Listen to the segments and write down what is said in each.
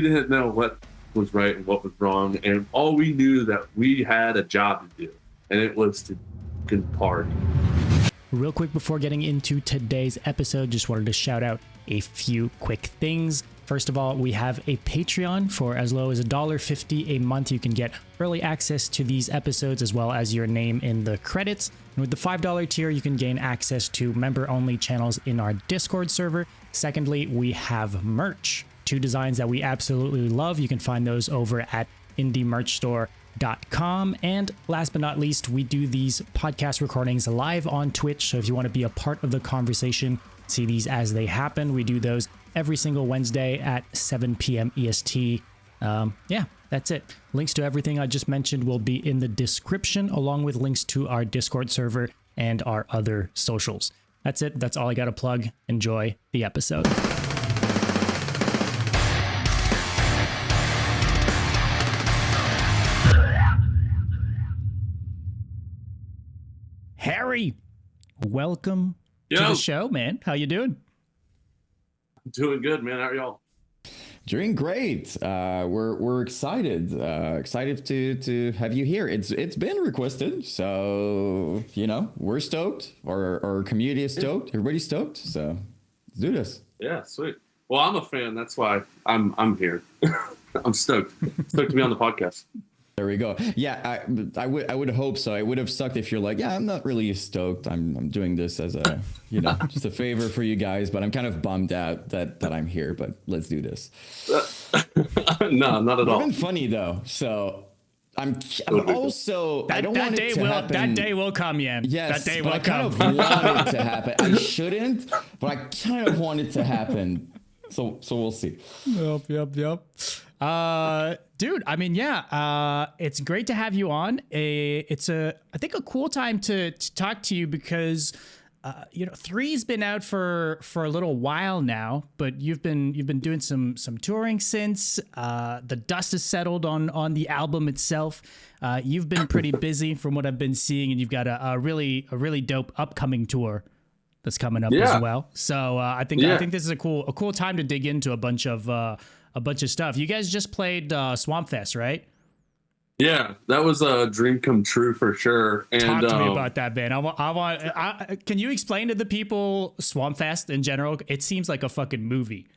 didn't know what was right and what was wrong, and all we knew that we had a job to do, and it was to party. Real quick before getting into today's episode, just wanted to shout out a few quick things. First of all, we have a Patreon for as low as $1.50 a month. You can get early access to these episodes as well as your name in the credits. And with the $5 tier, you can gain access to member-only channels in our Discord server. Secondly, we have merch. 2 designs that we absolutely love. You can find those over at indiemerchstore.com. And last but not least, we do these podcast recordings live on Twitch. So if you want to be a part of the conversation, see these as they happen. We do those every single Wednesday at 7 p.m. EST. Yeah, that's it. Links to everything I just mentioned will be in the description, along with links to our Discord server and our other socials. That's it. That's all I got to plug. Enjoy the episode. Harry, welcome to the show, man. How you doing? Doing good, man. How are y'all? Doing great. We're excited. Excited to have you here. It's been requested, so we're stoked. Our community is stoked. Everybody's stoked. So let's do this. Yeah, sweet. Well, I'm a fan. That's why I'm here. I'm stoked. Stoked to be on the podcast. There we go. Yeah, I would hope so. It would have sucked if you're like, yeah, I'm not really stoked. I'm doing this as a just a favor for you guys, but I'm kind of bummed out that I'm here. But let's do this. No, not at all. It's been funny though. So I'm also I don't want it to happen. That day will come, Yan. Yes, that day but will I kind of want it to happen. I shouldn't, but I kind of want it to happen. So we'll see. Yep. Dude, I mean, yeah, it's great to have you on. It's I think a cool time to talk to you because, 3's been out for a little while now, but you've been doing some touring since. The dust has settled on the album itself. You've been pretty busy from what I've been seeing, and you've got a really dope upcoming tour that's coming up as well. So I think this is a cool time to dig into a bunch of stuff. You guys just played Swamp Fest, right? Yeah, that was a dream come true for sure. And talk to me about that, man. Can you explain to the people Swamp Fest in general? It seems like a fucking movie.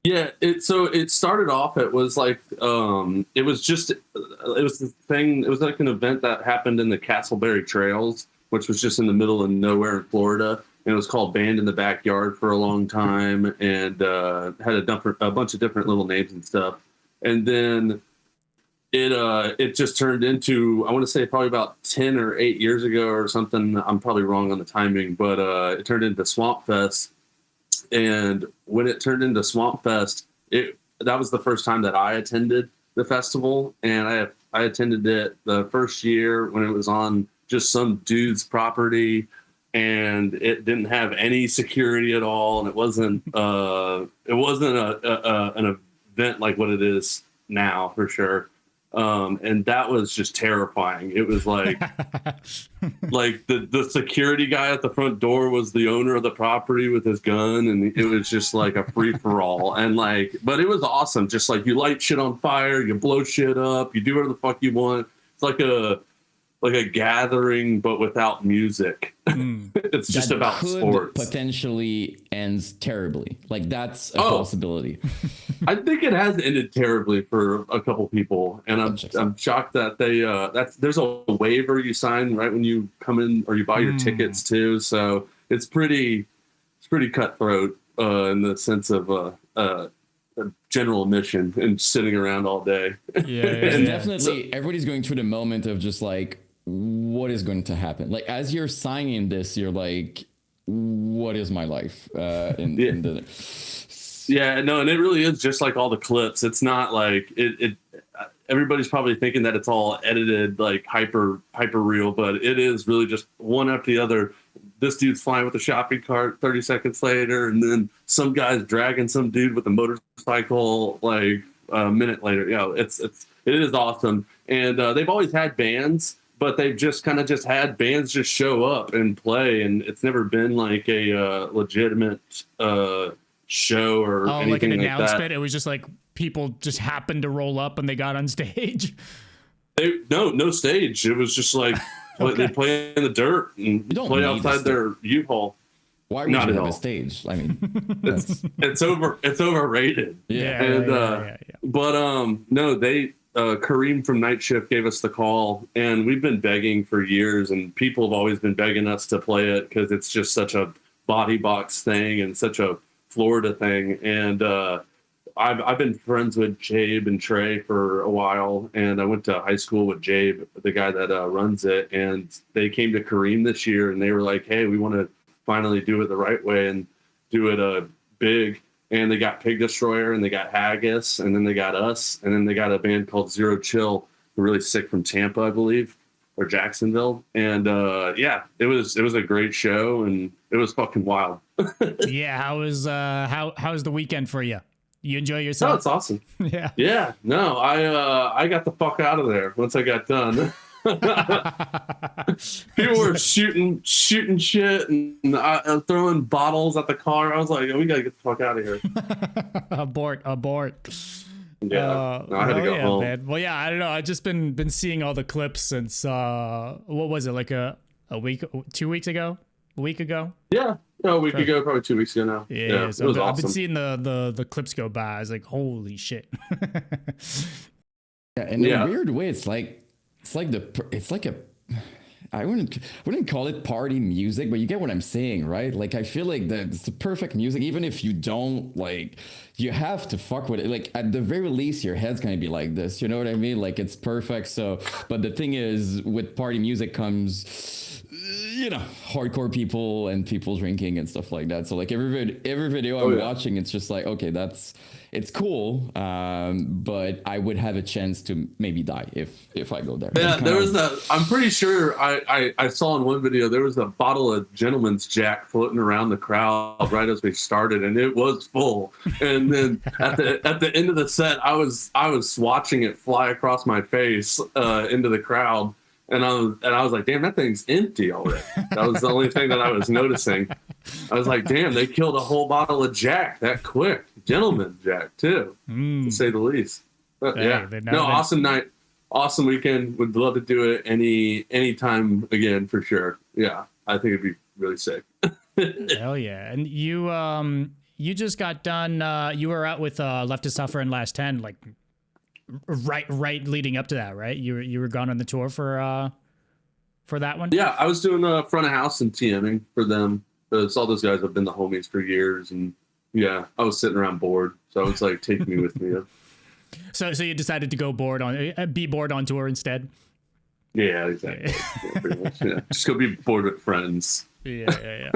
Yeah, it started off. It was like it was the thing. It was like an event that happened in the Castleberry Trails, which was just in the middle of nowhere in Florida. And it was called Band in the Backyard for a long time, and had a bunch of different little names and stuff. And then it just turned into, I want to say probably about 10 or 8 years ago or something. I'm probably wrong on the timing, but it turned into Swamp Fest. And when it turned into Swamp Fest, that was the first time that I attended the festival, and I attended it the first year when it was on just some dude's property. And it didn't have any security at all, and it wasn't an event like what it is now for sure. And that was just terrifying. It was like like the security guy at the front door was the owner of the property with his gun, and it was just like a free for all. And but it was awesome. Just like you light shit on fire, you blow shit up, you do whatever the fuck you want. It's like a gathering, but without music. It's just about sports. Potentially ends terribly. Like that's a possibility. I think it has ended terribly for a couple people, and I'm shocked that there's a waiver you sign right when you come in, or you buy your tickets too. So it's pretty cutthroat in the sense of a general admission and sitting around all day. Yeah. And definitely everybody's going through the moment of just like, what is going to happen? Like as you're signing this, you're like, what is my life? And it really is just like all the clips. It's not like it everybody's probably thinking that it's all edited, like hyper real, but it is really just one after the other. This dude's flying with a shopping cart 30 seconds later, and then some guy's dragging some dude with a motorcycle like a minute later. It is awesome. And they've always had bands, but they've just had bands just show up and play, and it's never been like a legitimate show or anything like an like announcement. that. It was just like people just happened to roll up and they got on stage? No stage. It was just like they play in the dirt and play outside their U-Haul. Why would you have a stage? I mean, it's overrated. Yeah. But no, Kareem from Night Shift gave us the call, and we've been begging for years, and people have always been begging us to play it because it's just such a Bodybox thing and such a Florida thing. And I've been friends with Jabe and Trey for a while, and I went to high school with Jabe, the guy that runs it, and they came to Kareem this year, and they were like, hey, we want to finally do it the right way and do it big. And they got Pig Destroyer, and they got Haggis, and then they got us, and then they got a band called Zero Chill, really sick from Tampa, I believe, or Jacksonville. And it was a great show, and it was fucking wild. Yeah, how was the weekend for you? You enjoy yourself? Oh, it's awesome. Yeah. Yeah. No, I got the fuck out of there once I got done. People were shooting shit and throwing bottles at the car. I was like, we gotta get the fuck out of here. Abort. Yeah, I had to go home. Man. Well, yeah, I don't know. I've just been seeing all the clips since what was it, like a week, 2 weeks ago, a week ago? Yeah, a week ago, probably 2 weeks ago now. Yeah, so it was I've awesome. been seeing the clips go by. I was like, holy shit. Yeah, and in a weird way, it's like a, I wouldn't call it party music, but you get what I'm saying, right? Like, I feel like it's the perfect music, even if you don't, like, you have to fuck with it. Like, at the very least, your head's gonna be like this, you know what I mean? Like, it's perfect. So, but the thing is, with party music comes, you know, hardcore people and people drinking and stuff like that. So, like, every video I'm watching, it's just like, okay, it's cool, but I would have a chance to maybe die if I go there. Yeah, I'm pretty sure I saw in one video there was a bottle of Gentleman's Jack floating around the crowd right as we started, and it was full. And then at the end of the set, I was watching it fly across my face into the crowd. And I was like, damn, that thing's empty already. That was the only thing that I was noticing. I was like, damn, they killed a whole bottle of Jack that quick. Gentleman Jack, too, to say the least. But awesome night. Awesome weekend. Would love to do it any time again, for sure. Yeah, I think it'd be really sick. Hell yeah. And you just got done, you were out with Left to Suffer and Last 10, like, right leading up to that, right? You were gone on the tour for that one. Yeah, I was doing front of house and TMing for them. All those guys have been the homies for years, and yeah, I was sitting around bored, so I was like, take me with me. So you decided to go be bored on tour instead. Yeah, exactly. Yeah, pretty much, yeah. Just go be bored with friends. Yeah.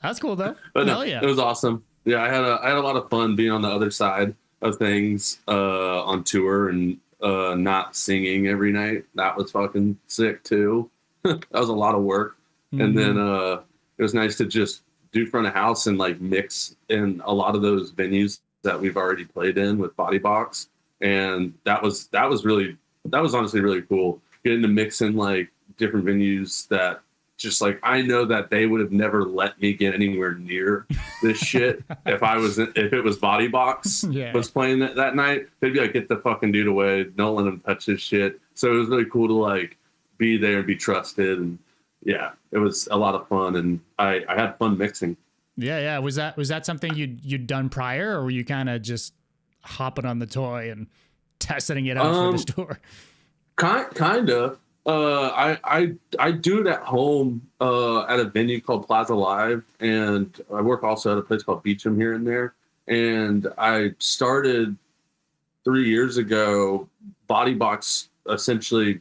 That's cool though. But hell yeah, it was awesome. Yeah, I had a lot of fun being on the other side of things on tour and not singing every night. That was fucking sick too. That was a lot of work. Mm-hmm. And then it was nice to just do front of house and like mix in a lot of those venues that we've already played in with Bodybox. And that was honestly really cool, getting to mix in like different venues that just like, I know that they would have never let me get anywhere near this shit if it was Bodybox was playing that night. They'd be like, get the fucking dude away, don't let him touch this shit. So it was really cool to like be there and be trusted, and yeah, it was a lot of fun, and I had fun mixing. Yeah. Was that something you'd done prior, or were you kind of just hopping on the toy and testing it out for this tour? Kind of. I do it at home at a venue called Plaza Live, and I work also at a place called Beecham here and there. And I started 3 years ago. Bodybox essentially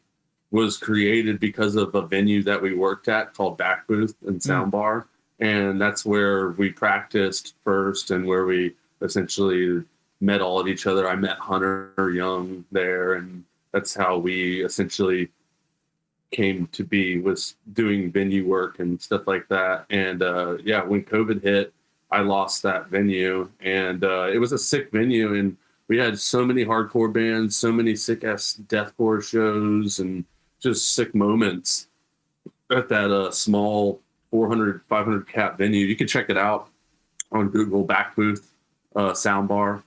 was created because of a venue that we worked at called Back Booth and Soundbar, and that's where we practiced first and where we essentially met all of each other. I met Hunter Young there, and that's how we essentially came to be, was doing venue work and stuff like that. And when COVID hit, I lost that venue, and it was a sick venue, and we had so many hardcore bands, so many sick ass deathcore shows, and just sick moments at that small 400, 500 cap venue. You can check it out on Google, Back Booth Soundbar.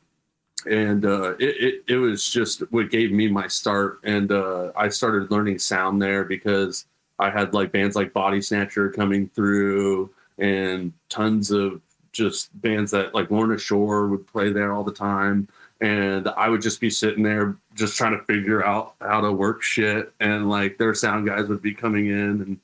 and it was just what gave me my start. And I started learning sound there because I had like bands like Body Snatcher coming through, and tons of just bands that like Lorna Shore would play there all the time. And I would just be sitting there just trying to figure out how to work shit, and like their sound guys would be coming in, and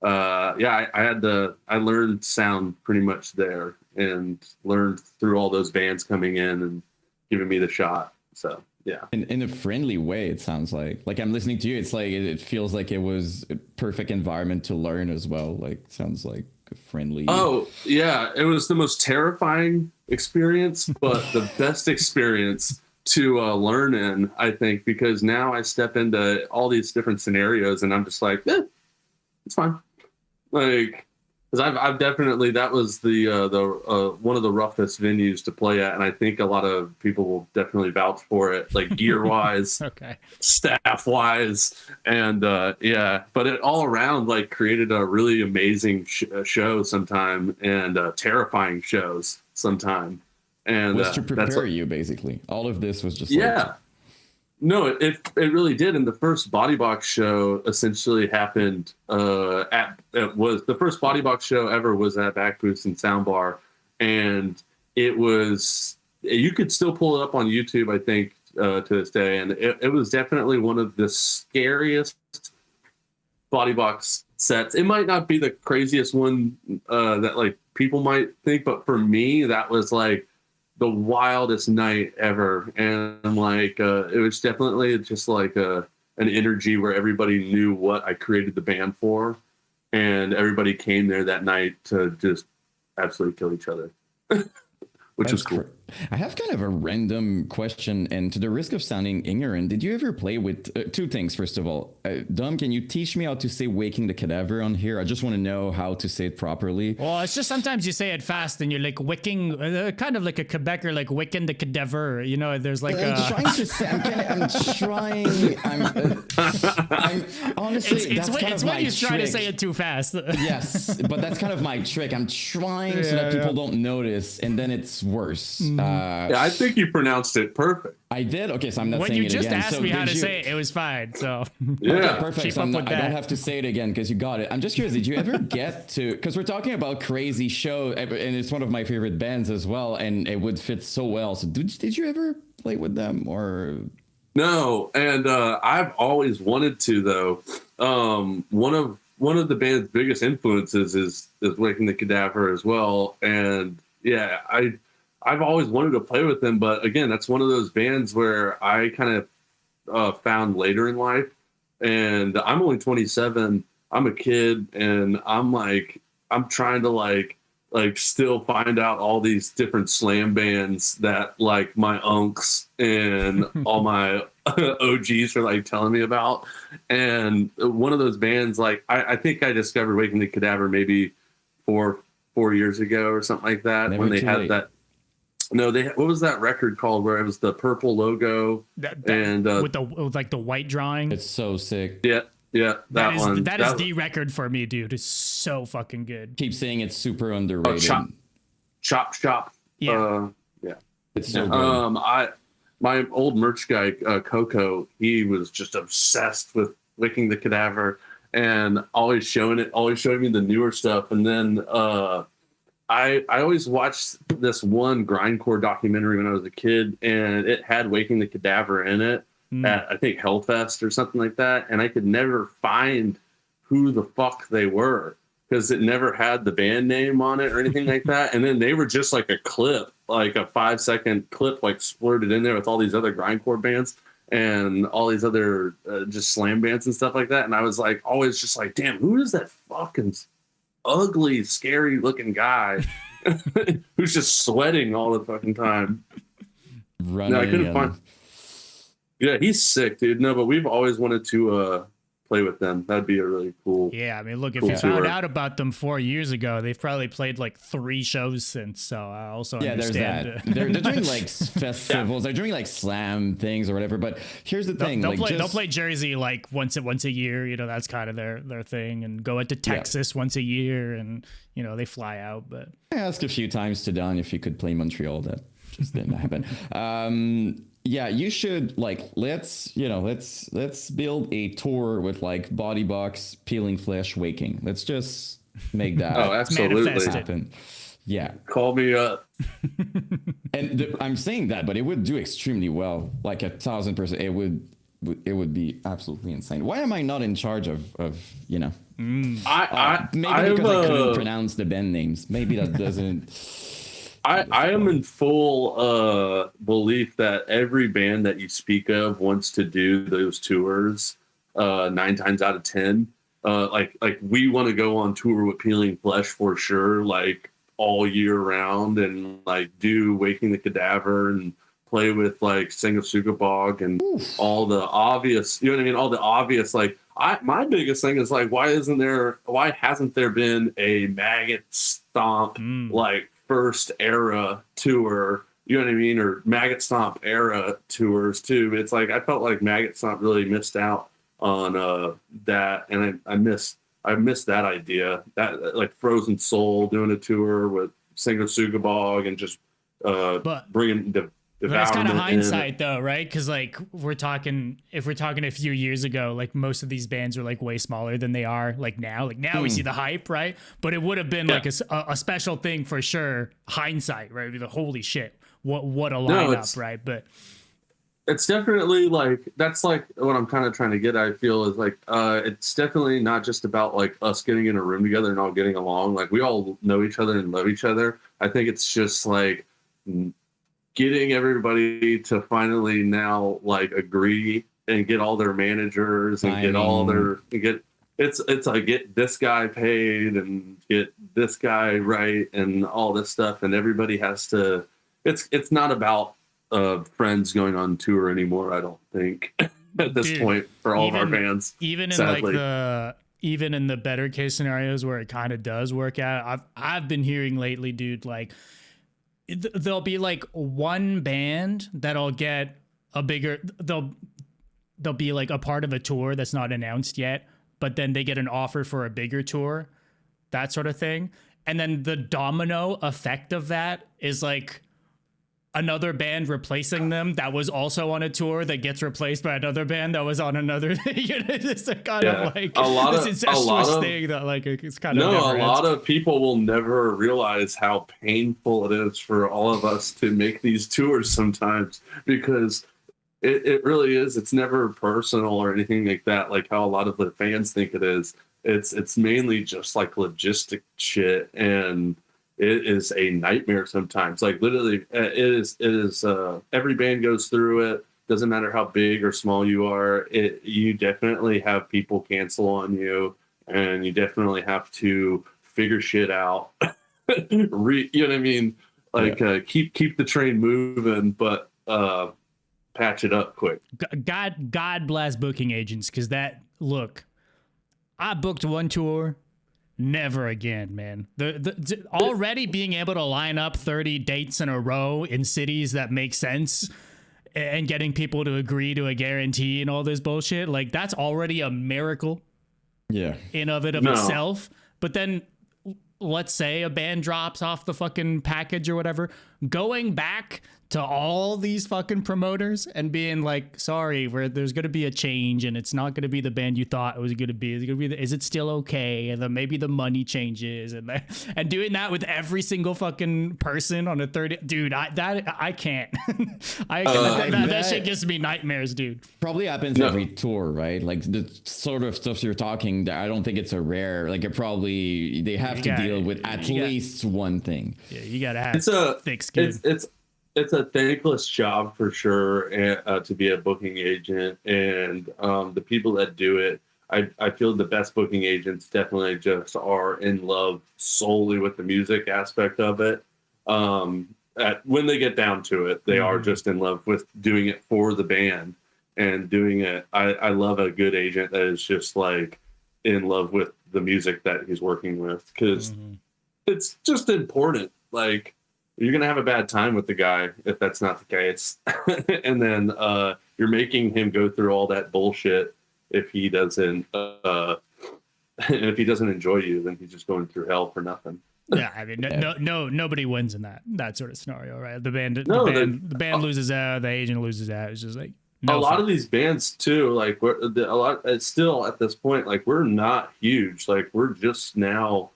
I learned sound pretty much there, and learned through all those bands coming in and giving me the shot. So yeah. In a friendly way, it sounds like I'm listening to you. It's like it feels like it was a perfect environment to learn as well. Like sounds like a friendly. Oh yeah, it was the most terrifying experience, but the best experience to learn in, I think, because now I step into all these different scenarios, and I'm just like, it's fine. Like, because I've definitely, that was the one of the roughest venues to play at, and I think a lot of people will definitely vouch for it, like gear wise, Okay. staff wise, and yeah. But it all around like created a really amazing show sometime, and terrifying shows sometime. And was to prepare you basically. All of this was just yeah. No, it really did. And the first Bodybox show essentially happened it was the first Bodybox show ever was at Back Booths and Soundbar, and it was, you could still pull it up on YouTube, I think, to this day, and it was definitely one of the scariest Bodybox sets. It might not be the craziest one that like people might think, but for me, that was like the wildest night ever. And like it was definitely just like an energy where everybody knew what I created the band for, and everybody came there that night to just absolutely kill each other. Which was cool. I have kind of a random question, and to the risk of sounding ignorant, did you ever play with two things? First of all, Dom, can you teach me how to say "waking the cadaver" on here? I just want to know how to say it properly. Well, it's just sometimes you say it fast and you're like wicking, kind of like a Quebecer, like wicking the cadaver. You know, there's like I'm trying to say, I'm honestly, it's when you try to say it too fast. Yes, but that's kind of my trick. I'm trying so that people don't notice, and then it's worse. Yeah, I think you pronounced it perfect. I did? Okay, so I'm not when saying you it just again. asked So me how to did say it, it was fine. So Yeah, okay, perfect. Keep So up I with don't that. have to say it again because you got it. I'm just curious, did you ever get to, because we're talking about crazy show, and it's one of my favorite bands as well, and it would fit so well. So did you ever play with them, or? No, and I've always wanted to, though. One of the band's biggest influences is Waking the Cadaver as well, and yeah, I've always wanted to play with them, but again, that's one of those bands where I kind of found later in life, and I'm only 27. I'm a kid, and I'm trying to like still find out all these different slam bands that like my unks and all my OGs are like telling me about. And one of those bands, like I think I discovered Waking the Cadaver maybe 4 years ago or something like that. Never when they too had late. that. No, what was that record called where it was the purple logo and with like the white drawing. It's so sick. yeah, that one. That is the record for me, dude. It's so fucking good. Keep saying it's super underrated. Chop. Yeah. Yeah. It's so good. My old merch guy, Coco, he was just obsessed with Waking the Cadaver and always showing me the newer stuff. And then I always watched this one grindcore documentary when I was a kid, and it had Waking the Cadaver in it at, I think, Hellfest or something like that. And I could never find who the fuck they were because it never had the band name on it or anything like that. And then they were just like a clip, like a 5-second clip, like splurted in there with all these other grindcore bands and all these other just slam bands and stuff like that. And I was like, always just like, damn, who is that fucking ugly, scary looking guy who's just sweating all the fucking time? Running. No, I couldn't find. Yeah, he's sick, dude. No, but we've always wanted to play with them. That'd be a really cool. Yeah, I mean, look, if cool you found tour. out about them 4 years ago, they've probably played like 3 shows since. So I also understand. There's that. They're doing like festivals. They're doing like slam things or whatever. But here's the thing: they'll play Jersey like once a year. You know, that's kind of their thing. And go into Texas once a year, and you know they fly out. But I asked a few times to Don if he could play Montreal. That just didn't happen. Yeah, you should like let's build a tour with like Bodybox, Peeling Flesh, Waking. Let's just make that Oh, absolutely happen. Yeah, call me up. and I'm saying that, but it would do extremely well, like 1,000%. It would be absolutely insane. Why am I not in charge of you know? Maybe because I couldn't pronounce the band names. Maybe that doesn't. I am in full belief that every band that you speak of wants to do those tours 9 times out of 10. Like we want to go on tour with Peeling Flesh for sure, like all year round, and like do Waking the Cadaver and play with like Sing of Sukabog and all the obvious, you know what I mean? All the obvious, like my biggest thing is like, why hasn't there been a Maggot Stomp like first era tour, you know what I mean, or Maggot Stomp era tours too? It's like I felt like Maggot Stomp really missed out on that, and I miss that idea, that like Frozen Soul doing a tour with Singer Sugabog and just bringing the that's kind of hindsight though, right? Because like if we're talking a few years ago, like most of these bands are like way smaller than they are like now. Like now we see the hype, right? But it would have been like a special thing for sure. Hindsight, right? The holy shit, what a lineup, right? But it's definitely like, that's like what I'm kind of trying to get at, I feel, is like it's definitely not just about like us getting in a room together and all getting along. Like we all know each other and love each other. I think it's just like getting everybody to finally now like agree and get all their managers and it's like get this guy paid and get this guy right and all this stuff, and everybody has to, it's not about friends going on tour anymore, I don't think, at this point for all of our bands. Even in sadly. like even in the better case scenarios where it kind of does work out, I've been hearing lately, dude, like there'll be like one band that'll get a bigger, they'll be like a part of a tour that's not announced yet, but then they get an offer for a bigger tour, that sort of thing. And then the domino effect of that is like another band replacing them that was also on a tour that gets replaced by another band that was on another. It's a kind of like this incestuous thing that like it's kind of a lot of people will never realize how painful it is for all of us to make these tours sometimes, because it really is. It's never personal or anything like that, like how a lot of the fans think it is. It's mainly just like logistic shit, and it is a nightmare sometimes. Like literally, it is. Every band goes through it. Doesn't matter how big or small you are. You definitely have people cancel on you, and you definitely have to figure shit out. You know what I mean? Like keep the train moving, but patch it up quick. God bless booking agents, because I booked one tour. Never again, man. The already being able to line up 30 dates in a row in cities that make sense and getting people to agree to a guarantee and all this bullshit, like that's already a miracle. Yeah. In of itself. But then let's say a band drops off the fucking package or whatever, going back to all these fucking promoters and being like, sorry, there's going to be a change and it's not going to be the band you thought it was going to be. It's going to be is it still okay? And then maybe the money changes, and doing that with every single fucking person on a 30, dude, I can't. That shit gives me nightmares, dude. Probably happens every tour, right? Like the sort of stuff you're talking, I don't think it's a rare, like they have to deal with at least one thing. Yeah, you got to have thick skin. It's a thankless job for sure, to be a booking agent, and the people that do it, I feel the best booking agents definitely just are in love solely with the music aspect of it. When they get down to it, they are just in love with doing it for the band and doing it. I love a good agent that is just like in love with the music that he's working with, because it's just important. Like, you're going to have a bad time with the guy if that's not the case. And then you're making him go through all that bullshit if he doesn't enjoy you, then he's just going through hell for nothing. Yeah, I mean, nobody wins in that sort of scenario, right? No, the band loses out, the agent loses out. It's just like a lot of these bands too, like it's still at this point, like we're not huge. Like we're just now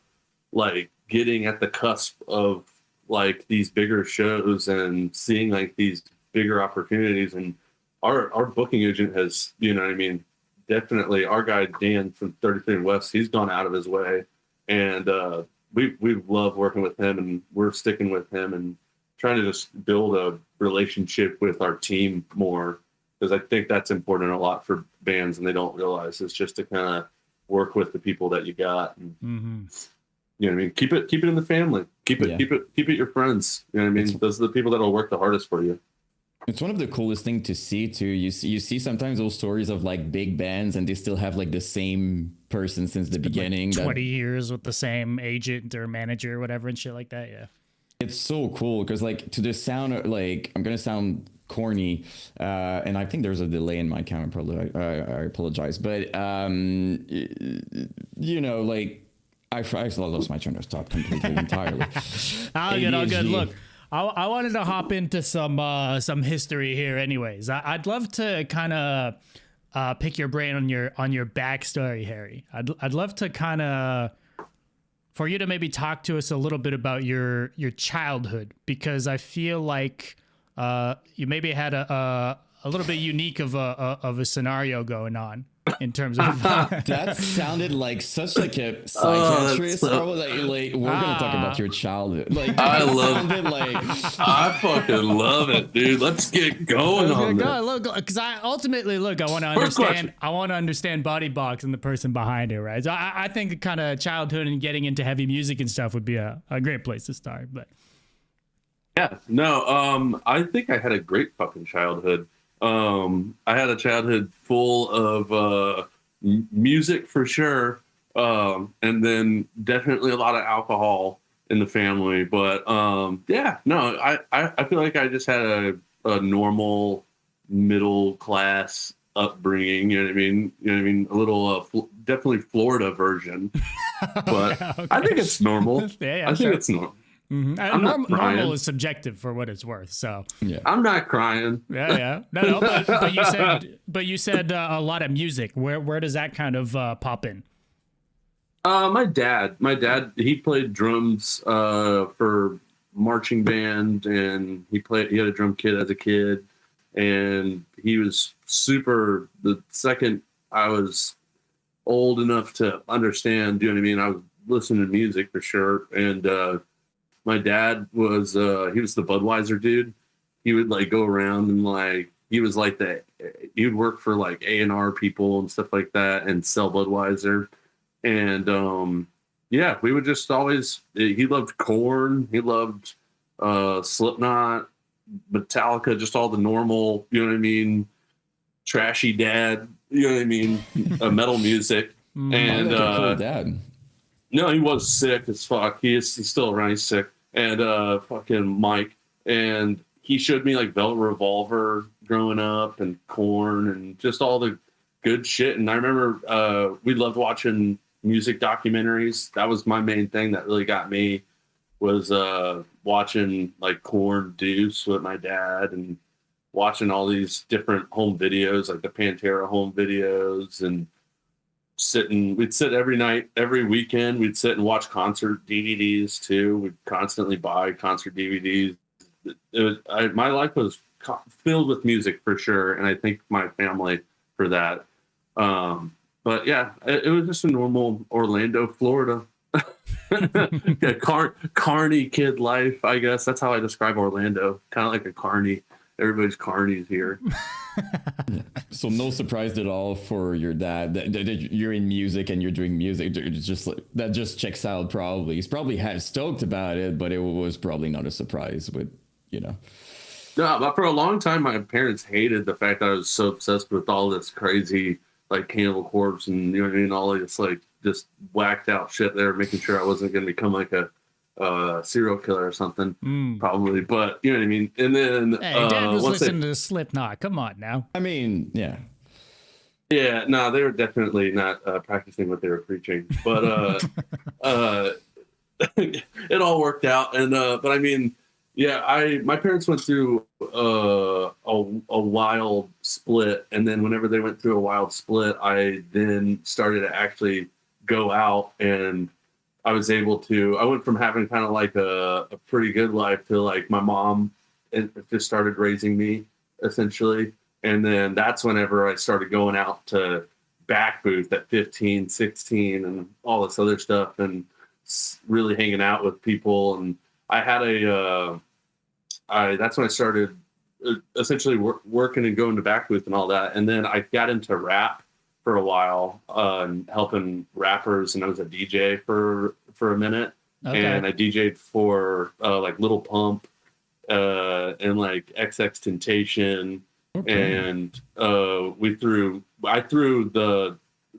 like getting at the cusp of like these bigger shows and seeing like these bigger opportunities. And our booking agent has, you know what I mean, definitely our guy Dan from 33 West, he's gone out of his way, and we love working with him, and we're sticking with him and trying to just build a relationship with our team more, because I think that's important a lot for bands, and they don't realize it's just to kind of work with the people that you got. And, you know what I mean? Keep it in the family. Keep it your friends. You know what I mean? Those are the people that will work the hardest for you. It's one of the coolest things to see too. You see sometimes those stories of like big bands and they still have like the same person since the beginning. Like 20 years with the same agent or manager or whatever and shit like that. Yeah. It's so cool because like to the sound, like I'm going to sound corny and I think there's a delay in my camera. Probably I apologize. But, you know, like I lost my train of thought completely entirely. All good. Look. I wanted to hop into some history here. Anyways, I'd love to kind of pick your brain on your backstory, Harry. I'd love to kind of for you to maybe talk to us a little bit about your childhood, because I feel like you maybe had a little bit unique of a scenario going on in terms of that sounded like such like a psychiatrist. Like we're gonna talk about your childhood. Like I fucking love it, dude. Let's get going on this. Look, because I want to understand. I want to understand Bodybox and the person behind it, right? So I think kind of childhood and getting into heavy music and stuff would be a great place to start. But yeah, no, I think I had a great fucking childhood. I had a childhood full of music for sure, and then definitely a lot of alcohol in the family. But yeah, no, I feel like I just had a normal middle class upbringing. You know what I mean? You know what I mean? A little definitely Florida version, but okay. I think it's normal. I think it's normal. Mm-hmm. Normal is subjective for what it's worth. So yeah, I'm not crying. Yeah. No. But you said a lot of music. Where does that kind of pop in? My dad, he played drums for marching band, and he had a drum kit as a kid, and he was super. The second I was old enough to understand, you know what I mean, I was listening to music for sure, and. My dad was he was the Budweiser dude. He would like go around and like he would work for like A&R people and stuff like that and sell Budweiser. And yeah, we would just always he loved Korn, he loved Slipknot, Metallica, just all the normal, you know what I mean, trashy dad, you know what I mean, metal music. And cool dad. No, he was sick as fuck. He's still around. He's sick. And fucking Mike. And he showed me like Velvet Revolver growing up and Korn and just all the good shit. And I remember we loved watching music documentaries. That was my main thing that really got me, was watching like Korn Deuce with my dad and watching all these different home videos, like the Pantera home videos, and we'd sit every night, every weekend, we'd sit and watch concert DVDs too. We'd constantly buy concert DVDs. My life was filled with music for sure, and I think my family for that. But yeah, it was just a normal Orlando, Florida, carny kid life, I guess. That's how I describe Orlando, kind of like a carny. Everybody's carnies here. So no surprise at all for your dad that you're in music and you're doing music. It's just like, that just checks out. Probably he's probably stoked about it, but it was probably not a surprise with, you know. No, but for a long time, my parents hated the fact that I was so obsessed with all this crazy, like Cannibal Corpse and, you know what I mean, all this like just whacked out shit there, making sure I wasn't going to become like a serial killer or something, probably. But you know what I mean. And then Dad was listening to Slipknot. Come on now. I mean, yeah. No, they were definitely not practicing what they were preaching. But it all worked out. And but I mean, yeah, my parents went through a wild split, and then whenever they went through a wild split, I then started to actually go out, and I was able to. I went from having kind of like a pretty good life to like my mom just started raising me essentially, and then that's whenever I started going out to back booth at 15, 16, and all this other stuff, and really hanging out with people. And I had that's when I started essentially working and going to back booth and all that. And then I got into rap for a while, helping rappers, and I was a DJ for a minute. Okay. And I DJ'd for like Little Pump and like XX Temptation. Okay. And I threw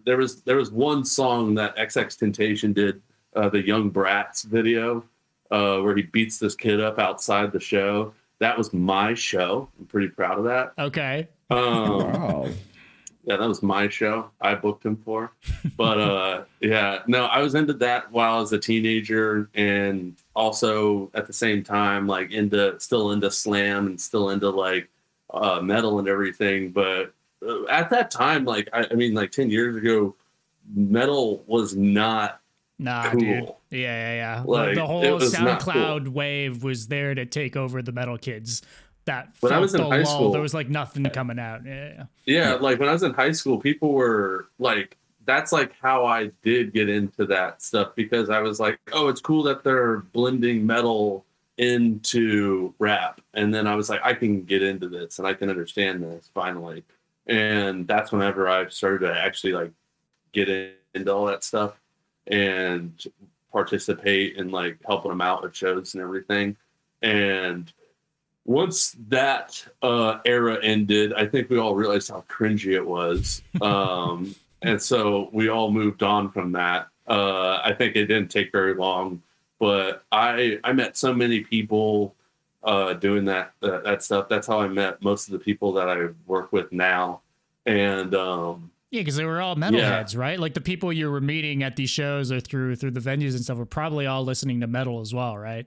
there was one song that XX Temptation did, the Young Brats video, where he beats this kid up outside the show. That was my show. I'm pretty proud of that. Okay. Wow. Yeah, that was my show. I booked him for. But yeah, no, I was into that while I was a teenager, and also at the same time, like still into slam and still into like metal and everything. But at that time, like I mean, like 10 years ago, metal was not cool. Dude. Yeah. Like, the whole SoundCloud wave was there to take over the metal kids. When I was in high school, there was like nothing coming out. Yeah, like when I was in high school, people were like, that's like how I did get into that stuff, because I was like, oh, it's cool that they're blending metal into rap. And then I was like, I can get into this and I can understand this finally. And that's whenever I started to actually like get into all that stuff and participate in like helping them out with shows and everything. And once that era ended, I think we all realized how cringy it was. And so we all moved on from that. I think it didn't take very long, but I met so many people doing that stuff. That's how I met most of the people that I work with now. And yeah, because they were all metalheads, right? Like the people you were meeting at these shows or through the venues and stuff were probably all listening to metal as well, right?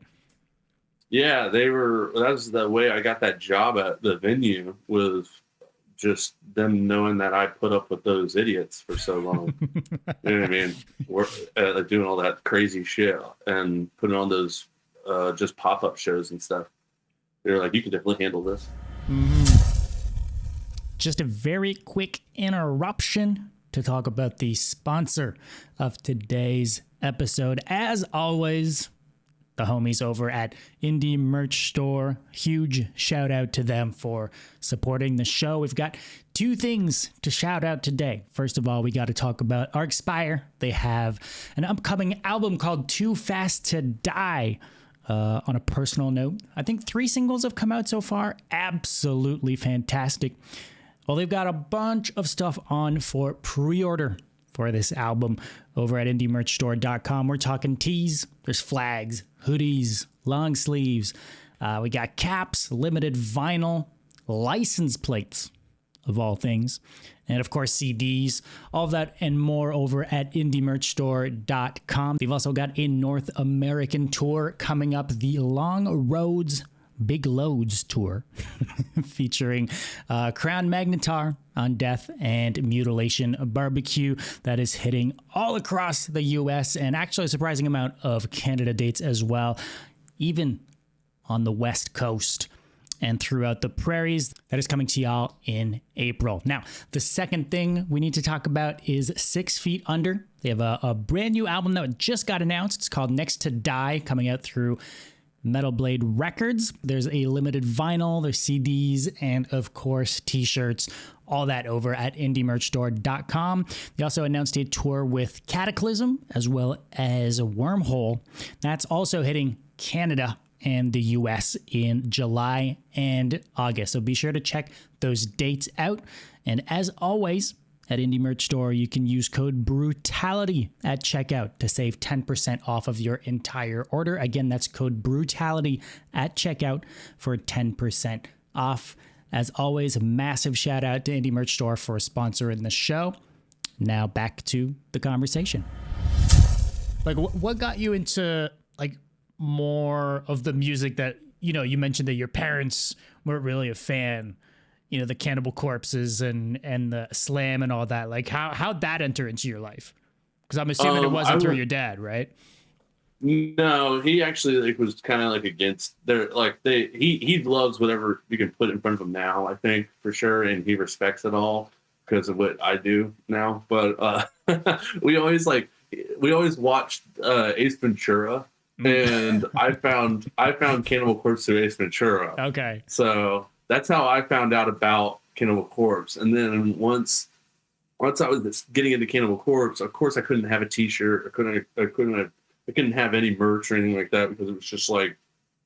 Yeah, they were. That was the way I got that job at the venue, was just them knowing that I put up with those idiots for so long. You know what I mean? We're like doing all that crazy shit and putting on those just pop-up shows and stuff. They're like, you can definitely handle this. Mm-hmm. Just a very quick interruption to talk about the sponsor of today's episode. As always, the homies over at Indie Merch Store. Huge shout out to them for supporting the show. We've got two things to shout out today. First of all, we got to talk about Arcspire. They have an upcoming album called Too Fast to Die. On a personal note, I think 3 singles have come out so far. Absolutely fantastic. Well, they've got a bunch of stuff on for pre-order for this album over at indiemerchstore.com. We're talking tees, there's flags, hoodies, long sleeves. We got caps, limited vinyl, license plates, of all things, and of course CDs. All of that and more over at indiemerchstore.com. They've also got a North American tour coming up, the Long Roads Big Loads tour, featuring Crown Magnetar on Death and Mutilation Barbecue. That is hitting all across the U.S. and actually a surprising amount of Canada dates as well, even on the West Coast and throughout the prairies. That is coming to y'all in April. Now, the second thing we need to talk about is 6 Feet Under. They have a brand new album that just got announced. It's called Next to Die, coming out through Metal Blade Records. There's a limited vinyl, there's CDs, and of course t-shirts, all that over at indiemerchstore.com. They also announced a tour with Cataclysm as well as Wormhole. That's also hitting Canada and the US in July and August. So be sure to check those dates out. And as always, at Indie Merch Store, you can use code BRUTALITY at checkout to save 10% off of your entire order. Again, that's code BRUTALITY at checkout for 10% off. As always, a massive shout out to Indie Merch Store for sponsoring the show. Now back to the conversation. Like, what got you into like more of the music that, you know, you mentioned that your parents weren't really a fan, you know, the Cannibal Corpses and the slam and all that. Like how'd that enter into your life? Because I'm assuming it wasn't through your dad, right? No, he actually like was kind of like against their like he loves whatever you can put in front of him now, I think for sure, and he respects it all because of what I do now. But we always watched Ace Ventura, and I found Cannibal Corpse through Ace Ventura. Okay, so that's how I found out about Cannibal Corpse, and then once I was getting into Cannibal Corpse, of course I couldn't have a T-shirt, I couldn't have any merch or anything like that because it was just like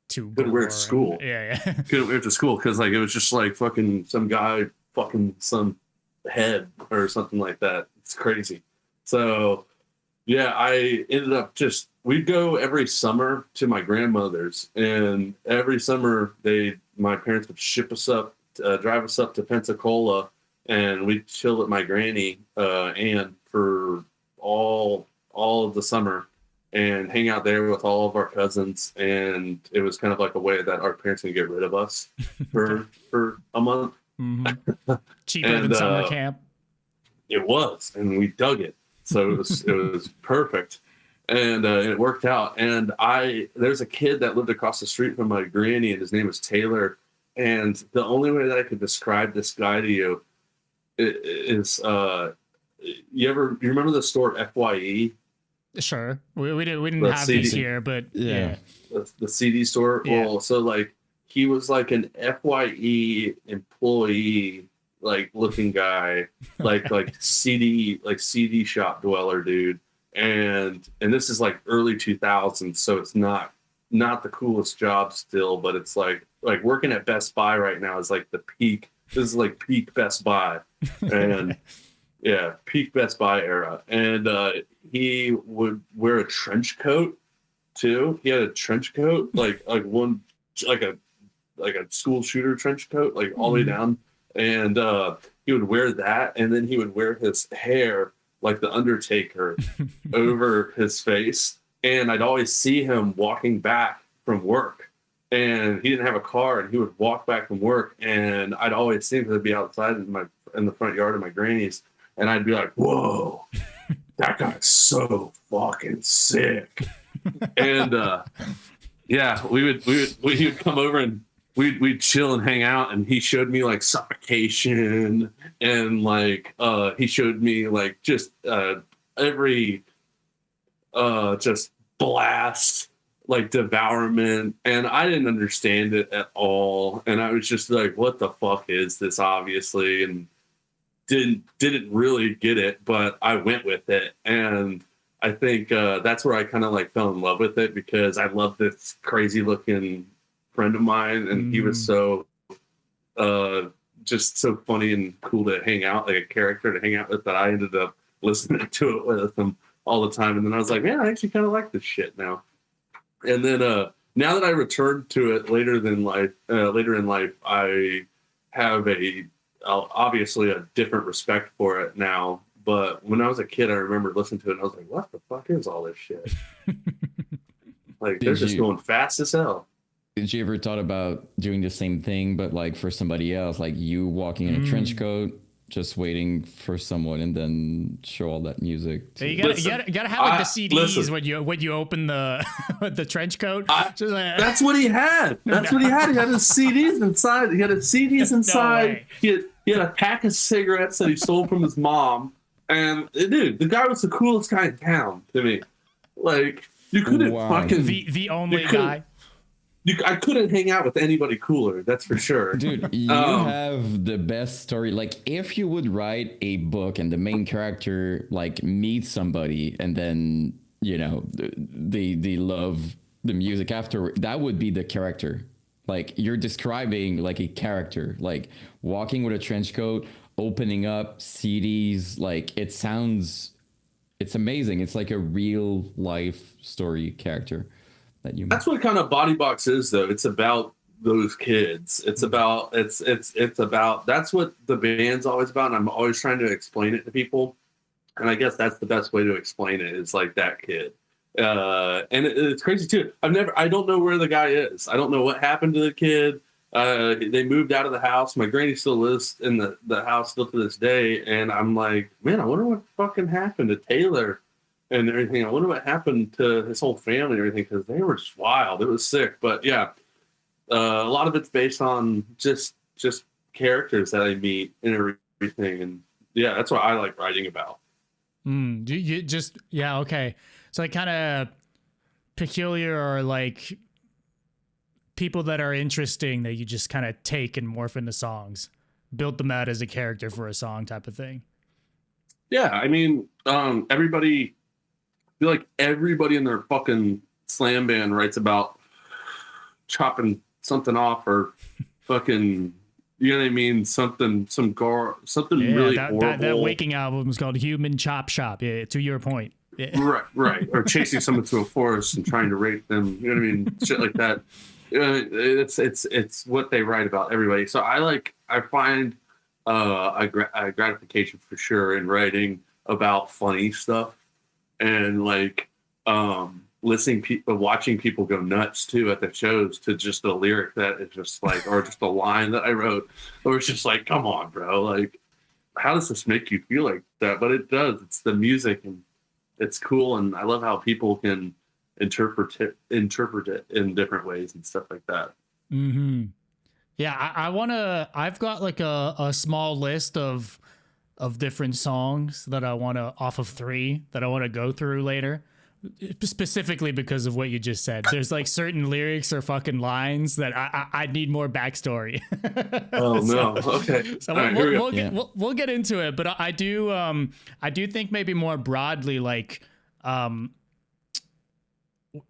couldn't wear it to school. Yeah. Couldn't wear it to school because like it was just like fucking some guy fucking some head or something like that. It's crazy. So yeah, I ended up we'd go every summer to my grandmother's, and every summer my parents would drive us up to Pensacola, and we'd chill at my granny Ann for all of the summer and hang out there with all of our cousins. And it was kind of like a way that our parents can get rid of us for a month. Mm-hmm. Cheaper than summer camp. It was, and we dug it. So it was perfect. And it worked out. And there's a kid that lived across the street from my granny, and his name was Taylor. And the only way that I could describe this guy to you is you remember the store FYE? Sure. We didn't have CD. these here, but yeah. The CD store. Yeah. Well, so like he was like an FYE employee, like looking guy, like CD shop dweller dude. And this is like early 2000s, so it's not the coolest job still, but it's like working at Best Buy right now is like the peak. This is like peak Best Buy. And yeah, peak Best Buy era. And he would wear a trench coat too. He had a trench coat, like a school shooter trench coat, like all the way down. And he would wear that, and then he would wear his hair like the Undertaker over his face. And I'd always see him walking back from work, and he didn't have a car, and he would walk back from work, and I'd always see him because I'd be outside in the front yard of my granny's, and I'd be like, whoa, that guy's so fucking sick. And yeah, he would come over and we'd chill and hang out, and he showed me like Suffocation, and like he showed me like just every just Blast, like Devourment, and I didn't understand it at all, and I was just like, what the fuck is this, obviously, and didn't really get it, but I went with it. And I think that's where I kind of like fell in love with it, because I loved this crazy looking friend of mine, and he was so just so funny and cool to hang out, like a character to hang out with, that I ended up listening to it with him all the time. And then I was like, man, I actually kind of like this shit now. And then now that I returned to it later in life, I have obviously a different respect for it now. But when I was a kid, I remember listening to it, and I was like, what the fuck is all this shit? Like, they're just going fast as hell. Did you ever thought about doing the same thing, but like for somebody else, like you walking in a trench coat, just waiting for someone, and then show all that music? You gotta have like the CDs when you open the the trench coat. That's what he had. That's what he had. He had his CDs inside. He had his CDs inside. No, he had a pack of cigarettes that he stole from his mom. And dude, the guy was the coolest guy in town to me. Like, you couldn't fucking the only guy. I couldn't hang out with anybody cooler, that's for sure. Dude, you have the best story. Like, if you would write a book and the main character like meets somebody, and then, you know, they love the music after, that would be the character. Like, you're describing like a character, like walking with a trench coat, opening up CDs. Like, it's amazing. It's like a real life story character. That's what kind of Bodybox is, though. It's about those kids. It's about that's what the band's always about, and I'm always trying to explain it to people. And I guess that's the best way to explain it, is like that kid. And it's crazy too. I don't know where the guy is. I don't know what happened to the kid. They moved out of the house. My granny still lives in the house still to this day. And I'm like, man, I wonder what fucking happened to Taylor and everything. I wonder what happened to his whole family and everything, because they were just wild. It was sick. But yeah, a lot of it's based on just characters that I meet and everything. And yeah, that's what I like writing about. You just, yeah, okay. So like kind of peculiar, or like people that are interesting that you just kind of take and morph into songs, build them out as a character for a song type of thing. Yeah, I mean, everybody, I feel like everybody in their fucking slam band writes about chopping something off or fucking, you know what I mean? Something really horrible. That Waking album is called Human Chop Shop. Yeah, to your point. Yeah. Right. Or chasing someone to a forest and trying to rape them. You know what I mean? Shit like that. It's what they write about, everybody. So I find a gratification for sure in writing about funny stuff, and like watching people go nuts too at the shows to just a lyric that is just like, or just a line that I wrote, or it's just like, come on, bro, like how does this make you feel like that? But it does. It's the music, and it's cool, and I love how people can interpret it in different ways and stuff like that. Mm-hmm. Yeah, I've got like a small list of different songs that I want to, off of 3, that I want to go through later, specifically because of what you just said. There's like certain lyrics or fucking lines that I need more backstory. Oh no. Okay. So Right, we'll get into it, but I do think maybe more broadly, like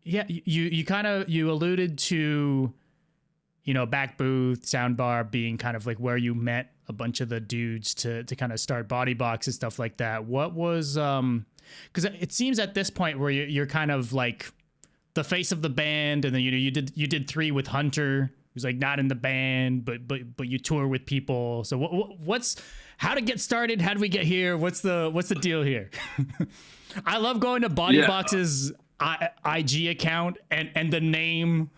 yeah, you alluded to, you know, back booth, soundbar being kind of like where you met a bunch of the dudes to kind of start Bodybox and stuff like that. What was because it seems at this point where you're kind of like the face of the band, and then you did 3 with Hunter, who's like not in the band, but you tour with people. So what's how to get started? How do we get here? What's the deal here? I love going to Bodybox's IG account, and the name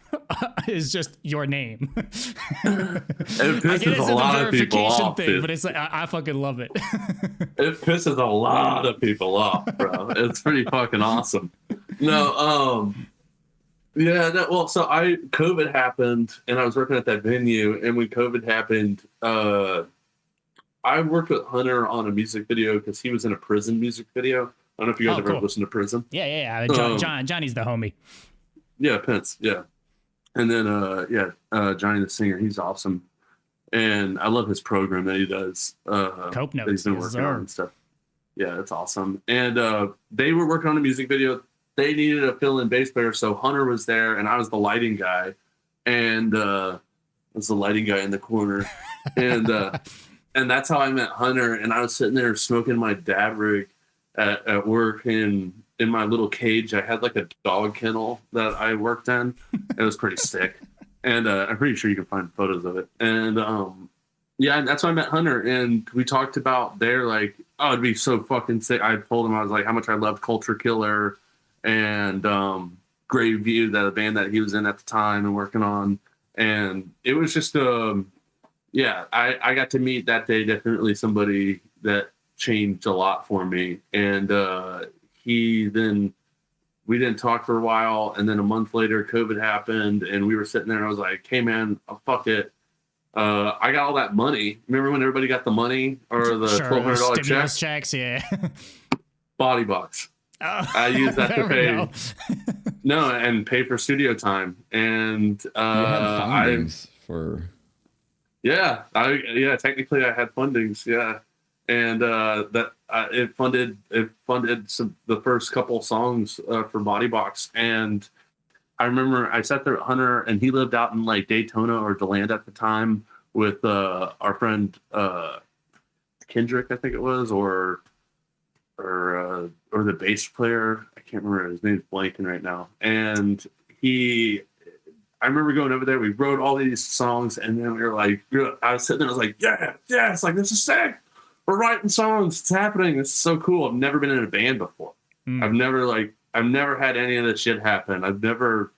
is just your name. It pisses a lot of people off, but it's like I fucking love it. It pisses a lot of people off, bro. It's pretty fucking awesome. No, yeah, so COVID happened, and I was working at that venue, and when COVID happened, I worked with Hunter on a music video because he was in a prison music video. I don't know if you guys ever listened to Prison. Yeah. Johnny's the homie. Yeah, Pence. Yeah, and then Johnny the singer. He's awesome, and I love his program that he does. Cope Notes. That he's been working on and stuff. Yeah, it's awesome. And they were working on a music video. They needed a fill-in bass player, so Hunter was there, and I was the lighting guy, and I was the lighting guy in the corner, and that's how I met Hunter. And I was sitting there smoking my dab rig at work, and in my little cage I had like a dog kennel that I worked in. It was pretty sick, and I'm pretty sure you can find photos of it. And yeah, that's why I met Hunter, and we talked about there, like, oh, it'd be so fucking sick. I told him, I was like, how much I loved Culture Killer and Grave View, that a band that he was in at the time and working on. And it was just yeah, I got to meet that day definitely somebody that changed a lot for me. And we didn't talk for a while, and then a month later COVID happened, and we were sitting there, and I was like, hey man, fuck it, I got all that money. Remember when everybody got the money, or the $1,200 checks? Yeah. Bodybox. Oh, I used that to pay and pay for studio time. And you had fundings for technically I had fundings, and it funded the first couple songs for Bodybox. And I remember I sat there with Hunter, and he lived out in like Daytona or DeLand at the time with our friend Kendrick, I think it was, or the bass player. I can't remember, his name's blanking right now. And I remember going over there, we wrote all these songs, and then we were like, I was sitting there, I was like, yeah, it's like, this is sick. We're writing songs. It's happening. This is so cool. I've never been in a band before. I've never like I've never had any of this shit happen. I've never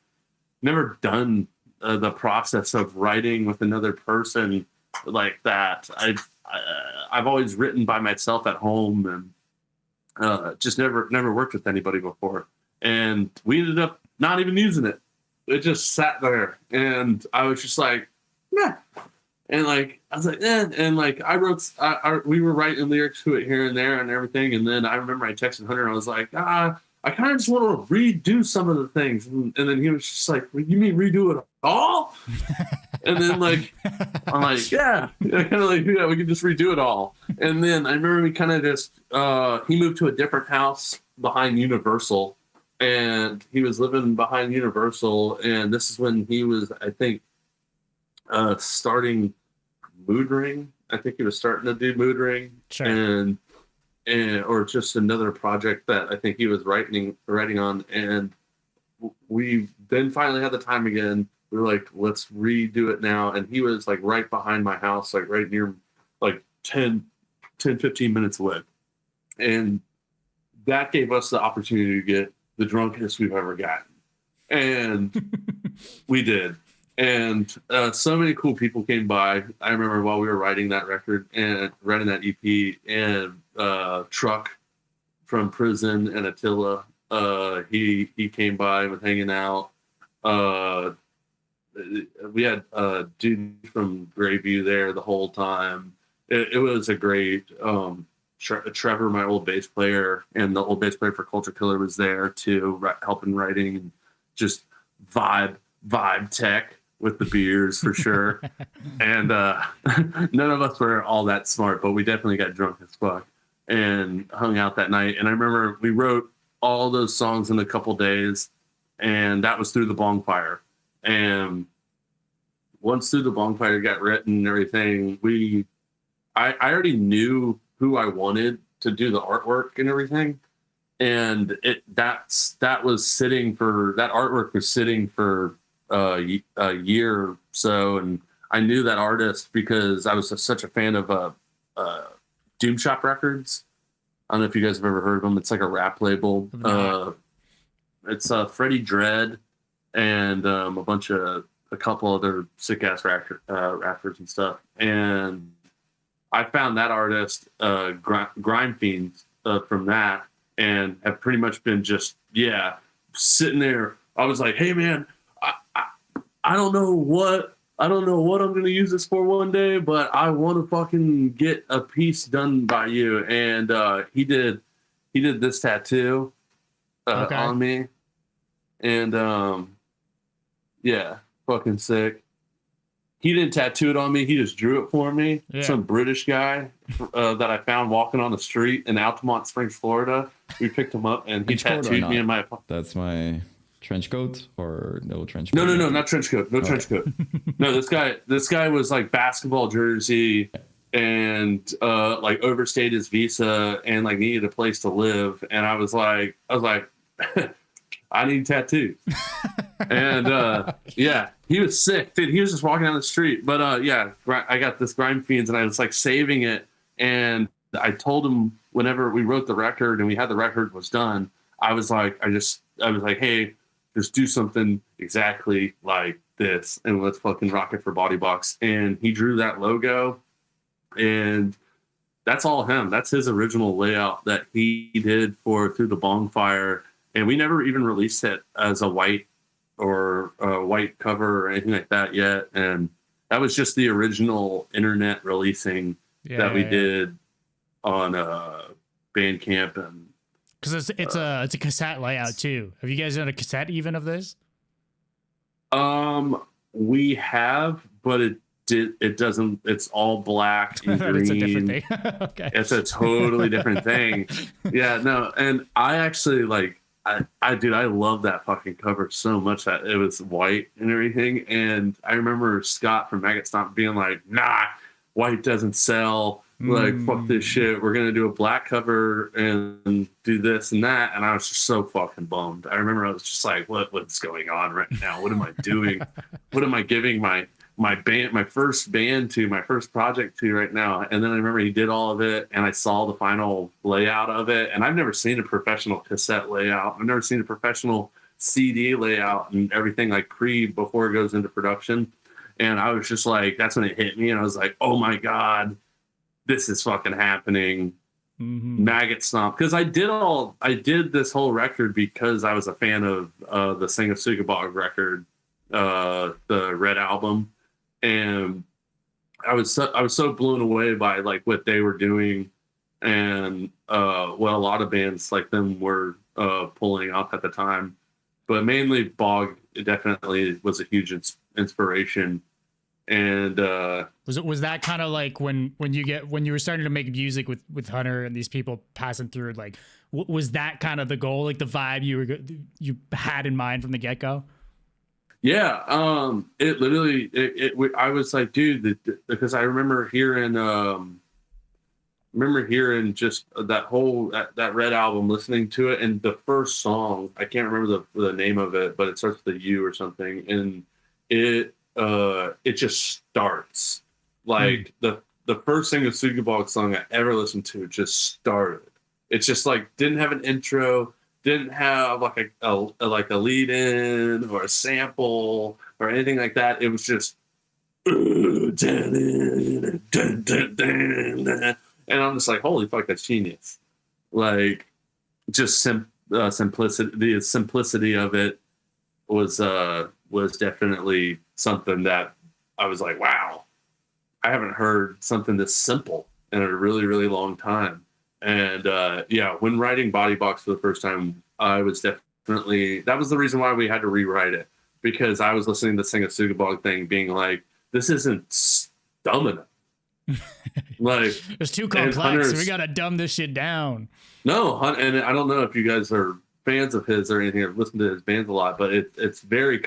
done the process of writing with another person like that. I've always written by myself at home, and just never worked with anybody before. And we ended up not even using it. It just sat there, and I was just like, yeah. And like I was like, eh. And like we were writing lyrics to it here and there and everything. And then I remember I texted Hunter and I was like, I kind of just want to redo some of the things. And then he was just like, you mean redo it all? And then like I'm like, yeah, kind of like, yeah, we can just redo it all. And then I remember we kind of just he moved to a different house behind Universal, and he was living behind Universal, and this is when he was, I think, starting Mood Ring. I think he was starting to do Mood Ring, Sure. and or just another project that I think he was writing on. And we then finally had the time again. We were like, let's redo it now. And he was like right behind my house, like right near, like 15 minutes away. And that gave us the opportunity to get the drunkest we've ever gotten. And we did. And so many cool people came by. I remember while we were writing that record and writing that EP, and Truck from Prison and Attila, he came by and was hanging out. We had a dude from Grayview there the whole time. It was a great. Trevor, my old bass player, and the old bass player for Culture Killer, was there too, helping writing, and just vibe tech with the beers for sure. And none of us were all that smart, but we definitely got drunk as fuck and hung out that night. And I remember we wrote all those songs in a couple days, and that was Through the Bonfire. And once Through the Bonfire got written and everything, I already knew who I wanted to do the artwork and everything. And that artwork was sitting for a year or so, and I knew that artist because I was such a fan of Doom Shop Records. I don't know if you guys have ever heard of them. It's like a rap label. It's Freddie Dredd and a couple other sick ass rappers and stuff. And I found that artist, Grime Fiends, from that, and have pretty much been just sitting there. I was like, hey man, I don't know what I'm gonna use this for one day, but I want to fucking get a piece done by you. And he did this tattoo on me, and fucking sick. He didn't tattoo it on me. He just drew it for me. Yeah. Some British guy that I found walking on the street in Altamont Springs, Florida. We picked him up, and he tattooed me in my. That's my trench coat, or no trench coat? No, not trench coat. No trench coat. No, this guy was like basketball jersey, and like overstayed his visa, and like needed a place to live. And I was like, I need tattoos. And he was sick, dude. He was just walking down the street. But I got this Grime Fiends, and I was like saving it. And I told him whenever we wrote the record and we had the record was done, I was like, hey, just do something exactly like this, and let's fucking rock it for Bodybox. And he drew that logo, and that's all him. That's his original layout that he did for Through the Bonfire. And we never even released it as a white cover or anything like that yet. And that was just the original internet releasing that we did on Bandcamp. And because it's a cassette layout too. Have you guys done a cassette even of this? We have, but it doesn't. It's all black and green. It's a different thing. Okay, it's a totally different thing. Yeah, no, and I actually like. I love that fucking cover so much that it was white and everything. And I remember Scott from Maggot Stomp being like, nah, white doesn't sell. Like, fuck this shit. We're going to do a black cover and do this and that. And I was just so fucking bummed. I remember I was just like, what's going on right now? What am I doing? What am I giving my my first band to my first project to right now. And then I remember he did all of it, and I saw the final layout of it. And I've never seen a professional cassette layout. I've never seen a professional CD layout and everything like before it goes into production. And I was just like, that's when it hit me, and I was like, oh my god, this is fucking happening. Maggot Stomp, because I did this whole record because I was a fan of the Sing of Sugabog record, the Red album, and I was so blown away by like what they were doing, and what a lot of bands like them were pulling off at the time, but mainly Bog definitely was a huge inspiration. And was that kind of like when you were starting to make music with Hunter and these people passing through, like was that kind of the goal, like the vibe you had in mind from the get-go? Yeah, it literally I was like, dude, because I remember hearing just that Red album, listening to it, and the first song, I can't remember the name of it, but it starts with a U or something, and it just starts like the first Sing of Sugabog song I ever listened to just started. It's just like didn't have an intro, didn't have like a lead in or a sample or anything like that. It was just and I'm just like, holy fuck, that's genius. Like just simplicity, the simplicity of it was definitely something that I was like, wow, I haven't heard something this simple in a really, really long time. And yeah, when writing Bodybox for the first time, I was definitely, that was the reason why we had to rewrite it, because I was listening to Sing a Sugabog thing being like, this isn't dumb enough. Like it's too complex, so we gotta dumb this shit down. No, and I don't know if you guys are fans of his or anything, or listen to his bands a lot, but it's very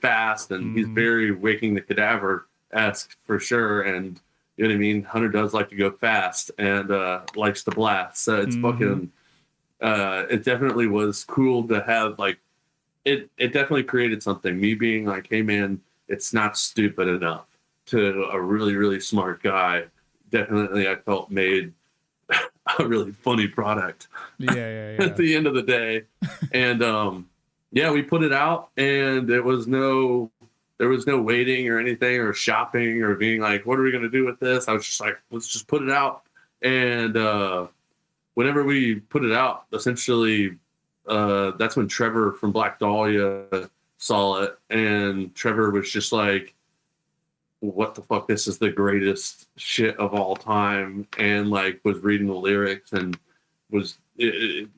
fast, and he's very Waking the Cadaver-esque for sure. And you know what I mean? Hunter does like to go fast and likes to blast. So it's fucking it definitely was cool to have, like, it definitely created something. Me being like, hey man, it's not stupid enough, to a really, really smart guy. Definitely I felt made a really funny product. Yeah. At the end of the day. And yeah, we put it out, and there was no waiting or anything or shopping or being like, what are we going to do with this? I was just like, let's just put it out. And whenever we put it out, essentially that's when Trevor from Black Dahlia saw it, and Trevor was just like, what the fuck, this is the greatest shit of all time, and like was reading the lyrics, and it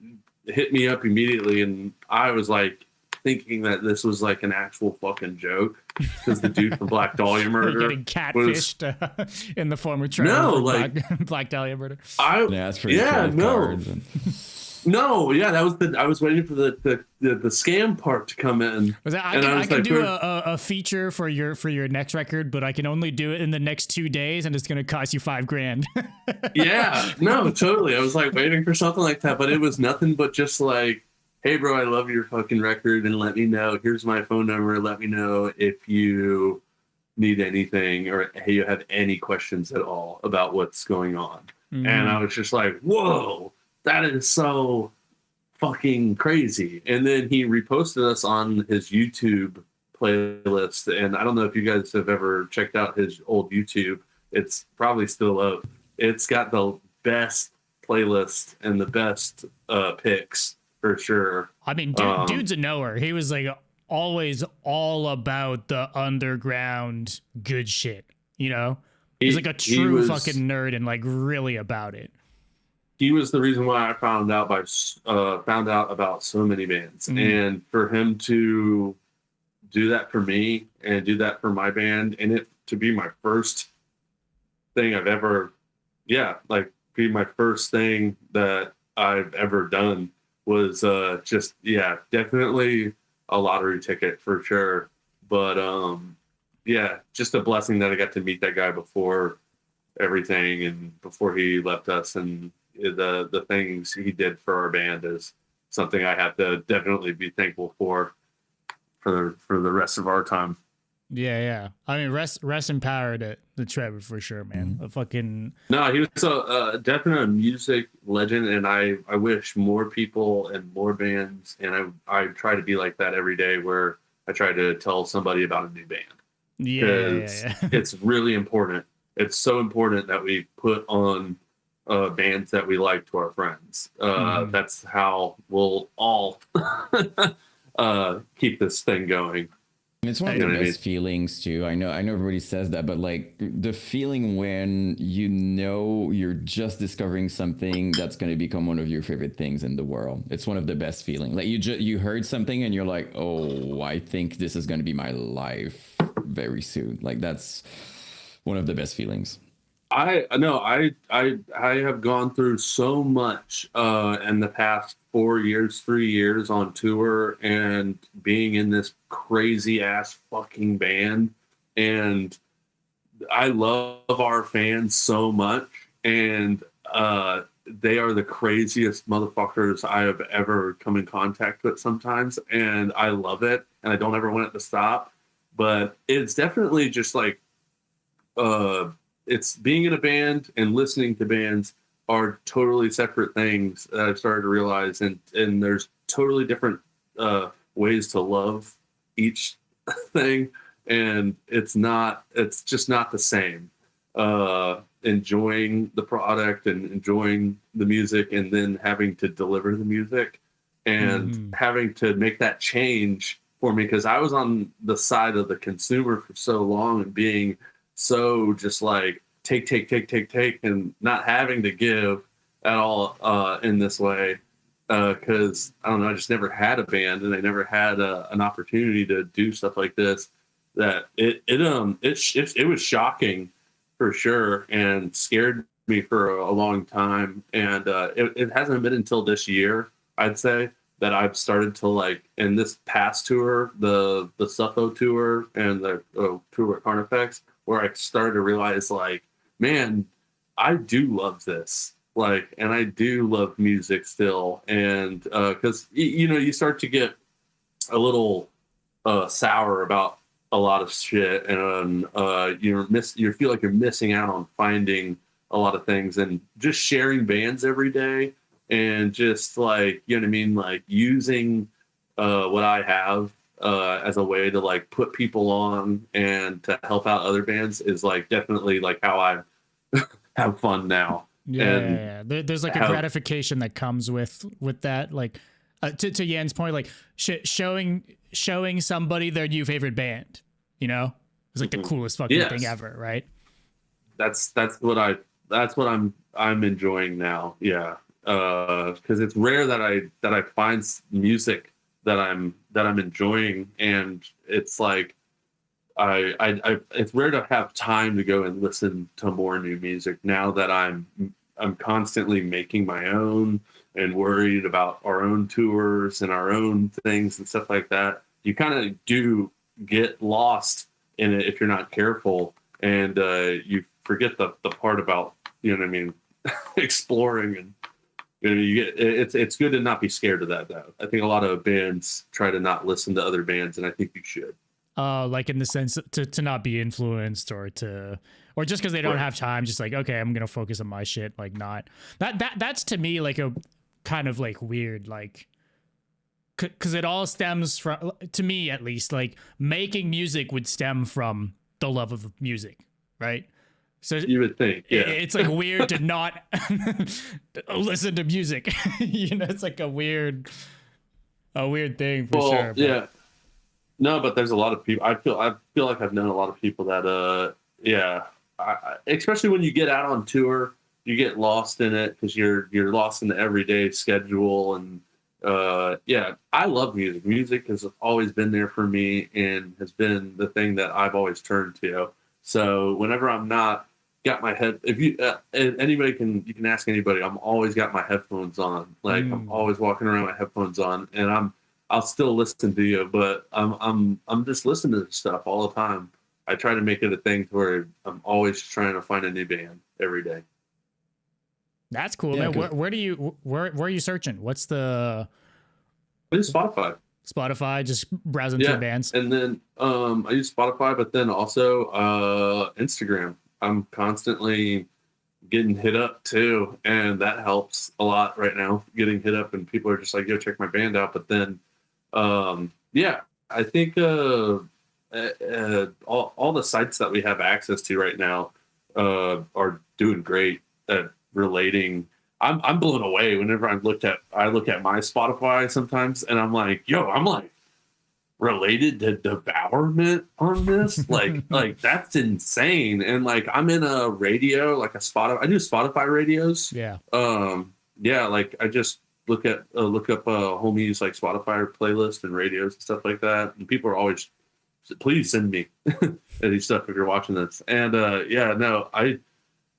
hit me up immediately. And I was like thinking that this was like an actual fucking joke, because the dude from Black Dahlia Murder getting catfished in the form of Trevor. No, like Black Dahlia Murder. That's pretty No, yeah, I was waiting for the scam part to come in. I can do a feature for your next record, but I can only do it in the next 2 days, and it's gonna cost you $5,000. Yeah, no, totally. I was like waiting for something like that, but it was nothing but just like, hey bro, I love your fucking record, and let me know. Here's my phone number. Let me know if you need anything, or hey, you have any questions at all about what's going on. And I was just like, whoa, that is so fucking crazy. And then he reposted us on his YouTube playlist. And I don't know if you guys have ever checked out his old YouTube. It's probably still up. It's got the best playlist and the best picks for sure. I mean, dude's a knower. He was like always all about the underground good shit, you know? He's like a true fucking nerd and like really about it. He was the reason why I found out about so many bands, and for him to do that for me and do that for my band, and it to be my first thing I've ever, be my first thing that I've ever done was just definitely a lottery ticket for sure. But just a blessing that I got to meet that guy before everything and before he left us, and the things he did for our band is something I have to definitely be thankful for the rest of our time. Yeah. I mean, rest in power to Trevor for sure, man. A fucking No, he was a definite music legend, and I wish more people and more bands, and I try to be like that every day, where I try to tell somebody about a new band, because yeah. it's really important. It's so important that we put on bands that we like to our friends. Mhm. That's how we'll all keep this thing going. And it's one of You the know what I mean? best feelings too. I know everybody says that, but like the feeling when you know you're just discovering something that's going to become one of your favorite things in the world. It's one of the best feelings. Like you heard something and you're like, "Oh, I think this is going to be my life very soon." Like that's one of the best feelings. I no, I have gone through so much in the past 4 years, 3 years on tour, and being in this crazy ass fucking band. And I love our fans so much, and they are the craziest motherfuckers I have ever come in contact with sometimes, and I love it, and I don't ever want it to stop. But it's definitely just like uh, it's being in a band and listening to bands are totally separate things that I've started to realize, and there's totally different ways to love each thing, and it's just not the same. Enjoying the product and enjoying the music, and then having to deliver the music, and Mhm. having to make that change for me, because I was on the side of the consumer for so long, and being so just like take, and not having to give at all in this way, because I don't know, I just never had a band, and I never had an opportunity to do stuff like this. That it was shocking for sure, and scared me for a long time, and it hasn't been until this year, I'd say, that I've started to like, in this past tour, the Suffo tour and the tour at Carnifex, where I started to realize like, man, I do love this. Like, and I do love music still. And because you know, you start to get a little sour about a lot of shit, and you feel like you're missing out on finding a lot of things, and just sharing bands every day, and just like, you know what I mean, like using what I have as a way to like put people on and to help out other bands, is like definitely like how I have fun now, and There's like a have gratification that comes with that. Like to Yan's point, like showing somebody their new favorite band. You know, it's like the mhm. coolest fucking thing Yes, ever, right? that's what I'm enjoying now. Yeah, because it's rare that I find music that I'm enjoying, and it's like it's rare to have time to go and listen to more new music now that I'm constantly making my own, and worried about our own tours and our own things and stuff like that. You kind of do get lost in it if you're not careful, and you forget the part about, you know what I mean, exploring, and you know, you get it's good to not be scared of that though. I think a lot of bands try to not listen to other bands, and I think you should. Like in the sense to not be influenced or just because they don't Right. have time, just like, okay, I'm gonna focus on my shit. Like not that's to me like a kind of like weird, like because it all stems from, to me at least, like making music would stem from the love of music, right? So You would think, yeah. it's like weird to not listen to music. You know, it's like a weird thing for Well, sure. But yeah. No, but there's a lot of people. I feel like I've known a lot of people that yeah, especially when you get out on tour, you get lost in it, because you're lost in the everyday schedule, and yeah, I love music. Music has always been there for me, and has been the thing that I've always turned to. So whenever I'm not got my head, if you anybody can, you can ask anybody, I'm always got my headphones on. Like, I'm mm, always walking around with my headphones on, and I'll still listen to you, but I'm just listening to stuff all the time. I try to make it a thing to where I'm always trying to find a new band every day. that's cool, Yeah, man. because Where are you searching? What's the But it's Spotify. Spotify, just browsing through bands. And then I use Spotify, but then also Instagram. I'm constantly getting hit up too, and that helps a lot right now. Getting hit up, and people are just like, "Yo, check my band out." But then, I think all the sites that we have access to right now are doing great at relating. I'm blown away whenever I look at my Spotify sometimes, and I'm like, "Yo, I'm like related to devourment on this." like that's insane. And like I'm in a radio, like I do Spotify radios. Like I just look up homies like Spotify playlist and radios and stuff like that, and people are always, please send me any stuff if you're watching this. And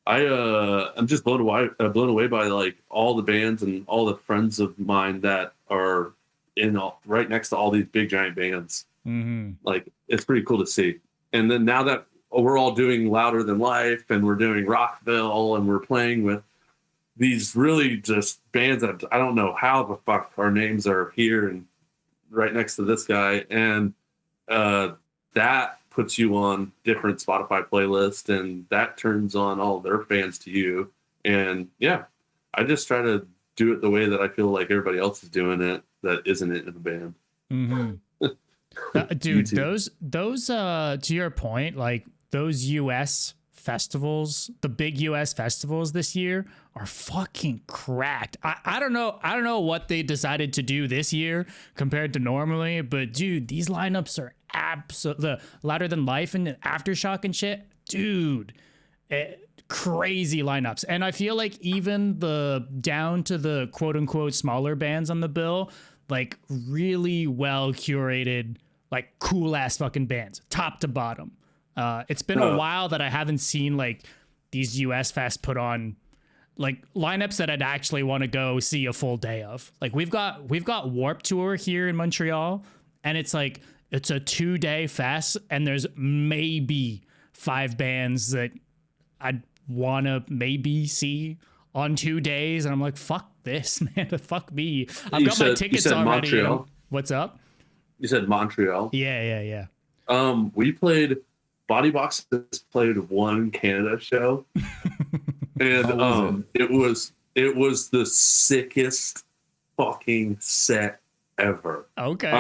I'm just blown away by like all the bands and all the friends of mine that are right next to all these big giant bands. Like it's pretty cool to see. And then now that we're all doing Louder Than Life and we're doing Rockville and we're playing with these really just bands that I don't know how the fuck our names are here and right next to this guy, and that puts you on different Spotify playlists, and that turns on all their fans to you. And I just try to do it the way that I feel like everybody else is doing it that isn't it in the band. Dude, those to your point, like those US festivals, the big US festivals this year are fucking cracked. I don't know what they decided to do this year compared to normally, but dude, these lineups are the Louder Than Life and Aftershock and shit, dude, crazy lineups. And I feel like even the down to the quote unquote smaller bands on the bill, like really well curated, like cool ass fucking bands, top to bottom. It's been a while that I haven't seen like these US Fest put on like lineups that I'd actually want to go see a full day of. Like we've got Warped Tour here in Montreal, and it's like it's a 2-day fest, and there's maybe 5 bands that I'd want to maybe see on 2 days, and I'm like, fuck this, man, fuck me. I've got my tickets already. Montreal. What's up? You said Montreal. Yeah. We played. Bodybox has played one Canada show, and it was the sickest fucking set ever. Okay.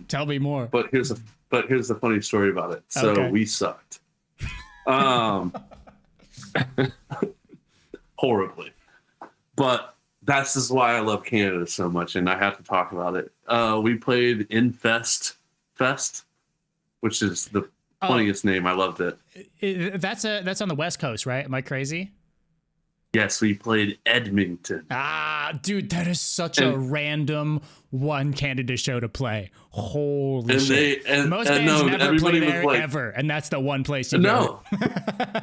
Tell me more. But here's the funny story about it. So we sucked. Horribly. But that's just why I love Canada so much, and I have to talk about it. We played Infest Fest, which is the funniest name. I loved it. That's on the West Coast, right? Am I crazy? Yes, we played Edmonton. Dude, that is such a random one Canada show to play. Holy shit. Most bands never play there like, ever, and that's the one place you go.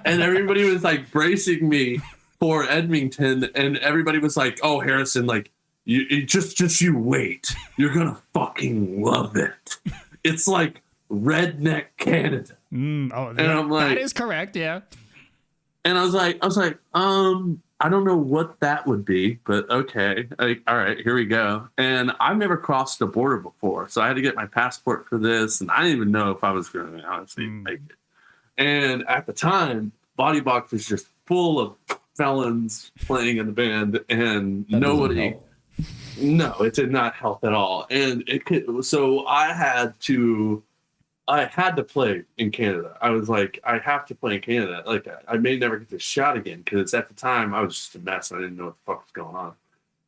And everybody was like bracing me for Edmonton, and everybody was like, "Oh, Harrison, like you just you wait. You're going to fucking love it. It's like redneck Canada." And I'm like, that is correct, yeah. And I was like, I don't know what that would be, but okay. Like, all right, here we go. And I've never crossed the border before, so I had to get my passport for this, and I didn't even know if I was going to honestly make it. And at the time, Bodybox was just full of felons playing in the band, and nobody. No, it did not help at all. And so I had to play in Canada. I was like, I have to play in Canada. Like, I may never get this shot again, because at the time I was just a mess. I didn't know what the fuck was going on.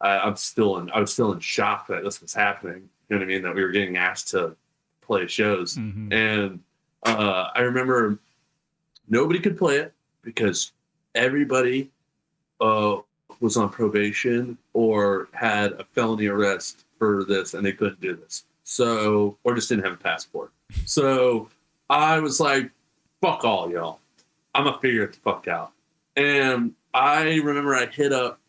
I was still in shock that this was happening. You know what I mean? That we were getting asked to play shows. And I remember nobody could play it because everybody was on probation or had a felony arrest for this, and they couldn't do this. So, or just didn't have a passport. So I was like, fuck all y'all. I'm going to figure it the fuck out. And I remember I hit up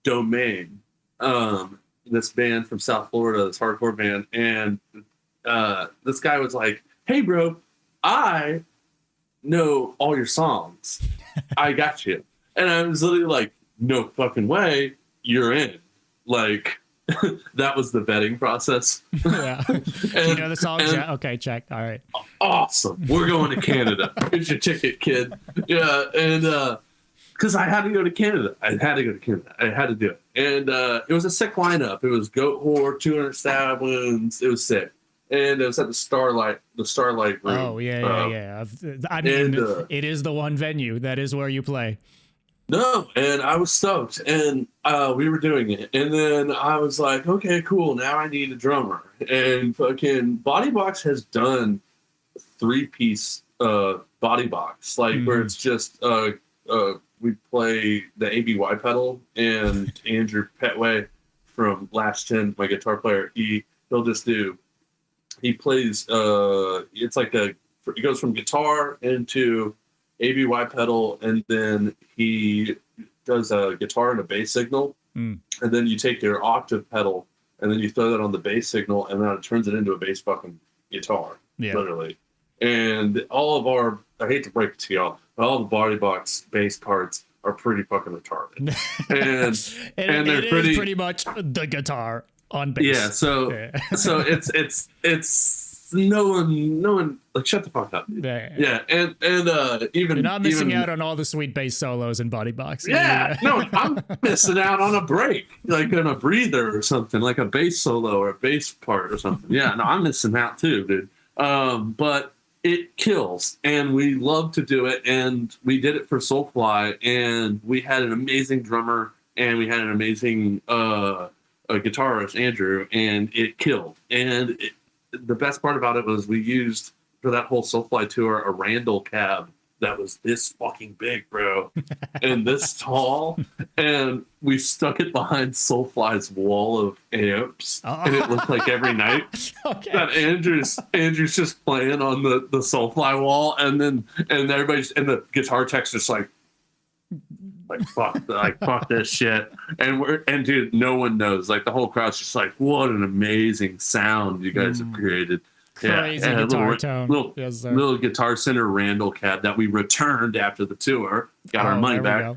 Domain, this band from South Florida, this hardcore band. And this guy was like, "Hey, bro, I know all your songs. I got you." And I was literally like, "No fucking way. You're in." Like, that was the vetting process. Yeah. You know the songs? and- Yeah. Okay. Check. All right. Awesome. We're going to Canada. Here's your ticket, kid. Yeah. And because I had to go to Canada. I had to do it. And it was a sick lineup. It was Goat Whore, 200 Stab Wounds. It was sick. And it was at the Starlight room. Oh, yeah. I mean, it is the one venue. That is where you play. No, and I was stoked, and we were doing it, and then I was like, okay, cool, now I need a drummer, and fucking Bodybox has done 3-piece Bodybox, like where it's just we play the ABY pedal, and Andrew Petway from Last Gen, my guitar player, he plays it's like it goes from guitar into ABY pedal, and then he does a guitar and a bass signal, and then you take your octave pedal and then you throw that on the bass signal, and then it turns it into a bass fucking guitar, literally. And all of our, I hate to break it to y'all, but all the Bodybox bass parts are pretty fucking retarded, and they're pretty much the guitar on bass. Yeah, so it's no one like shut the fuck up. Yeah, and even you're not missing out on all the sweet bass solos in Bodybox. Yeah, no, I'm missing out on a break, like on a breather or something, like a bass solo or a bass part or something. Yeah, no, I'm missing out too, dude. But it kills, and we love to do it, and we did it for Soulfly, and we had an amazing drummer, and we had an amazing guitarist, Andrew, and it killed. And the best part about it was we used, for that whole Soulfly tour, a Randall cab that was this fucking big, bro, and this tall, and we stuck it behind Soulfly's wall of amps, and it looked like every night that Andrew's just playing on the Soulfly wall, and everybody's, and the guitar tech's just like fuck this shit, and dude, no one knows, like the whole crowd's just like, what an amazing sound you guys have created. Crazy guitar tone. Little Guitar Center Randall cab that we returned after the tour, got our money back. A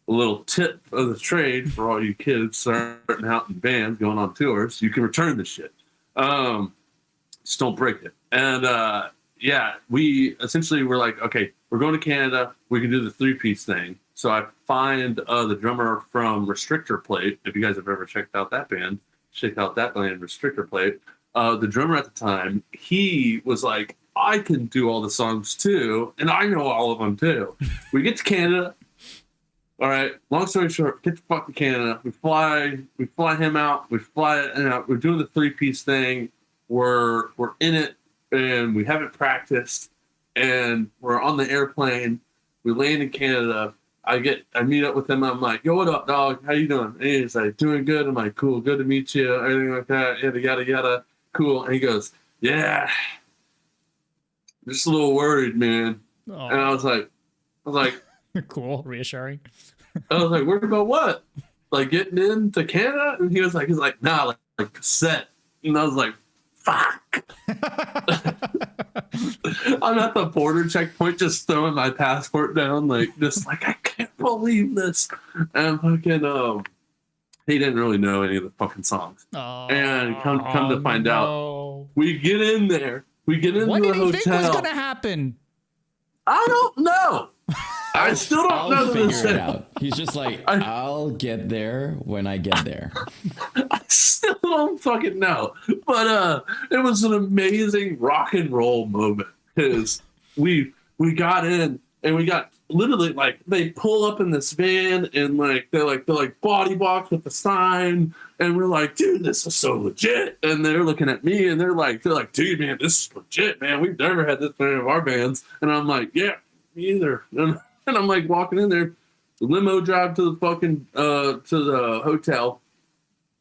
little tip of the trade for all you kids starting out in bands going on tours, you can return the shit, just don't break it. And we essentially were like, okay, we're going to Canada, we can do the 3-piece thing. So I find the drummer from Restrictor Plate. If you guys have ever checked out that band, check out that band, Restrictor Plate. The drummer at the time, he was like, I can do all the songs too, and I know all of them too. We get to Canada. All right, long story short, get to fucking Canada. We fly him out. We fly it out. We're doing the 3-piece thing. We're in it, and we haven't practiced, and we're on the airplane. We land in Canada. I meet up with him. I'm like, yo, what up, dog? How you doing? And he's like, doing good. I'm like, cool, good to meet you. Everything like that. Yada, yada, yada. Cool. And he goes, yeah, I'm just a little worried, man. Aww. And I was like, cool, reassuring. I was like, worried about what? Like getting into Canada? And he's like, nah, like cassette. And I was like, fuck. I'm at the border checkpoint just throwing my passport down, like I can't believe this. And fucking he didn't really know any of the fucking songs. And come to find out, we get in there. We get into the hotel. What did he think was gonna happen? I don't know. I still don't I'll know figure it out. He's just like, I'll get there when I get there. I still don't fucking know. But it was an amazing rock and roll moment, because we got in, and we got literally, like, they pull up in this van, and they're like Bodybox with the sign, and we're like, dude, this is so legit. And they're looking at me, and they're like, dude, man, this is legit, man. We've never had this many of our bands. And I'm like, yeah, me either. And I'm like walking in there, the limo drive to the fucking to the hotel,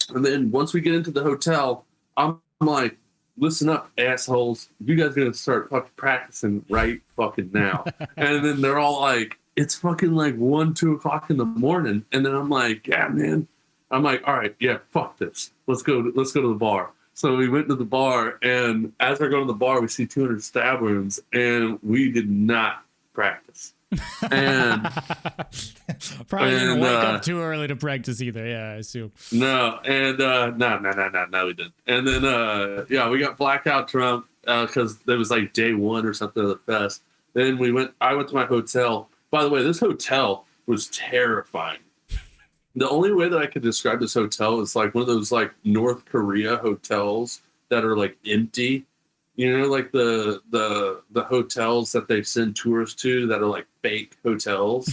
and then once we get into the hotel, I'm like, listen up, assholes, you guys are gonna start fucking practicing right fucking now. And then they're all like, it's fucking like 1-2 o'clock in the morning, and then I'm like, yeah, man. I'm like, all right, yeah, fuck this. Let's go to the bar. So we went to the bar, and as we're going to the bar, we see 200 Stab Wounds, and we did not practice. And Probably didn't and, wake up too early to practice either. Yeah, I assume. no, and no, we didn't. And then yeah, we got blackout drunk because it was like day one or something of the fest. Then I went to my hotel. By the way, this hotel was terrifying. The only way that I could describe this hotel is like one of those like North Korea hotels that are like empty. You know, like the hotels that they send tourists to that are like fake hotels.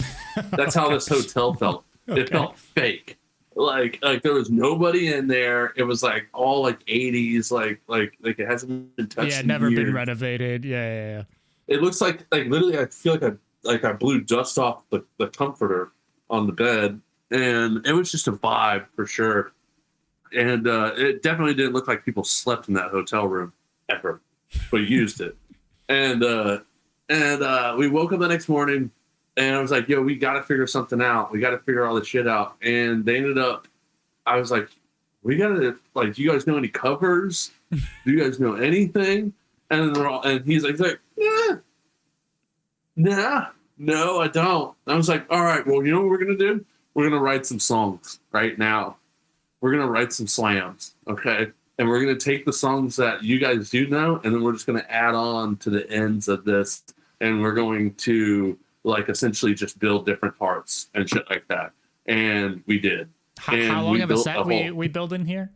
That's how this hotel felt. Okay. It felt fake. Like there was nobody in there. It was like all like 80s, like it hasn't been touched. Yeah, in never years. been renovated. Yeah. It looks like literally I feel like I blew dust off the comforter on the bed, and it was just a vibe for sure. And it definitely didn't look like people slept in that hotel room ever, but used it. And we woke up the next morning, and I was like, yo, we got to figure something out. We got to figure all this shit out. And they ended up, I was like, we got to, like, do you guys know any covers? Do you guys know anything? And he's like, yeah, nah, no, I don't. And I was like, all right, well, you know what we're going to do? We're going to write some songs right now. We're going to write some slams, okay? And we're going to take the songs that you guys do know, and then we're just going to add on to the ends of this, and we're going to, like, essentially just build different parts and shit like that. And we did. How long of a set we build in here?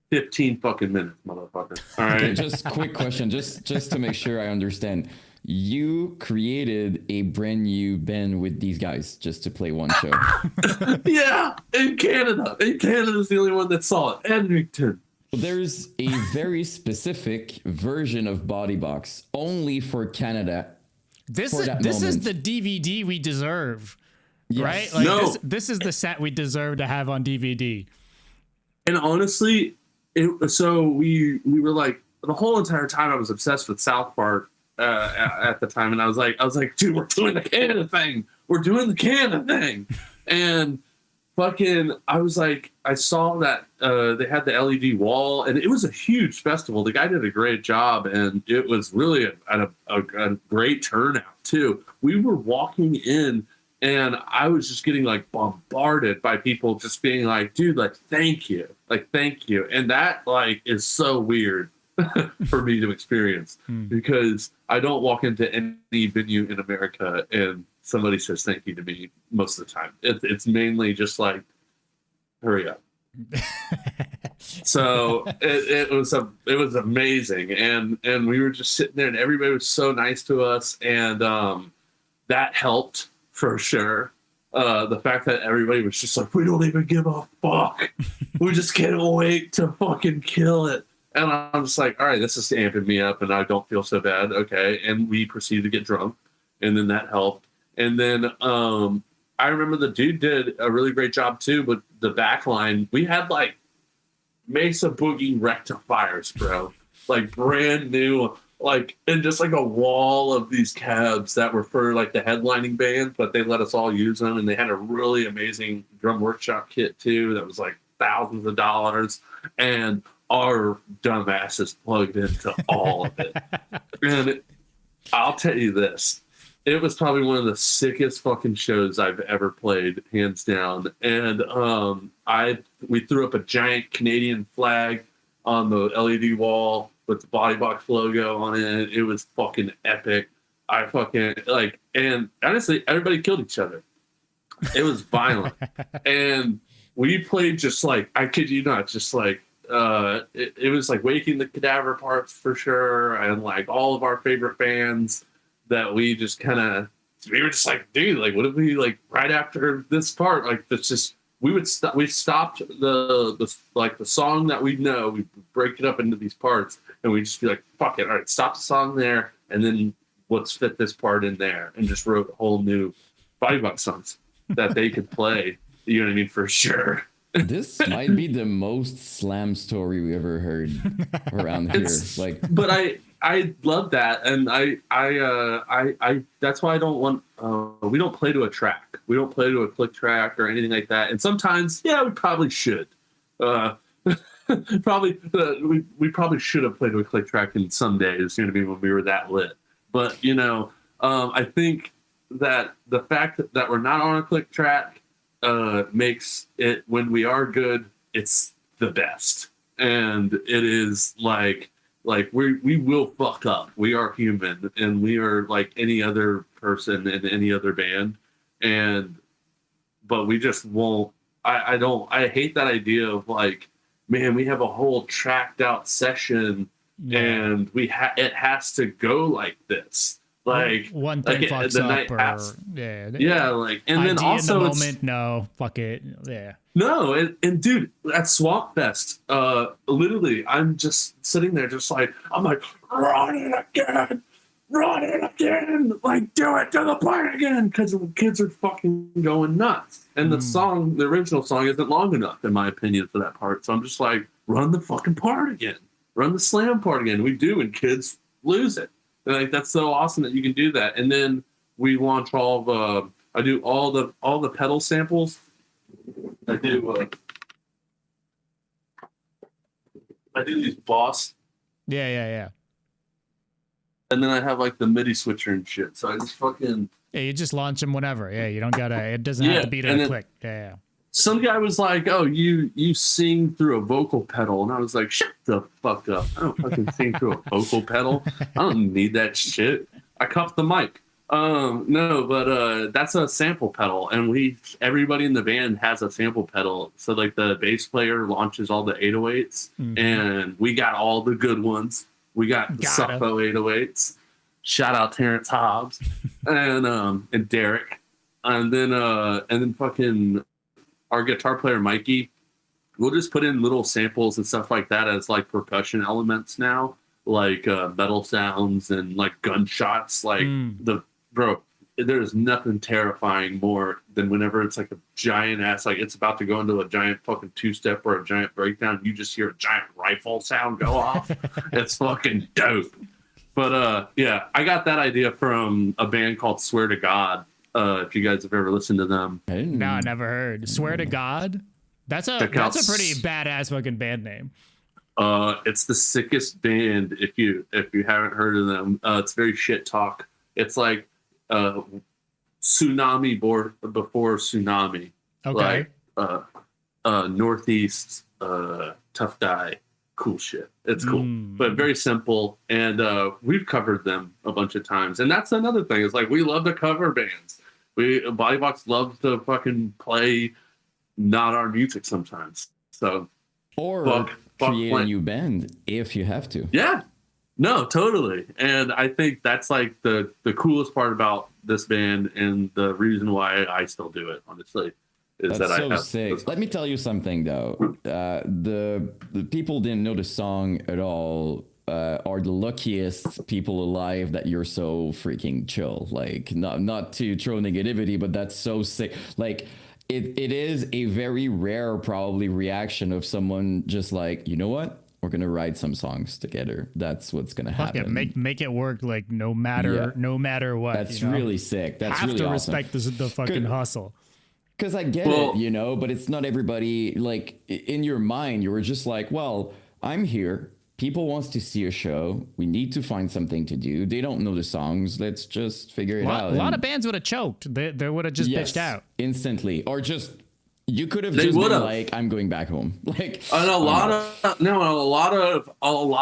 15 fucking minutes, motherfucker. All right. Okay, just quick question, just to make sure I understand. You created a brand new band with these guys just to play one show. Yeah, in Canada. And Canada's the only one that saw it. Edmonton. There's a very specific version of Bodybox only for Canada. This is the DVD we deserve, Yes. right? Like No. this is the set we deserve to have on DVD. And honestly, so we were like, the whole entire time I was obsessed with South Park at the time, and I was like, dude, we're doing the Canada thing. We're doing the Canada thing. And fucking, I was like, I saw that they had the LED wall, and it was a huge festival. The guy did a great job, and it was really a great turnout too. We were walking in, and I was just getting like bombarded by people just being like, dude, like, thank you. And that like is so weird for me to experience because I don't walk into any venue in America and somebody says thank you to me most of the time. It's mainly just like, hurry up. So it was amazing, and we were just sitting there, and everybody was so nice to us, and that helped for sure. The fact that everybody was just like, we don't even give a fuck. We just can't wait to fucking kill it. And I'm just like, all right, this is amping me up, and I don't feel so bad. Okay. And we proceeded to get drunk, and then that helped. And then I remember the dude did a really great job too, but the back line, we had like Mesa Boogie rectifiers, bro. Like brand new, like, and just like a wall of these cabs that were for like the headlining band, but they let us all use them. And they had a really amazing drum workshop kit too that was like thousands of dollars. And our dumbasses plugged into all of it. And I'll tell you this. It was probably one of the sickest fucking shows I've ever played, hands down. And we threw up a giant Canadian flag on the LED wall with the Bodybox logo on it. It was fucking epic. I fucking like, and honestly, everybody killed each other. It was violent. And we played just like, I kid you not, just like, it was like Waking the Cadaver parts for sure. And like all of our favorite bands that we just kind of, we were just like, dude, like, what if we like right after this part, like that's just, we stopped the like the song that we know, we break it up into these parts, and we just be like, fuck it, all right, stop the song there, and then let's fit this part in there, and just wrote whole new Bodybox songs that they could play. You know what I mean? For sure. This might be the most slam story we ever heard around here. Like, but I love that, and I that's why I don't want we don't play to a track. We don't play to a click track or anything like that. And sometimes, yeah, we probably should. Probably we probably should have played to a click track in some days. You know what I mean? When we were that lit. But you know, I think that the fact that we're not on a click track makes it, when we are good, it's the best. And it is like we will fuck up. We are human, and we are like any other person in any other band. But we just won't. I hate that idea of like, man, we have a whole tracked out session, and it has to go like this. Like one thing like fucks the up, night or yeah, like, and then also in the it's moment, no, fuck it, yeah. no, and dude, at Swamp Fest, literally, I'm just sitting there, just like, I'm like, run it again, like, do it to the point again, because the kids are fucking going nuts. And the original song isn't long enough, in my opinion, for that part. So I'm just like, run the fucking part again, run the slam part again. We do, and kids lose it. And like, that's so awesome that you can do that. And then we launch I do all the pedal samples. I do these Boss. Yeah. And then I have like the MIDI switcher and shit. So I just fucking... Yeah, you just launch them whenever. Yeah, you don't gotta... It doesn't have to be to a click. Yeah. Some guy was like, oh, you sing through a vocal pedal. And I was like, shut the fuck up. I don't fucking sing through a vocal pedal. I don't need that shit. I cuffed the mic. No, but that's a sample pedal, and everybody in the band has a sample pedal. So like the bass player launches all the 808s, and we got all the good ones. We got the Suffolk 808s. Shout out Terrence Hobbs and Derek, and then fucking our guitar player Mikey. We'll just put in little samples and stuff like that as like percussion elements now, like metal sounds and like gunshots, like Bro, there's nothing terrifying more than whenever it's like a giant ass, like it's about to go into a giant fucking two-step or a giant breakdown. You just hear a giant rifle sound go off. It's fucking dope. But yeah, I got that idea from a band called Swear to God. If you guys have ever listened to them. No, I never heard. Swear to God? That's a pretty badass fucking band name. It's the sickest band if you haven't heard of them. It's very shit talk. It's like tsunami before tsunami. Okay. Like Northeast tough guy, cool shit. It's cool, but very simple. And we've covered them a bunch of times. And that's another thing. It's like we love to cover bands. Bodybox loves to fucking play not our music sometimes. So create a new band if you have to. Yeah. No, totally. And I think that's like the coolest part about this band, and the reason why I still do it, honestly, is that's that so I have sick. Let me tell you something though. The people didn't know the song at all are the luckiest people alive that you're so freaking chill. Like not to throw negativity, but that's so sick. Like it is a very rare probably reaction of someone just like, you know what? We're gonna write some songs together. That's what's gonna happen. Make it work. Like no matter what. That's really sick. That's have really to awesome. respect the fucking hustle. Because I get it, but it's not everybody. Like in your mind, you were just like, well, I'm here. People wants to see a show. We need to find something to do. They don't know the songs. Let's just figure it out. A lot of bands would have choked. They would have just bitched out instantly, or just. You could have just been like, I'm going back home. Like, and a lot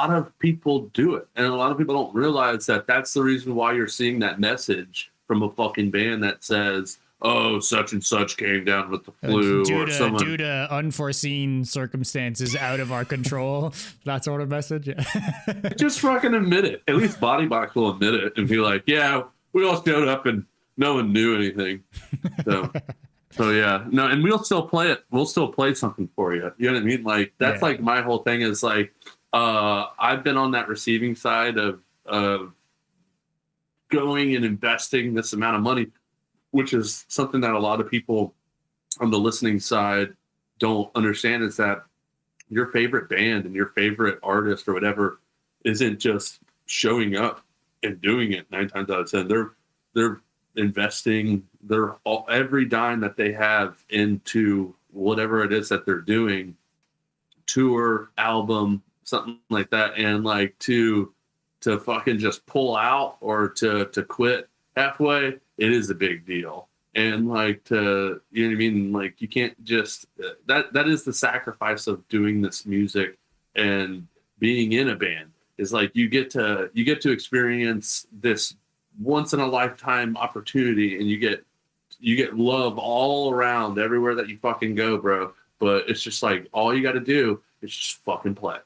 of people do it, and a lot of people don't realize that that's the reason why you're seeing that message from a fucking band that says, "Oh, such and such came down with the flu," due to unforeseen circumstances out of our control. That sort of message. Just fucking admit it. At least Bodybox will admit it and be like, "Yeah, we all showed up and no one knew anything." So yeah, no, and we'll still play it. We'll still play something for you. You know what I mean? Like that's like my whole thing is like, I've been on that receiving side of going and investing this amount of money, which is something that a lot of people on the listening side don't understand, is that your favorite band and your favorite artist or whatever isn't just showing up and doing it 9 times out of 10. They're investing every dime that they have into whatever it is that they're doing, tour, album, something like that. And like to fucking just pull out or to quit halfway, it is a big deal. And like to, you know what I mean? Like you can't just, that is the sacrifice of doing this music and being in a band, is like you get to experience this once in a lifetime opportunity, and you get love all around everywhere that you fucking go, bro. But it's just like, all you got to do is just fucking play.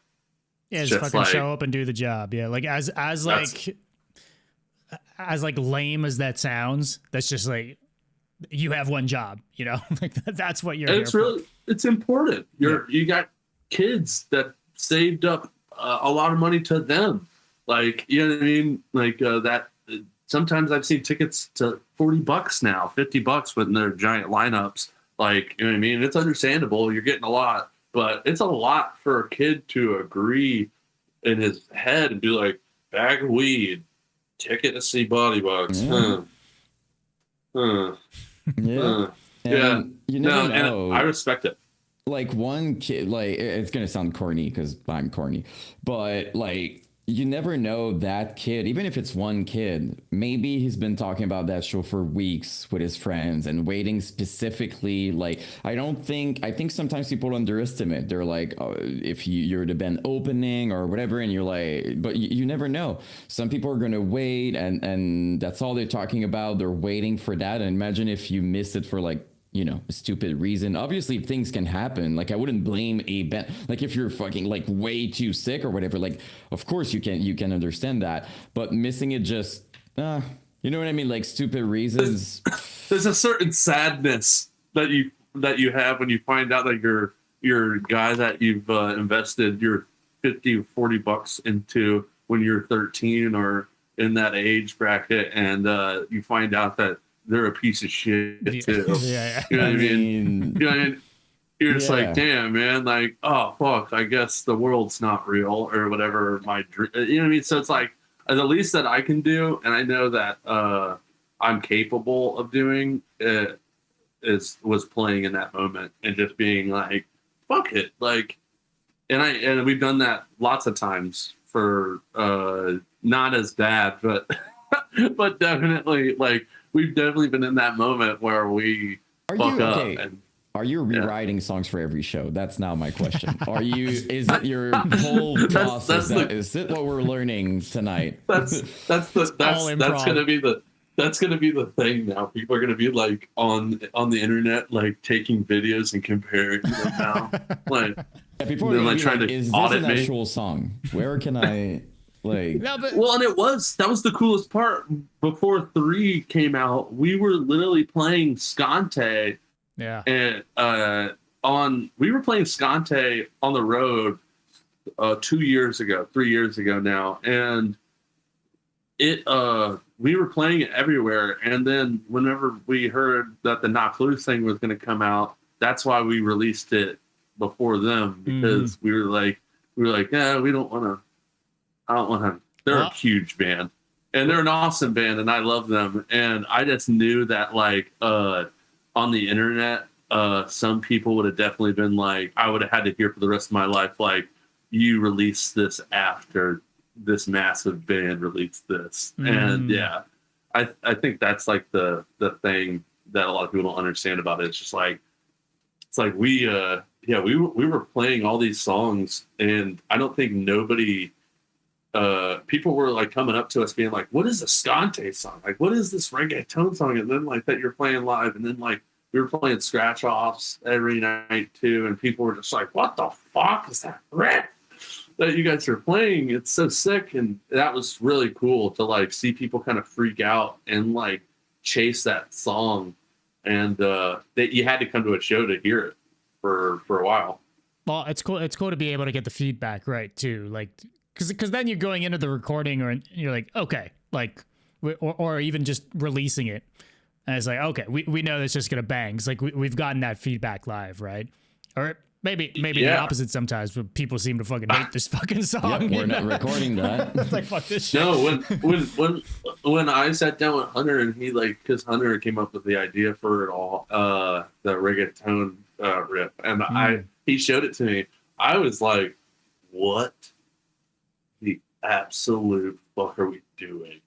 Yeah, It's just fucking like, show up and do the job. Yeah, like as like lame as that sounds, that's just like, you have one job, you know. Like that's what you're. And here it's for. really, it's important. You got kids that saved up a lot of money to them, like, you know what I mean, like that. Sometimes I've seen tickets to $40 now, $50 when they're giant lineups. Like, you know what I mean? It's understandable. You're getting a lot, but it's a lot for a kid to agree in his head and be like, bag of weed, ticket to see Bodybox. Yeah. Yeah. You never know. And I respect it. Like one kid, like it's gonna sound corny because I'm corny, but like you never know that kid, even if it's one kid, maybe he's been talking about that show for weeks with his friends and waiting specifically. Like, I think sometimes people underestimate. They're like, oh, if you're the band opening or whatever, and you're like, but you never know. Some people are going to wait and that's all they're talking about. They're waiting for that. And imagine if you miss it for like, you know, a stupid reason. Obviously things can happen. Like I wouldn't blame a band. Like if you're fucking like way too sick or whatever, like of course you can understand that, but missing it just, you know what I mean? Like stupid reasons. There's a certain sadness that you have when you find out that your guy that you've invested your $50-$40 into when you're 13 or in that age bracket, and you find out that they're a piece of shit too. Yeah. You know what I mean? You know what I mean? You're just like, damn, man, like, oh fuck, I guess the world's not real or whatever. My dream, you know what I mean? So it's like the least that I can do, and I know that I'm capable of doing it, was playing in that moment and just being like, fuck it, like, and we've done that lots of times for not as bad, but but definitely like. We've definitely been in that moment where we fuck up. And, are you rewriting songs for every show? That's now my question. Is it your whole process? Is it what we're learning tonight? That's gonna be the thing now. People are gonna be like on the internet, like taking videos and comparing them now. Like, people are like trying to is audit this an me. actual song? Where can I like? No, but well, and that was the coolest part. Before 3 came out, we were literally playing Scante. Yeah. And we were playing Scante on the road 3 years ago now, and we were playing it everywhere. And then whenever we heard that the Knock Loose thing was going to come out, that's why we released it before them, because we were like, yeah, we don't want to. I don't want to. They're a huge band, and they're an awesome band, and I love them. And I just knew that, like, on the internet, some people would have definitely been like, I would have had to hear for the rest of my life, like, you released this after this massive band released this. And yeah, I think that's like the thing that a lot of people don't understand about it. It's just like, it's like we were playing all these songs, and I don't think people were like coming up to us being like, what is a Scante song? Like, what is this reggaeton song? And then like that you're playing live, and then like we were playing scratch offs every night too, and people were just like, what the fuck is that riff that you guys are playing? It's so sick. And that was really cool to like see people kind of freak out and like chase that song, and that you had to come to a show to hear it for a while. Well, it's cool to be able to get the feedback right too, like because then you're going into the recording or you're like, okay, like, or even just releasing it, and it's like, okay, we know it's just gonna bang. It's like we've gotten that feedback live, right? Or maybe the opposite sometimes, but people seem to fucking hate this fucking song. Yep, we're not recording that. It's like, fuck this shit. No, when I sat down with Hunter, and he like, because Hunter came up with the idea for it all, the reggaeton riff, and he showed it to me. I was like, what the absolute fuck are we doing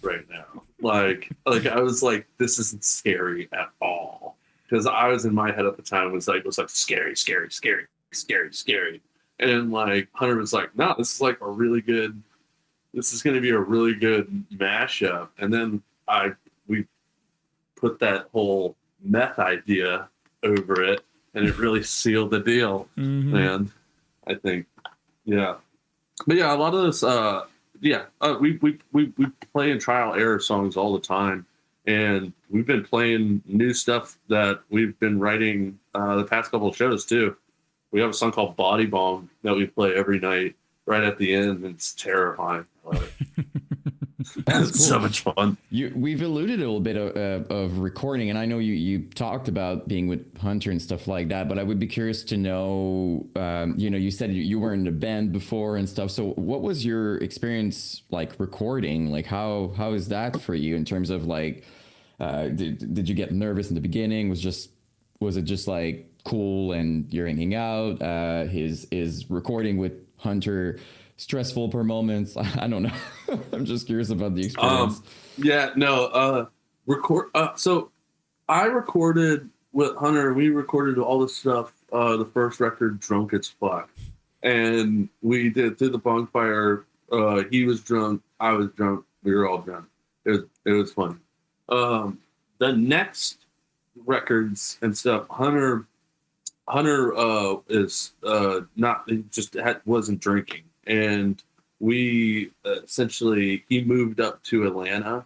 right now? Like I was like, this isn't scary at all. Because I was in my head at the time was like scary, scary, scary, scary, scary. And like Hunter was like, no, this is like a really good, this is gonna be a really good mashup. And then we put that whole meth idea over it, and it really sealed the deal. And I think, yeah. But yeah, a lot of this, we play and trial error songs all the time, and we've been playing new stuff that we've been writing the past couple of shows too. We have a song called Body Bomb that we play every night right at the end, and it's terrifying. I love it. It's Cool. so much fun. We've alluded a little bit of recording, and I know you talked about being with Hunter and stuff like that, but I would be curious to know, you said you were in a band before and stuff. So what was your experience like recording? Like how is that for you in terms of like, did you get nervous in the beginning? Was it just like cool and you're hanging out? Is recording with Hunter stressful per moments? I don't know. I'm just curious about the experience. So I recorded with Hunter. We recorded all this stuff. The first record, Drunk as Fuck, and we did through the bonfire. He was drunk. I was drunk. We were all drunk. It was fun. The next records and stuff, Hunter is not just wasn't drinking. And we essentially, he moved up to Atlanta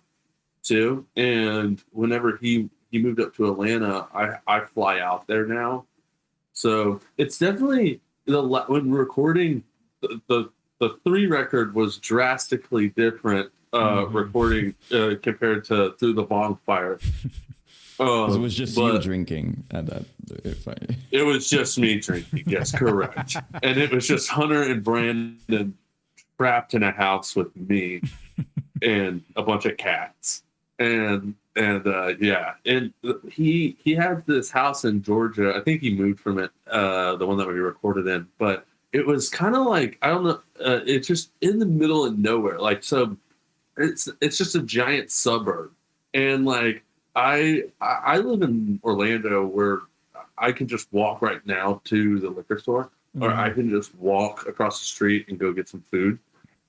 too. And whenever he moved up to Atlanta, I fly out there now. So it's definitely when recording the 3 record was drastically different recording compared to Through the Bonfire. It was just you drinking at that. It was just me drinking. Yes, correct. And it was just Hunter and Brandon trapped in a house with me and a bunch of cats. And he had this house in Georgia. I think he moved from it, the one that we recorded in. But it was kind of like, I don't know. It's just in the middle of nowhere. Like, so it's just a giant suburb, and like. I live in Orlando where I can just walk right now to the liquor store, or I can just walk across the street and go get some food.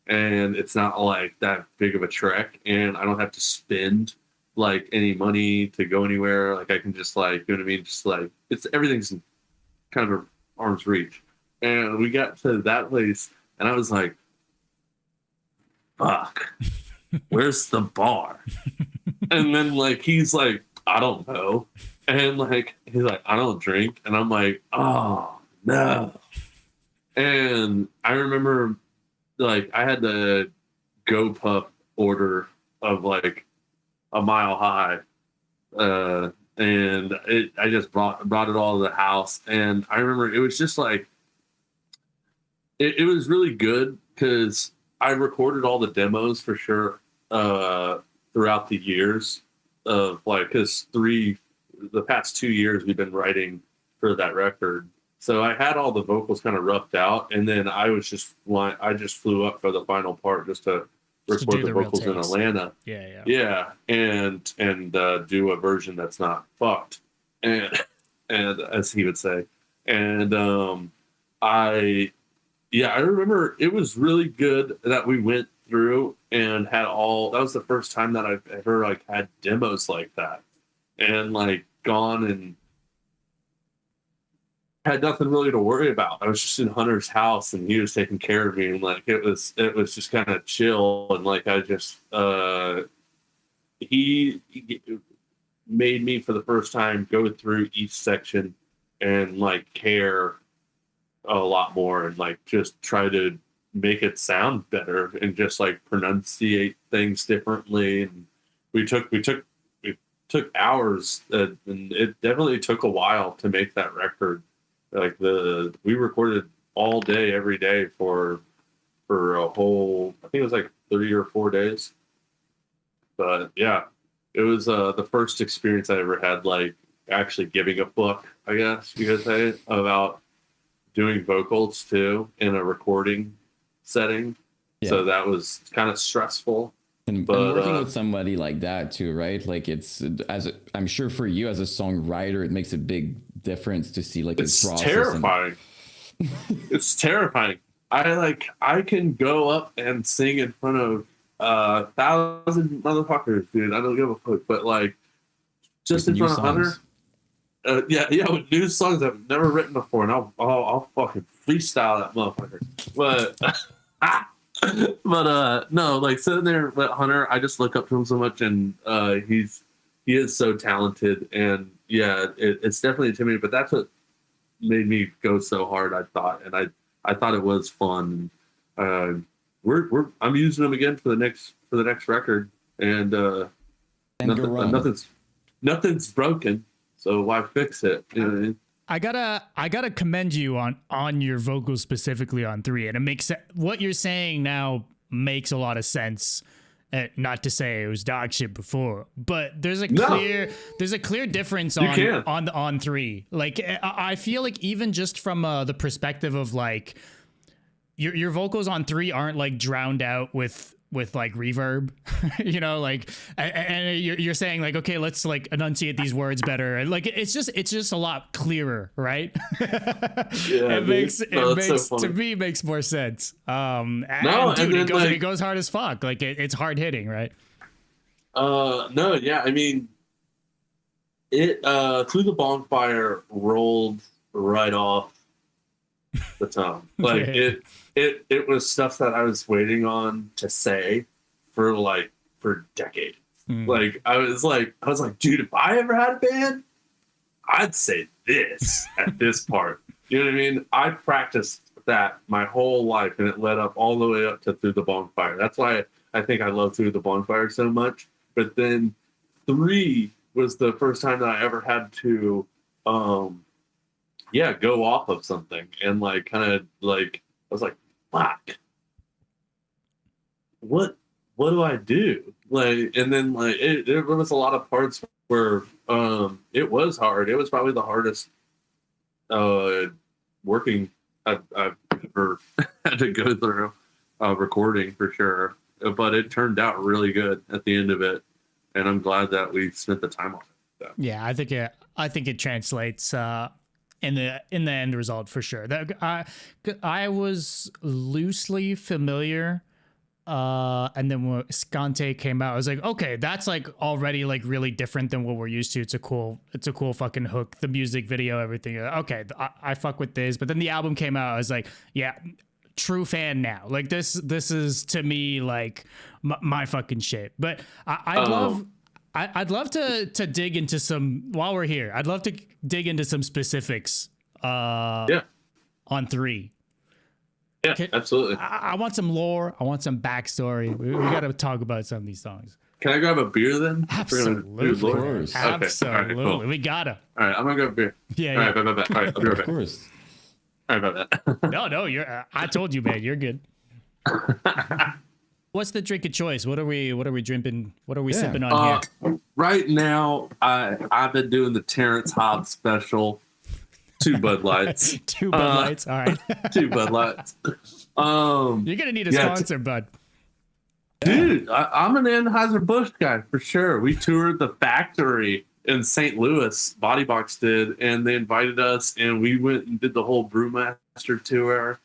And it's not like that big of a trek, and I don't have to spend like any money to go anywhere. Like I can just like, you know what I mean? Just like everything's kind of arm's reach. And we got to that place and I was like, fuck, where's the bar? And then like he's like, I don't know. And like he's like, I don't drink. And I'm like, oh no. And I remember like I had the Go Puff order of like a Mile High. And I just brought it all to the house. And I remember it was just like it was really good because I recorded all the demos for sure. Throughout the years of like, because the past 2 years we've been writing for that record. So I had all the vocals kind of roughed out, and then I just flew up for the final part just to record the vocals in Atlanta. Yeah, and do a version that's not fucked, and as he would say, and I remember it was really good that we went through and had that was the first time that I've ever like had demos like that, and like gone and had nothing really to worry about. I was just in Hunter's house and he was taking care of me, and like it was just kind of chill, and like I just he made me for the first time go through each section and like care a lot more and like just try to make it sound better and just like pronunciate things differently. And we took hours, and it definitely took a while to make that record. Like we recorded all day every day for a whole, I think it was like 3 or 4 days. But yeah, it was the first experience I ever had like actually giving a fuck, I guess you could say, about doing vocals too in a recording setting. So that was kind of stressful. And working with somebody like that too, right? Like I'm sure for you as a songwriter, it makes a big difference to see like his process. Terrifying. It's terrifying. I can go up and sing in front of 1,000 motherfuckers, dude. I don't give a fuck. But like, just in front of Hunter. Yeah, with new songs I've never written before, and I'll fucking freestyle that motherfucker. But no, like sitting there with Hunter, I just look up to him so much, and he is so talented, and yeah, it's definitely intimidating. But that's what made me go so hard. I thought, and I thought it was fun. I'm using them again for the next record, and nothing's broken. So why fix it? You know what I mean? I gotta commend you on your vocals specifically on 3, and it makes what you're saying now makes a lot of sense. Not to say it was dog shit before, but there's a clear difference on 3. Like I feel like even just from the perspective of like your vocals on 3 aren't like drowned out with like reverb, you know, like, and you're saying like, okay, let's like enunciate these words better. And like, it's just a lot clearer, right? Yeah, to me makes more sense. It goes hard as fuck. Like it's hard hitting, right? No, yeah. I mean, it Through the Bonfire rolled right off the tongue. Like it was stuff that I was waiting on to say for decades. Like I was like, dude, if I ever had a band, I'd say this at this part. You know what I mean? I practiced that my whole life, and it led up all the way up to Through the Bonfire. That's why I think I love Through the Bonfire so much. But then 3 was the first time that I ever had to go off of something, and like kind of like I was like, fuck, what do I do? Like, and then like there was a lot of parts where it was hard. It was probably the hardest working I've ever had to go through recording for sure. But it turned out really good at the end of it, and I'm glad that we spent the time on it. So. Yeah, I think it translates in the end result for sure. I was loosely familiar, and then when Scante came out, I was like, okay, that's like already like really different than what we're used to. It's a cool fucking hook, the music video, everything. Okay, I fuck with this. But then the album came out, I was like, yeah, true fan now. Like this is to me like my fucking shit. But I'd love to dig into some, while we're here, I'd love to dig into some specifics on 3. Yeah, absolutely. I want some lore. I want some backstory. We got to talk about some of these songs. Can I grab a beer then? Absolutely. Of course. Absolutely. Okay. All right, cool. We gotta. All right, I'm going to grab a beer. Yeah. All right, bye. All right, I'll be right back. Of course. All right, bye. No, you're. I told you, man. You're good. What's the drink of choice? What are we drinking? What are we sipping on here? Right now, I've been doing the Terrence Hobbs special. 2 Bud Lights. 2 Bud Lights. All right. 2 Bud Lights. You're gonna need a sponsor, bud. Dude, I'm an Anheuser-Busch guy for sure. We toured the factory in St. Louis. Bodybox did, and they invited us, and we went and did the whole Brewmaster tour.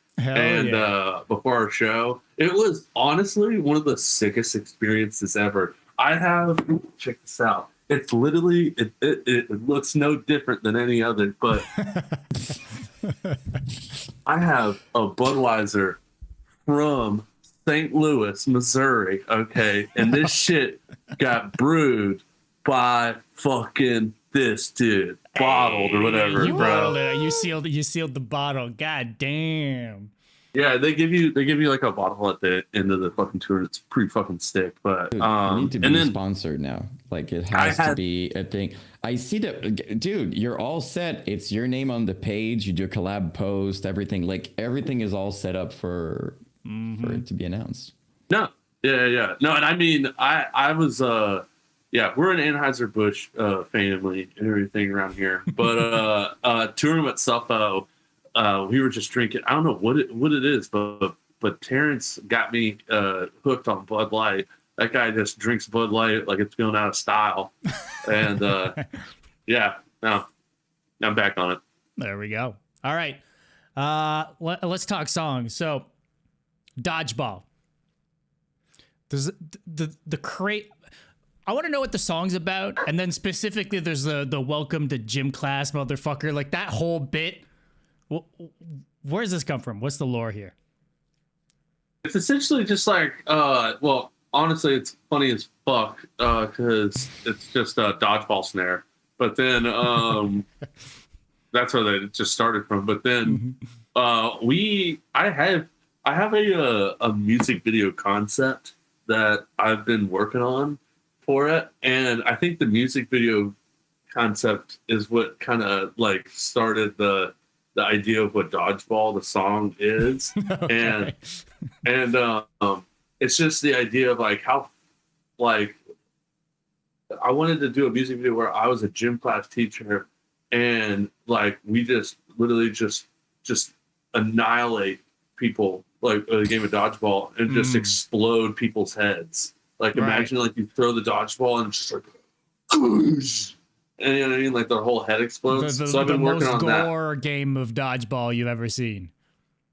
Before our show, it was honestly one of the sickest experiences ever. Check this out. It's literally it looks no different than any other, but I have a Budweiser from St. Louis, Missouri. Okay, and this shit got brewed by fucking this dude, bottled or whatever, you bro. Bottled it. You sealed the bottle. God damn. Yeah, they give you like a bottle at the end of the fucking tour. It's pretty fucking sick. But dude, you need to be sponsored now. Like it has to be a thing. I see that, dude. You're all set. It's your name on the page. You do a collab post. Everything. Like everything is all set up for it to be announced. No, yeah. No, and I mean, I was we're an Anheuser-Busch family and everything around here. But touring with Suffo. We were just drinking. I don't know what it is, but but Terrence got me hooked on Bud Light. That guy just drinks Bud Light like it's going out of style. And yeah, no, I'm back on it. There we go. All right. Let's talk songs. So, Dodgeball. There's the crate. I want to know what the song's about, and then specifically, there's the welcome to gym class, motherfucker. Like that whole bit. Where does this come from? What's the lore here? It's essentially just like, well, honestly, it's funny as fuck because it's just a dodgeball snare. But then that's where they just started from. But then I have a music video concept that I've been working on for it, and I think the music video concept is what kind of like started the idea of what Dodgeball the song is. Okay. and it's just the idea of like how like I wanted to do a music video where I was a gym class teacher and like we just literally just annihilate people like a game of dodgeball and just explode people's heads. Like imagine like you throw the dodgeball and it's just like whoosh, and you know what I mean? Like their whole head explodes. So I've been working on that. The most gore game of dodgeball you've ever seen.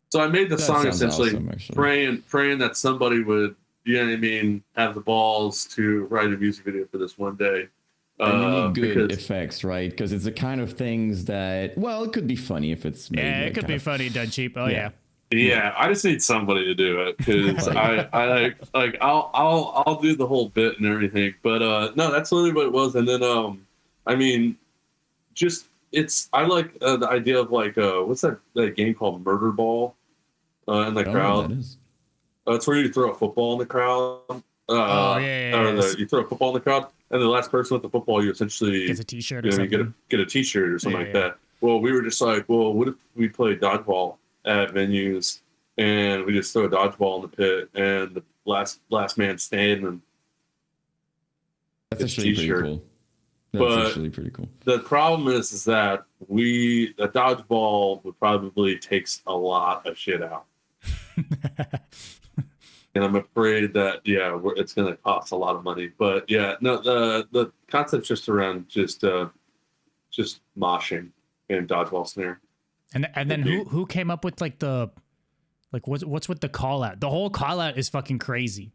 So I made the song essentially awesome, praying that somebody would, you know what I mean, have the balls to write a music video for this one day. And you need good effects, right? Because it's the kind of things that, well, it could be funny if it's made. Yeah, it could be funny done cheap. Oh yeah. Yeah, I just need somebody to do it because I I'll do the whole bit and everything. But no, that's literally what it was. And then I mean, just I like the idea of like what's that game called Murder Ball in the crowd. It's where you throw a football in the crowd. You throw a football in the crowd, and the last person with the football, you essentially gets a T-shirt or something. You get a T-shirt or something like that. Well, we were just like, well, what if we played dodgeball at venues and we just throw a dodgeball in the pit and the last man standing. That's actually pretty cool. That's actually pretty cool. The problem is that the dodgeball would probably takes a lot of shit out. And I'm afraid that it's going to cost a lot of money. But yeah, no, the concept's just around just moshing and dodgeball snare. And then who came up with like what's with the call out? The whole call out is fucking crazy.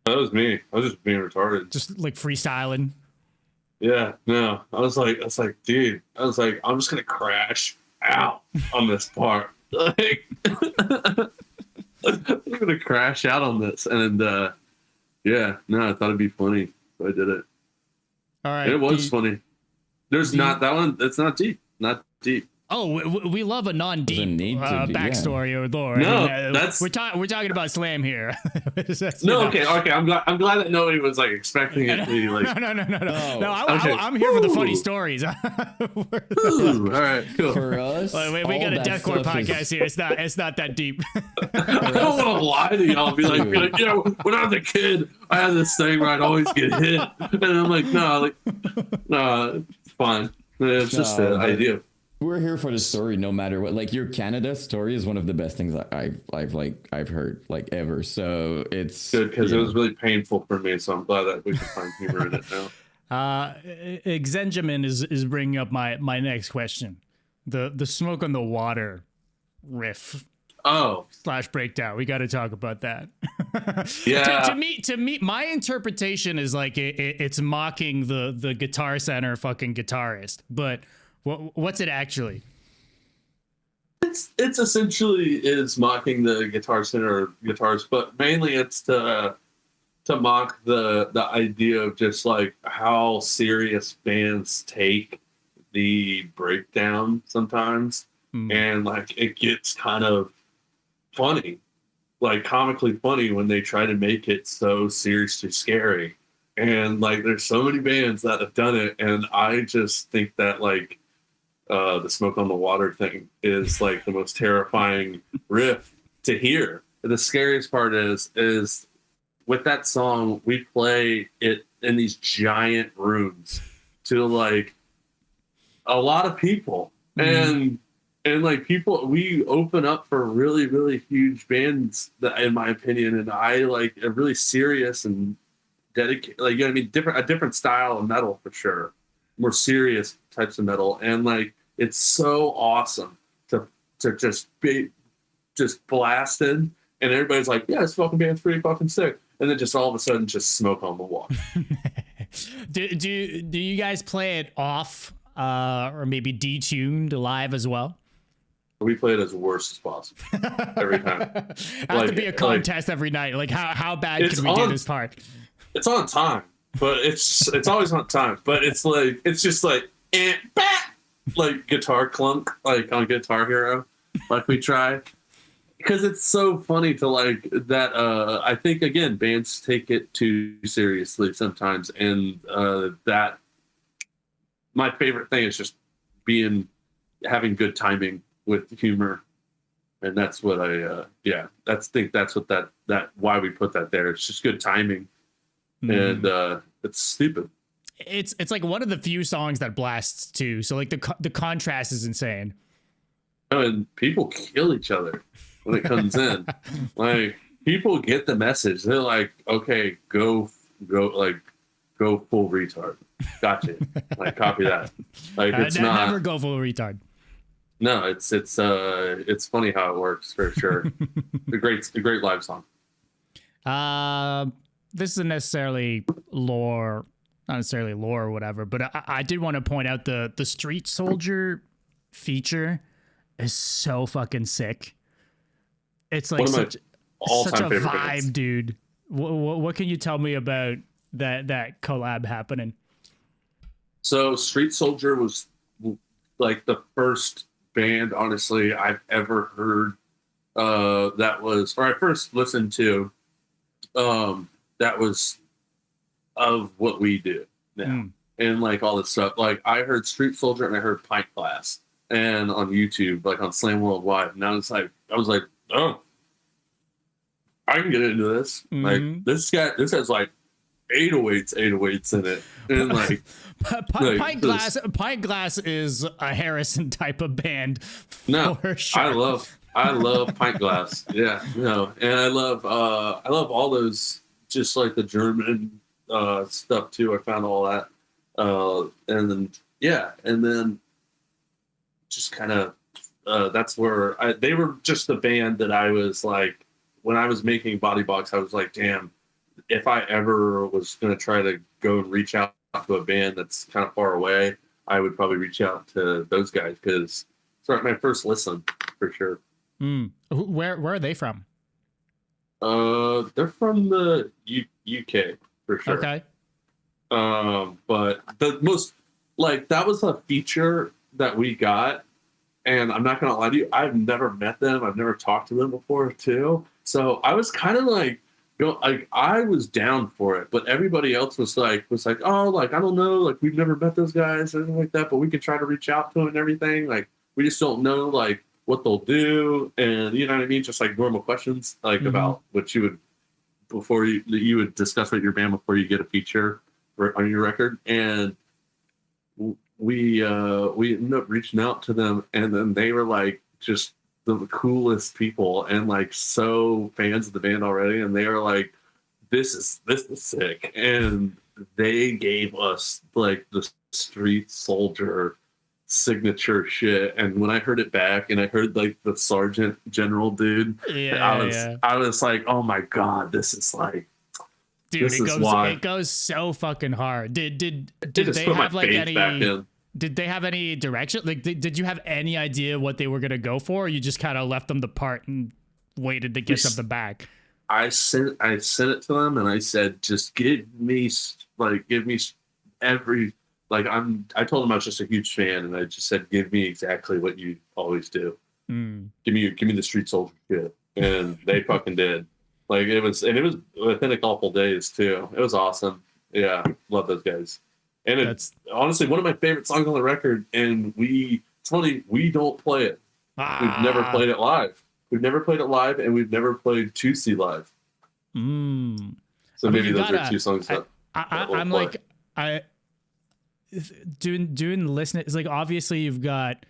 That was me. I was just being retarded. Just like freestyling. Yeah, no. I was like, dude, I'm just gonna crash out on this part. Like I'm gonna crash out on this. And I thought it'd be funny. So I did it. All right. And it was funny. There's not that one, it's not deep. Not deep. Oh, we love a non-deep backstory or lore. No, we're talking about Slam here. Okay. I'm glad that nobody was like expecting it to be like. No. I'm here for the funny stories. All right, cool. For us, we got a deathcore podcast here. It's not that deep. I don't want to lie to y'all. Be like, when I was a kid, I had this thing where I'd always get hit, and I'm like, no, it's fine. It's just an idea. We're here for the story, no matter what. Like your Canada story is one of the best things I've heard like ever. So it's good because it was really painful for me. So I'm glad that we can find humor in it now. Xenjamin is bringing up my next question. The smoke on the water riff. / breakdown. We got to talk about that. Yeah. to me, my interpretation is like it's mocking the Guitar Center fucking guitarist, but. What's it actually? It's essentially is mocking the Guitar Center guitars, but mainly it's to mock the idea of just like how serious bands take the breakdown sometimes, and like it gets kind of funny, like comically funny when they try to make it so seriously scary. And like there's so many bands that have done it, and I just think that like. The smoke on the water thing is like the most terrifying riff to hear. The scariest part is with that song, we play it in these giant rooms to like a lot of people. And And like we open up for really, really huge bands that, in my opinion, and I like a really serious and dedicated, like, you know what I mean, a different style of metal for sure, more serious types of metal, and like it's so awesome to just be just blasted, and everybody's like, yeah, this fucking band's pretty fucking sick, and then just all of a sudden just smoke on the wall. do you guys play it off or maybe detuned live as well? We play it as worst as possible every time. Has to be a contest every night. Like how bad can we do this part? It's on time, but it's always on time. But it's just like like guitar clunk, like on Guitar Hero, like we try, because it's so funny to like that. I think again, bands take it too seriously sometimes, and that my favorite thing is just having good timing with humor, and that's what that's what that why we put that there. It's just good timing, and it's stupid. It's like one of the few songs that blasts too. So like the contrast is insane. Oh, and people kill each other when it comes in. Like people get the message. They're like, okay, go full retard. Gotcha. Like copy that. Like it's not never go full retard. No, it's funny how it works for sure. a great live song. This isn't necessarily lore, not necessarily lore or whatever, but I did want to point out the Street Soldier feature is so fucking sick. It's like such a vibe, bands. Dude. What can you tell me about that collab happening? So Street Soldier was like the first band, honestly, I've ever heard I first listened to that was of what we do now. And like all this stuff. Like I heard Street Soldier and I heard Pint Glass and on YouTube, like on Slam Worldwide. And I was like, oh, I can get into this. Like this has like 808s in it. And like Pint Glass is a Harrison type of band. No, for sure. I love Pint Glass. Yeah, and I love all those, just like the German stuff too. I found all that, and then just kind of that's where they were just the band that I was like, when I was making Bodybox, I was like, damn, if I ever was going to try to go and reach out to a band that's kind of far away, I would probably reach out to those guys, because it's my first listen for sure. Where are they from? They're from the UK for sure. Okay. But the most that was a feature that we got, and I'm not gonna lie to you, I've never met them. I've never talked to them before too. So I was kind of like, I was down for it, but everybody else was like, oh, like, I don't know, like, we've never met those guys or anything like that, but we can try to reach out to them and everything. Like, we just don't know, like, what they'll do. And you know what I mean? Just like normal questions, like about what you would, before you would discuss with your band before you get a feature on your record. And we ended up reaching out to them, and then they were like, just the coolest people and like so fans of the band already, and they were like, this is sick, and they gave us like the Street Soldier signature shit. And when I heard it back and I heard like the Sergeant General dude, I was like, oh my god, this is like, dude, it goes so fucking hard. Did they have like any? Did they have any direction? Like, did you have any idea what they were gonna go for? Or you just kind of left them the part and waited to get something back? I sent it to them, and I said, just give me every, like, I told them I was just a huge fan, and I just said, give me exactly what you always do. Give me the Street Soldier shit, and they fucking did. Like, it was within a couple days too. It was awesome. Yeah, love those guys. And it's honestly one of my favorite songs on the record. And it's funny, we don't play it. We've never played it live. And we've never played 2C live. So maybe those are two songs that I'm play. Like, doing listening. It's like, obviously you've got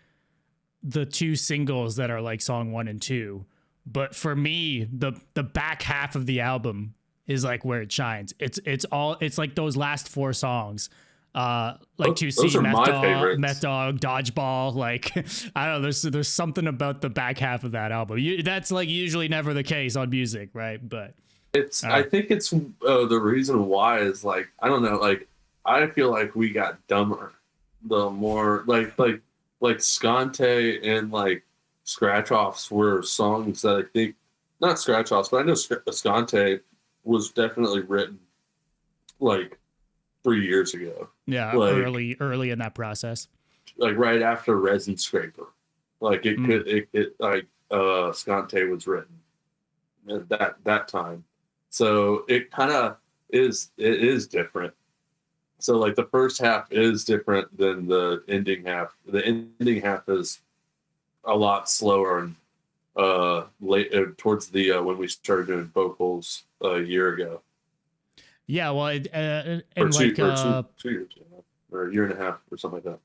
the two singles that are like song 1 and 2. But for me, the back half of the album is like where it shines. It's like those last 4 songs. Like to see those are my favorites. Meth Dog, Dodgeball. Like I don't know, there's something about the back half of that album. That's like usually never the case on music, right? But I think it's the reason why is like, I don't know, like I feel like we got dumber the more like Scante and like Scratch Offs were songs that I think, not Scratch Offs, but I know Scante was definitely written like 3 years ago. Yeah, like, early in that process. Like right after Resin Scraper. Like Scante was written at that time. So it kind of is different. So like the first half is different than the ending half. The ending half is a lot slower and late towards the when we started doing vocals a year ago. Yeah, well, and or like 2 years ago, or a year and a half or something like that.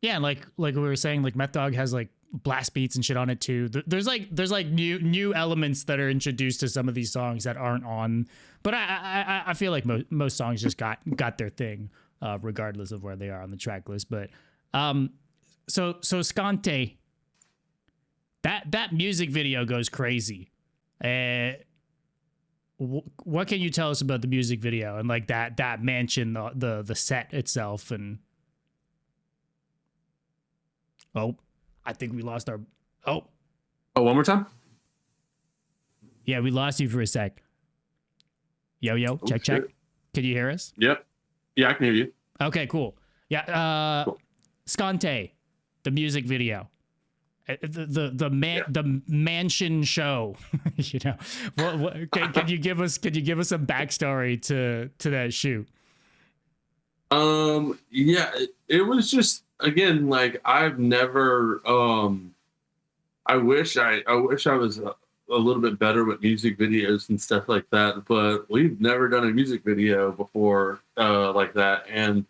Yeah, and like we were saying, like Meth Dog has like blast beats and shit on it too. There's like new elements that are introduced to some of these songs that aren't on. But I feel like most songs just got their thing, regardless of where they are on the track list. But so Scante, that music video goes crazy. What can you tell us about the music video and like that mansion, the set itself? And I think we lost our one more time. Yeah, we lost you for a sec. Yo, check. Can you hear us? Yep. Yeah, I can hear you. Okay, cool. Yeah, Cool. Scante, the music video. The mansion show, you know. What can you give us some backstory to that shoot? Yeah, it was just, again, like I've never I wish I was a little bit better with music videos and stuff like that, but we've never done a music video before like that, and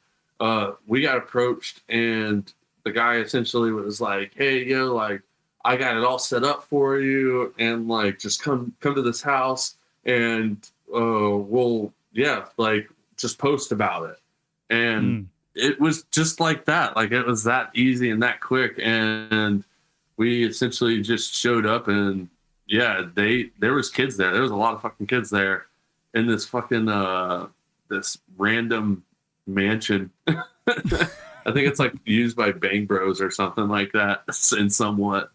we got approached, and the guy essentially was like, "Hey, yo, like I got it all set up for you, and like just come to this house, and we'll like just post about it." And it was just like that. Like it was that easy and that quick, and we essentially just showed up, and there was kids there. There was a lot of fucking kids there in this fucking this random mansion. I think it's like used by Bang Bros or something like that in somewhat.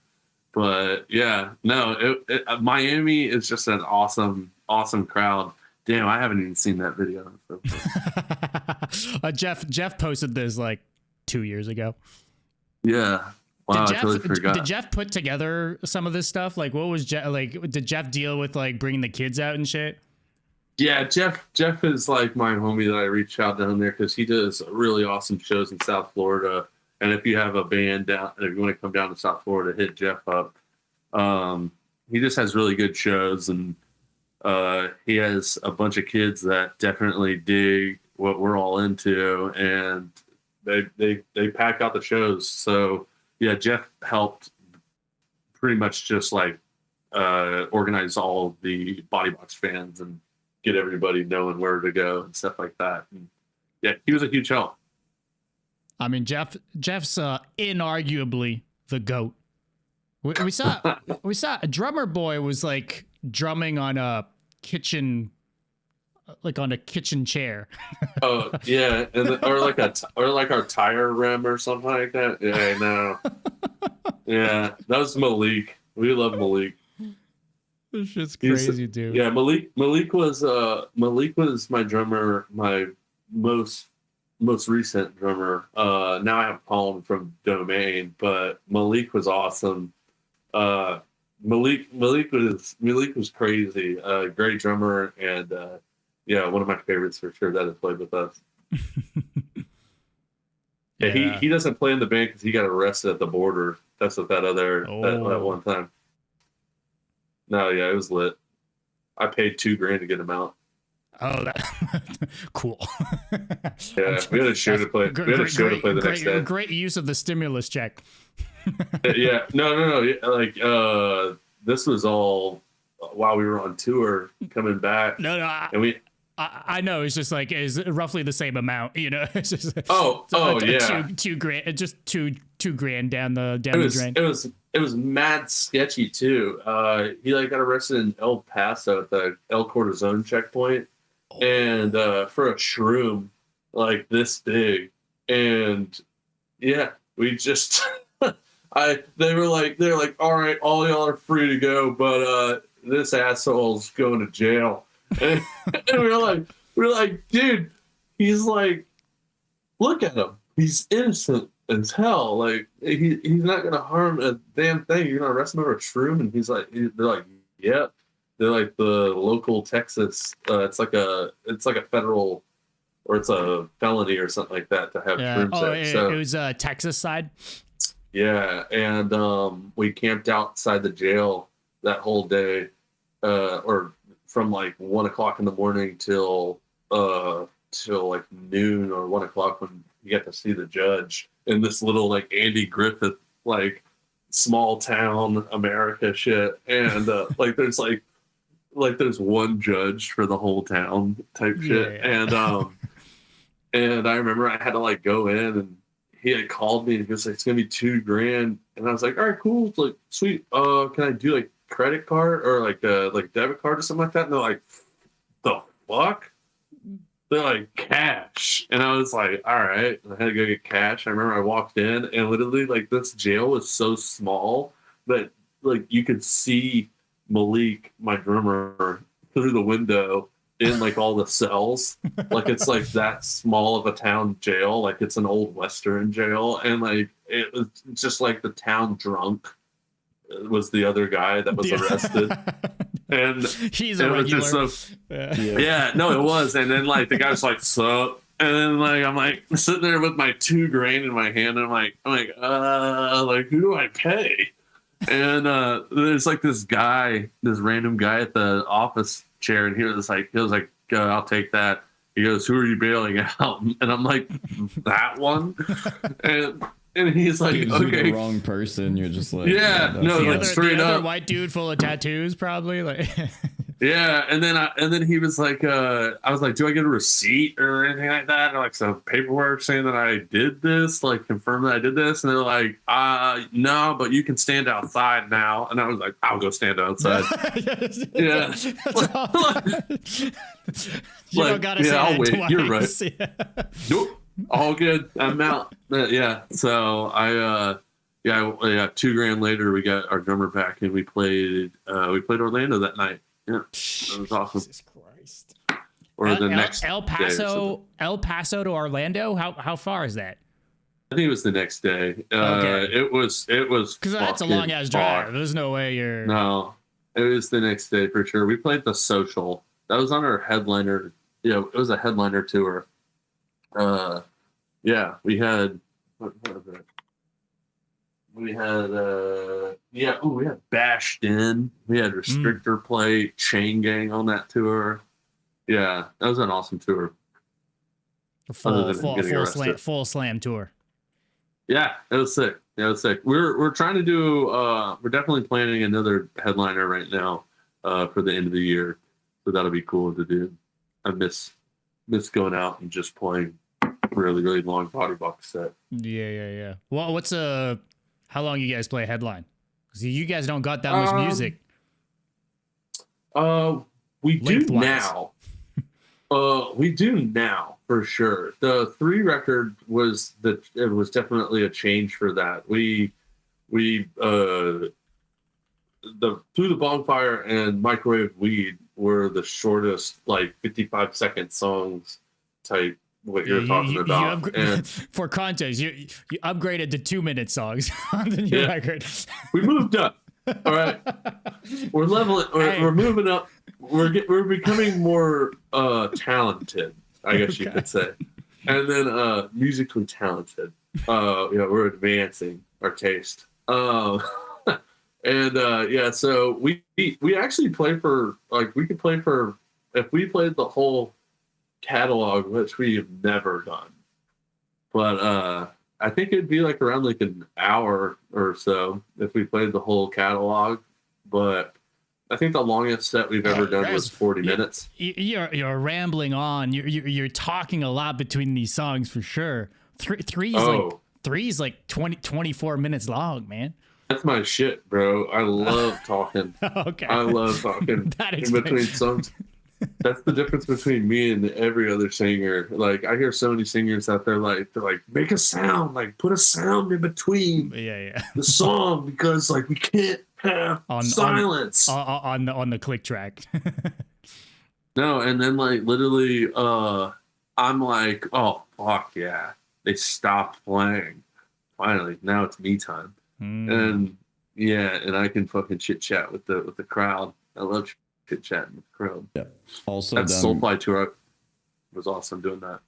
But yeah, no, Miami is just an awesome crowd. Damn, I haven't even seen that video. Jeff posted this like 2 years ago. Yeah. Wow, I totally forgot. Did Jeff put together some of this stuff? Like, what was Jeff like? Did Jeff deal with like bringing the kids out and shit? Yeah, Jeff is like my homie that I reach out down there because he does really awesome shows in South Florida. And if you have a band down, if you want to come down to South Florida, hit Jeff up. He just has really good shows, and he has a bunch of kids that definitely dig what we're all into, and they pack out the shows. So yeah, Jeff helped pretty much just like organize all the Bodybox fans and get everybody knowing where to go and stuff like that. And yeah, he was a huge help. I mean, Jeff's inarguably the GOAT. We saw a Drummer Boy was like drumming on a kitchen chair. Oh yeah, or like our tire rim or something like that. Yeah, I know. Yeah, that was Malik. We love Malik. This shit's crazy, dude. Yeah, Malik was my drummer, my most recent drummer. Now I have Palm from Domain, but Malik was awesome. Malik was crazy. Great drummer, and yeah, one of my favorites for sure that has played with us. Yeah, he doesn't play in the band because he got arrested at the border. That's what that one time. No, yeah, it was lit. I paid $2,000 to get him out. Oh, that cool. Yeah, we had a show to play. We had a show to play the next day. Great use of the stimulus check. Yeah, no. Yeah, like this was all while we were on tour coming back, No, and we. I know. It's just like it's roughly the same amount. You know, it's just Yeah. two grand, just two grand down the drain. It was mad sketchy too. He like got arrested in El Paso at the El Cortizone checkpoint, and for a shroom like this big, and yeah, we just they're like, all right, all y'all are free to go, but this asshole's going to jail. And, and we're like, dude, he's like, look at him. He's innocent as hell. Like he's not gonna harm a damn thing. You're gonna arrest him over a shroom, and they're like, yep. They're like the local Texas. It's like a federal, or it's a felony or something like that to have shrooms there. It was Texas side. Yeah, and we camped outside the jail that whole day, or from like 1 o'clock in the morning till like noon or 1 o'clock, when you get to see the judge in this little like Andy Griffith like small town America shit, and there's one judge for the whole town type shit, yeah. And I remember I had to like go in, and he had called me and he was like, it's gonna be $2,000, and I was like, all right, cool. It's like, sweet. Can I do like credit card or like debit card or something like that? And they're like, the fuck? They're like, cash. And I was like, all right. And I had to go get cash. I remember I walked in, and literally like this jail was so small that like you could see Malik, my drummer, through the window in like all the cells. Like it's like that small of a town jail. Like it's an old Western jail. And like it was just like the town drunk was the other guy that was arrested. And he's a regular. Yeah, no, it was. And then like the guy was like, so, and then like I'm like sitting there with my $2,000 in my hand, and I'm like, who do I pay? And there's like this random guy at the office chair, and he was like, I'll take that. He goes, who are you bailing out? And I'm like, that one. And he's like, okay, the wrong person. You're just like, yeah, no, like straight the up, other white dude full of tattoos, probably like. Yeah, and then he was like, I was like, do I get a receipt or anything like that, or like some paperwork saying that I did this, like confirm that I did this? And they're like, no, but you can stand outside now. And I was like, I'll go stand outside. Yeah, you don't gotta say I'll that wait. Twice. You're right. Nope, all good. I'm out. Yeah, so I $2,000 later, we got our drummer back, and we played Orlando that night. Yeah, that was awesome. Jesus Christ. Or the next El Paso to Orlando. How far is that? I think it was the next day. Okay. It was because that's a long ass drive. There's no way you're. No, it was the next day for sure. We played the Social. That was on our headliner. Yeah, it was a headliner tour. Yeah, we had. What was it? We had we had Bashed In. We had Restrictor play Chain Gang on that tour. Yeah, that was an awesome tour. Full slam tour. Yeah, it was sick. We're trying to do we're definitely planning another headliner right now for the end of the year. So that'll be cool to do. I miss going out and just playing really, really long Bodybox set. Yeah. Well, how long you guys play headline? Because you guys don't got that much music. We do now. We do now for sure. The 3 record was definitely a change for that. We Through the Bonfire and Microwave Weed were the shortest, like 55-second songs type. What you're talking about. For context, you upgraded to 2-minute songs on the new record. We moved up. All right, we're leveling. We're moving up. We're becoming more talented, I guess you could say, and then musically talented. We're advancing our taste. So we actually play for, like, we could play for, if we played the whole catalog, which we've never done, but I think it'd be like around like an hour or so if we played the whole catalog. But I think the longest set we've ever done was 40 minutes. You're rambling on. You're talking a lot between these songs for sure. Three's like 24 minutes long, man. That's my shit, bro. I love talking. Okay. I love talking in between songs. That's the difference between me and every other singer. Like I hear so many singers out there, like they're like, make a sound, like put a sound in between the song because like we can't have silence on the click track. No, and then like literally, I'm like, oh fuck yeah, they stopped playing. Finally, now it's me time, and yeah, and I can fucking chit chat with the crowd. I love chit chatting with the crowd. Yeah. Also, that Soulfly tour was awesome doing that.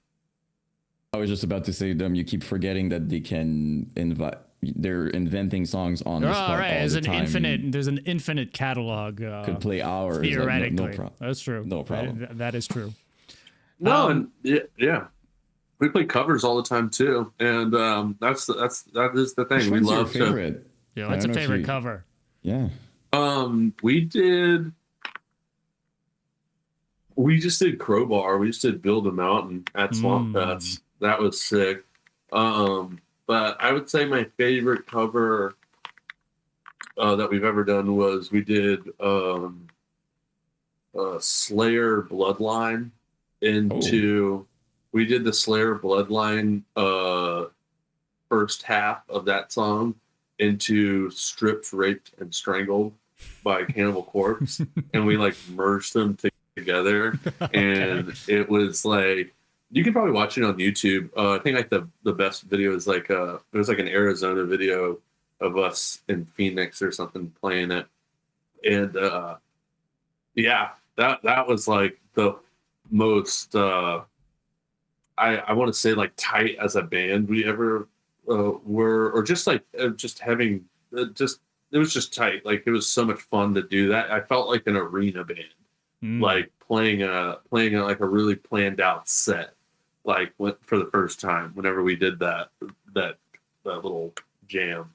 I was just about to say, you keep forgetting that they can invite. They're inventing songs on the spot all the time. There's an infinite catalog. Could play hours. Theoretically, like, no problem. That's true. No problem. That is true. No, and yeah, we play covers all the time too, and that is the thing. We love to. Yeah, what's a favorite cover? Yeah. We just did Crowbar. We just did Build a Mountain at Swamp Fest. That was sick. But I would say my favorite cover that we've ever done was we did Slayer Bloodline we did the Slayer Bloodline first half of that song into Stripped, Raped, and Strangled by Cannibal Corpse. And we like merged them together. And it was like, you can probably watch it on YouTube. I think like the best video is like it was like an Arizona video of us in Phoenix or something playing it, and yeah, that was like the most I want to say like tight as a band we ever were, or just like just having it was just tight. Like it was so much fun to do that. I felt like an arena band, like playing like a really planned out set. Like for the first time, whenever we did that little jam,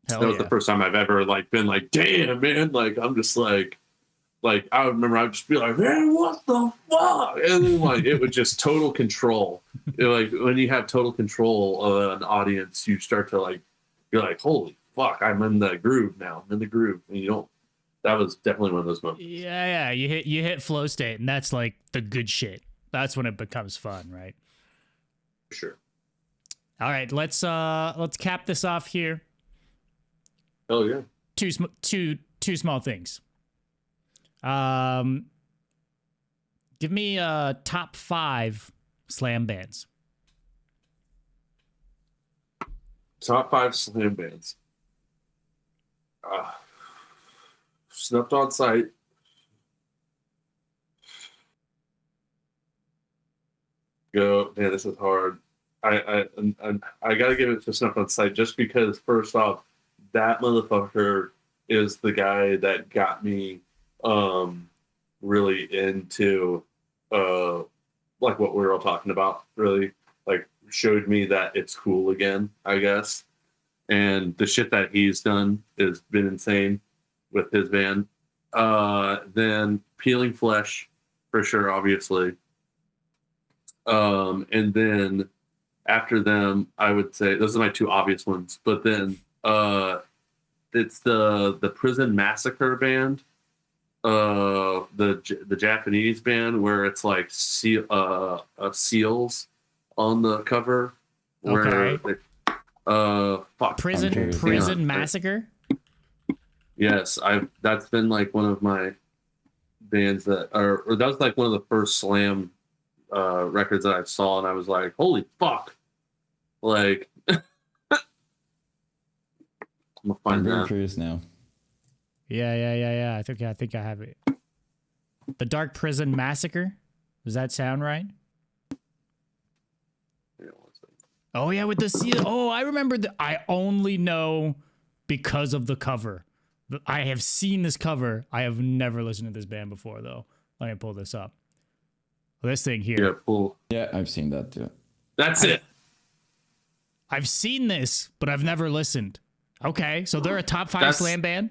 that was the first time I've ever like been like, damn man, like I'm just like I remember I'd just be like, man, what the fuck, and then like it was just total control. Like when you have total control of an audience, you start to like you're like, holy fuck, I'm in the groove now. I'm in the groove, and you don't. That was definitely one of those moments. Yeah, you hit flow state, and that's like the good shit. That's when it becomes fun, right? Sure. All right, let's cap this off here. Oh yeah. Two small things. Give me top 5 slam bands. Top 5 slam bands. Snuffed on Sight. Go, man, this is hard. I gotta give it to Snuffed on Sight just because first off, that motherfucker is the guy that got me really into like what we were all talking about, really like showed me that it's cool again, I guess. And the shit that he's done has been insane with his band. Then Peeling Flesh, for sure, obviously. And then after them, I would say those are my 2 obvious ones. But then it's the Prison Massacre band, the Japanese band where it's like seals on the cover. Where Prison Massacre. Yes, that's been like one of my bands that or that was like one of the first slam records that I saw, and I was like, holy fuck, like I'm gonna find I'm very that. curious now. Yeah. I think I have it. The Dark Prison Massacre. Does that sound right? Yeah, oh yeah, with the seal. Oh, I remember I only know because of the cover. I have seen this cover. I have never listened to this band before, though. Let me pull this up. This thing here. Yeah, cool. Yeah, I've seen that too. That's it. I've seen this, but I've never listened. Okay, so they're a top 5 That's- slam band.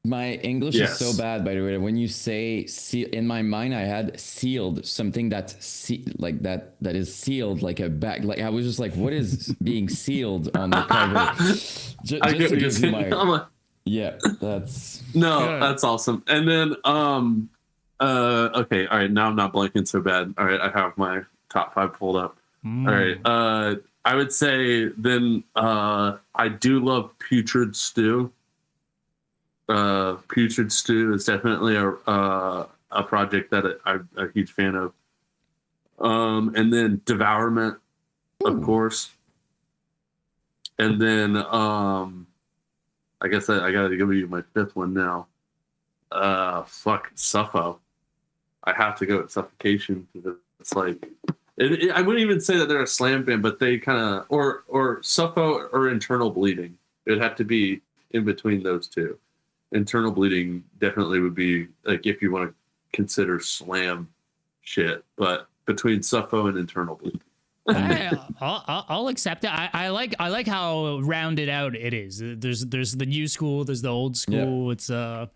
My English Yes. is so bad, by the way. When you say in my mind, I had sealed, something that's like that is sealed, like a bag. Like I was just like, what is being sealed on the cover? Just I get to what you're give you saying. I'm my like, yeah, that's no, Good. that's awesome. And then okay, all right, now I'm not blanking so bad. All right, I have my top 5 pulled up. All right. I would say then I do love Putrid Stew. Putrid Stew is definitely a project that I'm a huge fan of. And then Devourment, of course. And then I guess I gotta give you my 5th one now. Fuck Suffo. I have to go with Suffocation because it's like I wouldn't even say that they're a slam band, but they kind of or Suffo or Internal Bleeding. It'd have to be in between those two. Internal Bleeding definitely would be like if you want to consider slam shit, but between Suffo and Internal Bleeding. I'll accept it. I like how rounded out it is. There's the new school, there's the old school. Yeah. It's I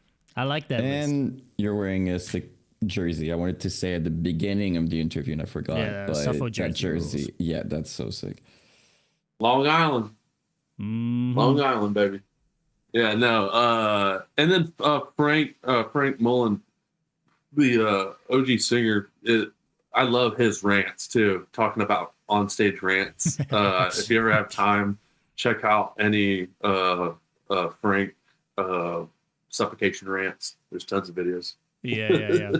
like that. and you're wearing a sick jersey. I wanted to say at the beginning of the interview and I forgot. Yeah, but Suffo that jersey jersey, yeah, that's so sick. Long Island. Mhm. Long Island, baby. Yeah, no. And then Frank Mullen, the OG singer. I love his rants too. Talking about onstage rants. If you ever have time, check out any Frank Suffocation rants. There's tons of videos. Yeah.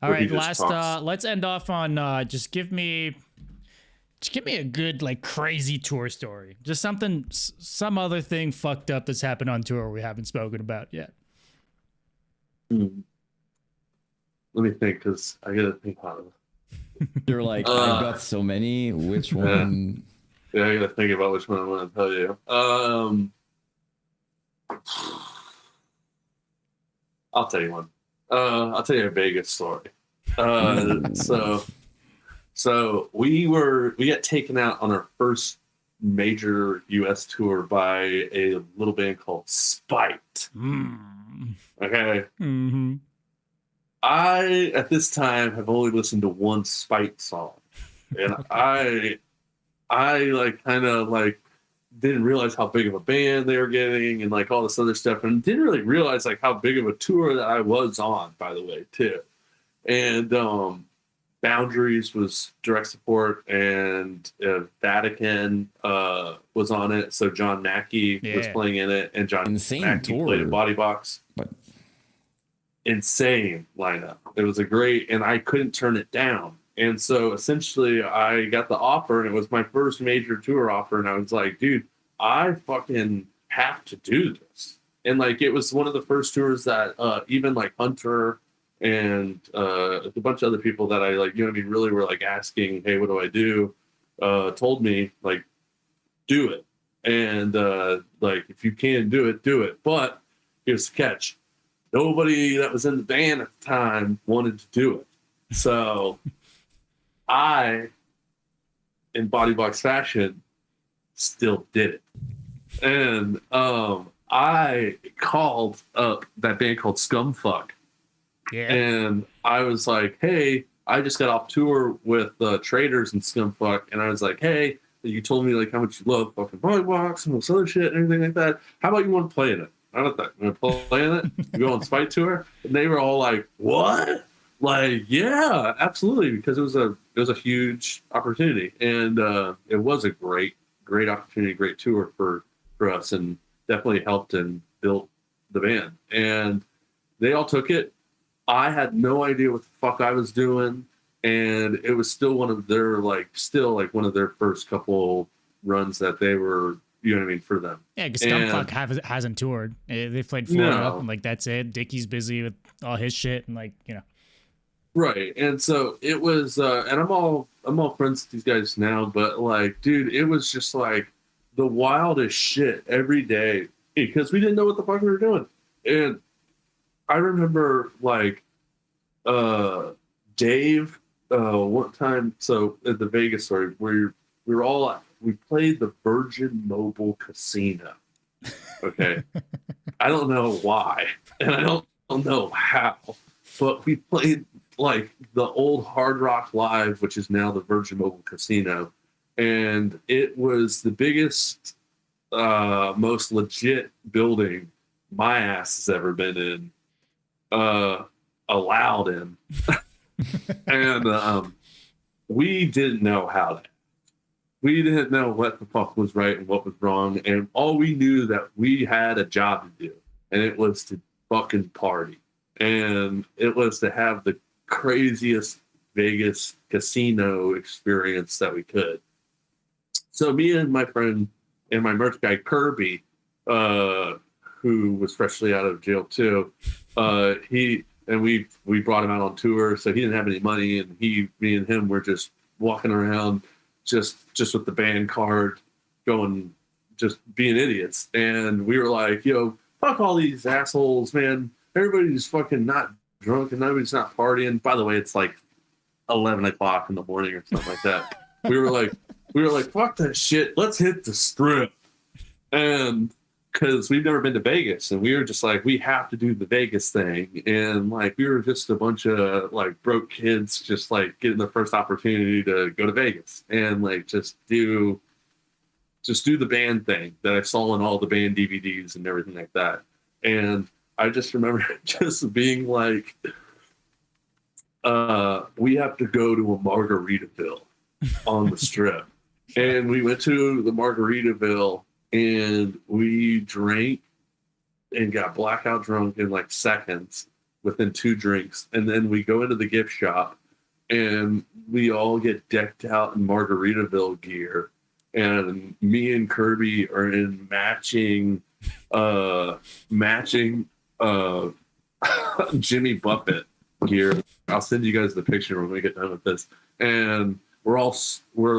All Where he right, just talks. let's end off on just give me a good like crazy tour story. Just some other thing fucked up that's happened on tour we haven't spoken about yet. Let me think, because I gotta think about it. You're like, I've got so many. Which one? Yeah, I gotta think about which one I want to tell you. I'll tell you one. I'll tell you a Vegas story. So we got taken out on our first major U.S. tour by a little band called Spite. Okay. Mm-hmm. I, at this time, have only listened to one Spite song. And I like kind of like didn't realize how big of a band they were getting and like all this other stuff. And didn't really realize like how big of a tour that I was on, by the way, too. And Boundaries was direct support, and Vatican was on it. So John Mackey was playing in it, and John Insane Mackey tour. played a Bodybox. But Insane lineup. It was a great, and I couldn't turn it down. And so essentially I got the offer, and it was my first major tour offer. And I was like, dude, I fucking have to do this. And like, it was one of the first tours that even like Hunter and a bunch of other people that I like, you know what I mean, really were like asking, hey, what do I do? Told me like, do it. And like, if you can do it. But here's the catch. Nobody that was in the band at the time wanted to do it. So I, in Bodybox fashion, still did it. And I called up that band called Scumfuck. Yeah. And I was like, hey, I just got off tour with Traders and Scumfuck. And I was like, hey, you told me like how much you love fucking Bodybox and all this other shit and everything like that. How about you want to play in it? I don't think I'm going to play in it. You go on Spite tour. And they were all like, what? Like, yeah, absolutely. Because it was a huge opportunity. And it was a great opportunity, great tour for us, and definitely helped and built the band. And they all took it. I had no idea what the fuck I was doing, and it was still one of their one of their first couple runs that they were, you know what I mean, for them. Yeah, because Scumfuck hasn't toured. They played Florida, and like that's it. Dickie's busy with all his shit, and like, you know. Right, and so it was, and I'm all friends with these guys now, but like, dude, it was just like the wildest shit every day because we didn't know what the fuck we were doing. And I remember like Dave one time, so at the Vegas story, we were all we played the Virgin Mobile Casino. Okay. I don't know why, and I don't know how, but we played like the old Hard Rock Live, which is now the Virgin Mobile Casino, and it was the biggest, most legit building my ass has ever been in, allowed in, and we didn't know how to. We didn't know what the fuck was right and what was wrong, and all we knew that we had a job to do, and it was to fucking party, and it was to have the craziest Vegas casino experience that we could. So me and my friend and my merch guy Kirby, who was freshly out of jail too, we brought him out on tour, so he didn't have any money, and me and him were just walking around. Just with the band card going, just being idiots. And we were like, yo, fuck all these assholes, man. Everybody's fucking not drunk and nobody's not partying. By the way, it's like 11 o'clock in the morning or something like that. we were like, fuck that shit. Let's hit the Strip. And because we've never been to Vegas, and we were just like, we have to do the Vegas thing. And like, we were just a bunch of like broke kids, just like getting the first opportunity to go to Vegas and like just do the band thing that I saw in all the band DVDs and everything like that. And I just remember just being like, we have to go to a Margaritaville on the Strip. And we went to the Margaritaville, and we drank and got blackout drunk in like seconds within 2 drinks. And then we go into the gift shop, and we all get decked out in Margaritaville gear. And me and Kirby are in matching Jimmy Buffett gear. I'll send you guys the picture when we get done with this. And we're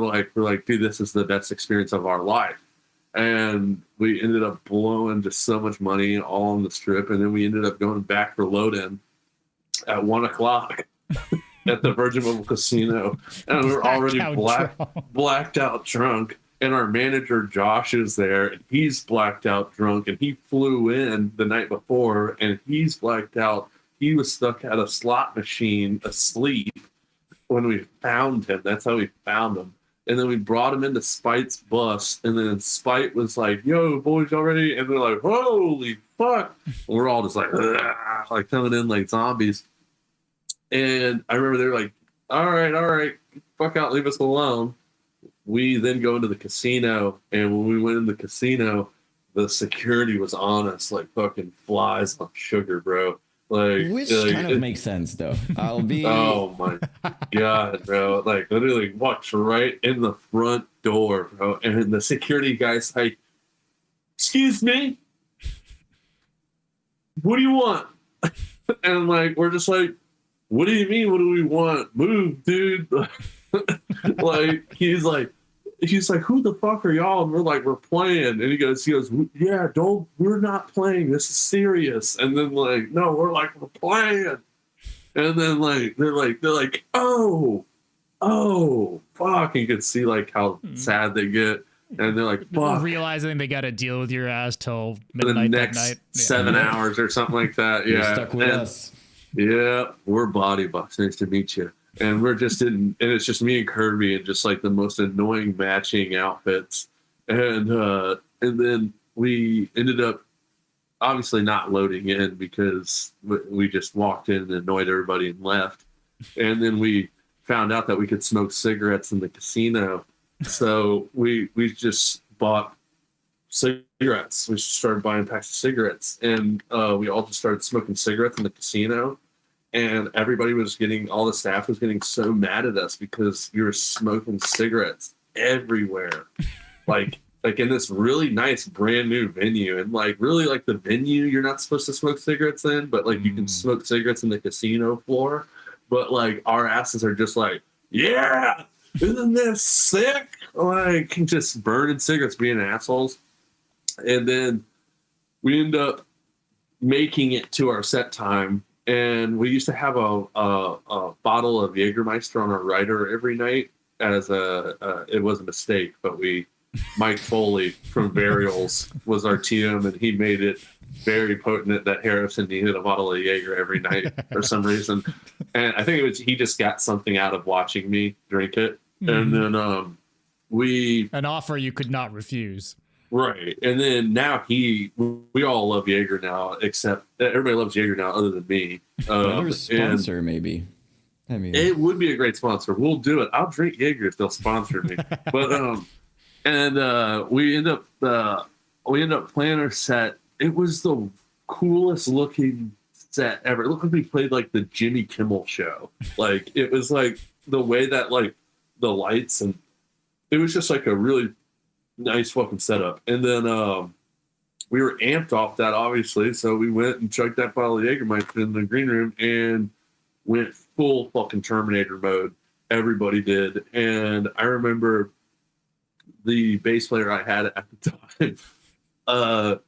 like, dude, this is the best experience of our life. And we ended up blowing just so much money all on the Strip. And then we ended up going back for load-in at 1 o'clock at the Virgin Mobile Casino. And we were already blacked out drunk. And our manager, Josh, is there. And he's blacked out drunk. And he flew in the night before. And he's blacked out. He was stuck at a slot machine asleep when we found him. That's how we found him. And then we brought him into Spite's bus, and then Spite was like, yo, boys, y'all ready? And they're like, holy fuck. And we're all just like coming in like zombies. And I remember they were like, all right, fuck out, leave us alone. We then go into the casino, and when we went in the casino, the security was on us like fucking flies on sugar, bro. Which kind of makes sense, though. I'll be. Oh my god, bro! Like literally walked right in the front door, bro, and the security guy's like, "Excuse me, what do you want?" And like we're just like, "What do you mean? What do we want? Move, dude!" Like he's like, who the fuck are y'all? And we're like, we're playing. And he goes, yeah, we're not playing. This is serious. And then like, no, we're playing. And then like, they're like, oh, fuck. You can see like how sad they get. And they're like, fuck. Realizing they got to deal with your ass till midnight the next that night. 7 hours or something like that. You're Yeah. stuck with us. Yeah. We're Bodybox. Nice to meet you. And we're just and it's just me and Kirby and just like the most annoying matching outfits. And then we ended up obviously not loading in because we just walked in and annoyed everybody and left. And then we found out that we could smoke cigarettes in the casino. So we just bought cigarettes. We started buying packs of cigarettes, and we all just started smoking cigarettes in the casino. And all the staff was getting so mad at us because we were smoking cigarettes everywhere. like in this really nice brand new venue. And like really like the venue you're not supposed to smoke cigarettes in, but like you can smoke cigarettes in the casino floor. But like our asses are just like, yeah, isn't this sick? Like just burning cigarettes, being assholes. And then we end up making it to our set time. And we used to have a bottle of Jägermeister on our rider every night. as it was a mistake, but Mike Foley from Burials was our TM, and he made it very potent that Harrison needed a bottle of Jaeger every night for some reason. And I think he just got something out of watching me drink it. And then an offer you could not refuse. Right. And then now we all love Jaeger now, except everybody loves Jaeger now other than me. Another sponsor, maybe. I mean, it would be a great sponsor. We'll do it. I'll drink Jaeger if they'll sponsor me. But we end up playing our set. It was the coolest looking set ever. It looked like we played like the Jimmy Kimmel show. Like it was like the way that like the lights, and it was just like a really nice fucking setup. And then we were amped off that, obviously, so we went and chugged that bottle of Jägermeister in the green room and went full fucking Terminator mode. Everybody did. And I remember the bass player I had at the time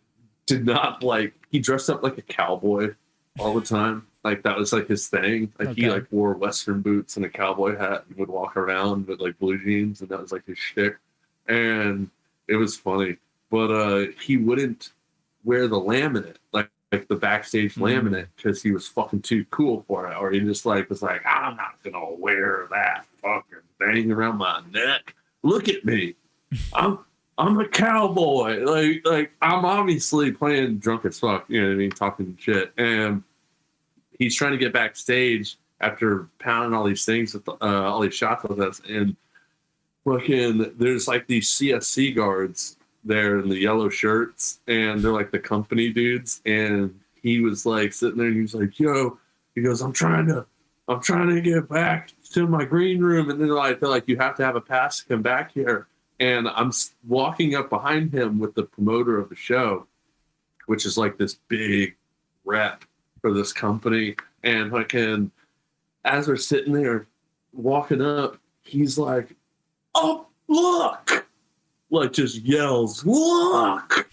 did not he dressed up like a cowboy all the time. Like that was like his thing. Like he like wore Western boots and a cowboy hat and would walk around with like blue jeans, and that was like his shtick. And it was funny, but he wouldn't wear the laminate, like the backstage laminate, because he was fucking too cool for it. Or he just was like, I'm not gonna wear that fucking thing around my neck. Look at me, I'm a cowboy. Like I'm obviously playing drunk as fuck, you know what I mean, talking shit. And he's trying to get backstage after pounding all these things with all these shots with us, and fucking there's like these CSC guards there in the yellow shirts, and they're like the company dudes. And he was like sitting there, and he was like, "Yo," he goes, I'm trying to get back to my green room." And they're like, "You have to have a pass to come back here." And I'm walking up behind him with the promoter of the show, which is like this big rep for this company. And fucking as we're sitting there walking up, he's like, "Oh, look!" Like just yells, "Look!"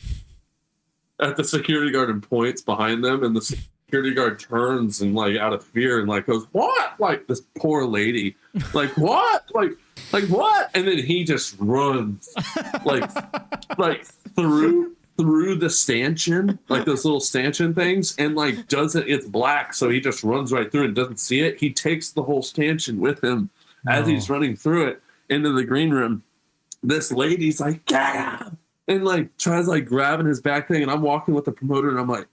at the security guard and points behind them. And the security guard turns and like out of fear and like goes, "What?" Like this poor lady, like, "What?" Like what? And then he just runs like through the stanchion, like those little stanchion things, and like doesn't, it's black, so he just runs right through and doesn't see it. He takes the whole stanchion with him as he's running through it into the green room. This lady's like, "Yeah," and like tries like grabbing his back thing, and I'm walking with the promoter, and I'm like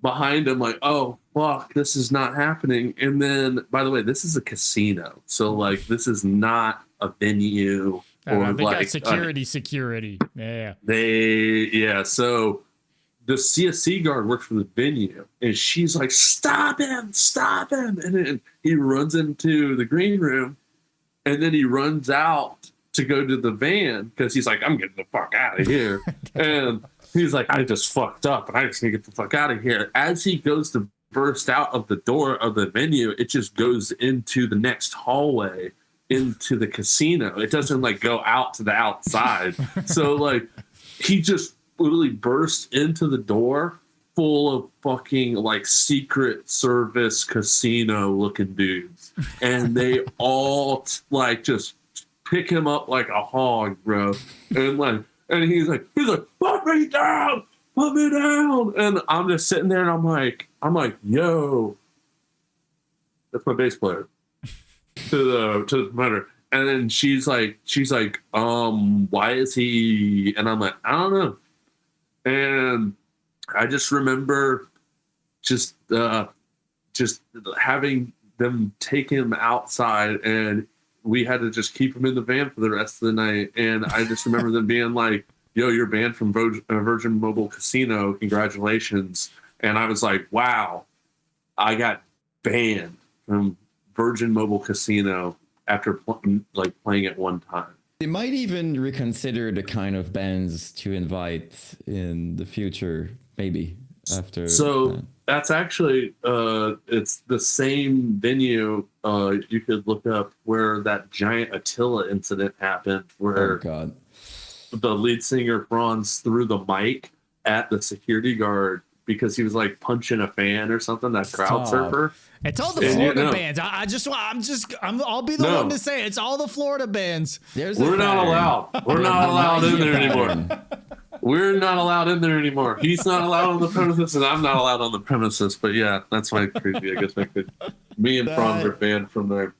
behind him, like, "Oh fuck, this is not happening." And then, by the way, this is a casino, so like this is not a venue. Or they like got security. Yeah. So the CSC guard works for the venue, and she's like, stop him. And then he runs into the green room, and then he runs out to go to the van because he's like, I'm getting the fuck out of here. And he's like, I just fucked up, and I just need to get the fuck out of here. As he goes to burst out of the door of the venue, it just goes into the next hallway into the casino. It doesn't like go out to the outside. So like he just literally burst into the door full of fucking like Secret Service casino looking dudes, and they all like just pick him up like a hog, bro. And he's like put me down, and I'm just sitting there, and I'm like yo, that's my bass player. To the promoter. And then she's like, why is he? And I'm like, I don't know. And I just remember just having them take him outside, and we had to just keep him in the van for the rest of the night. And I just remember them being like, "Yo, you're banned from Virgin Mobile Casino. Congratulations." And I was like, wow, I got banned from Virgin Mobile Casino after playing it one time. They might even reconsider the kind of bands to invite in the future, maybe after. So that's actually it's the same venue. You could look up where that giant Attila incident happened, where the lead singer Franz threw the mic at the security guard because he was like punching a fan or something. That crowd Stop. surfer. It's all the And, Florida bands. I'll be the No. one to say it. It's all the Florida bands. There's a We're not pattern. allowed. We're There not allowed might in be a there anymore. pattern. We're not allowed in there anymore. He's not allowed on the premises, and I'm not allowed on the premises. But yeah, that's my crazy. I guess me and Franz are banned from there.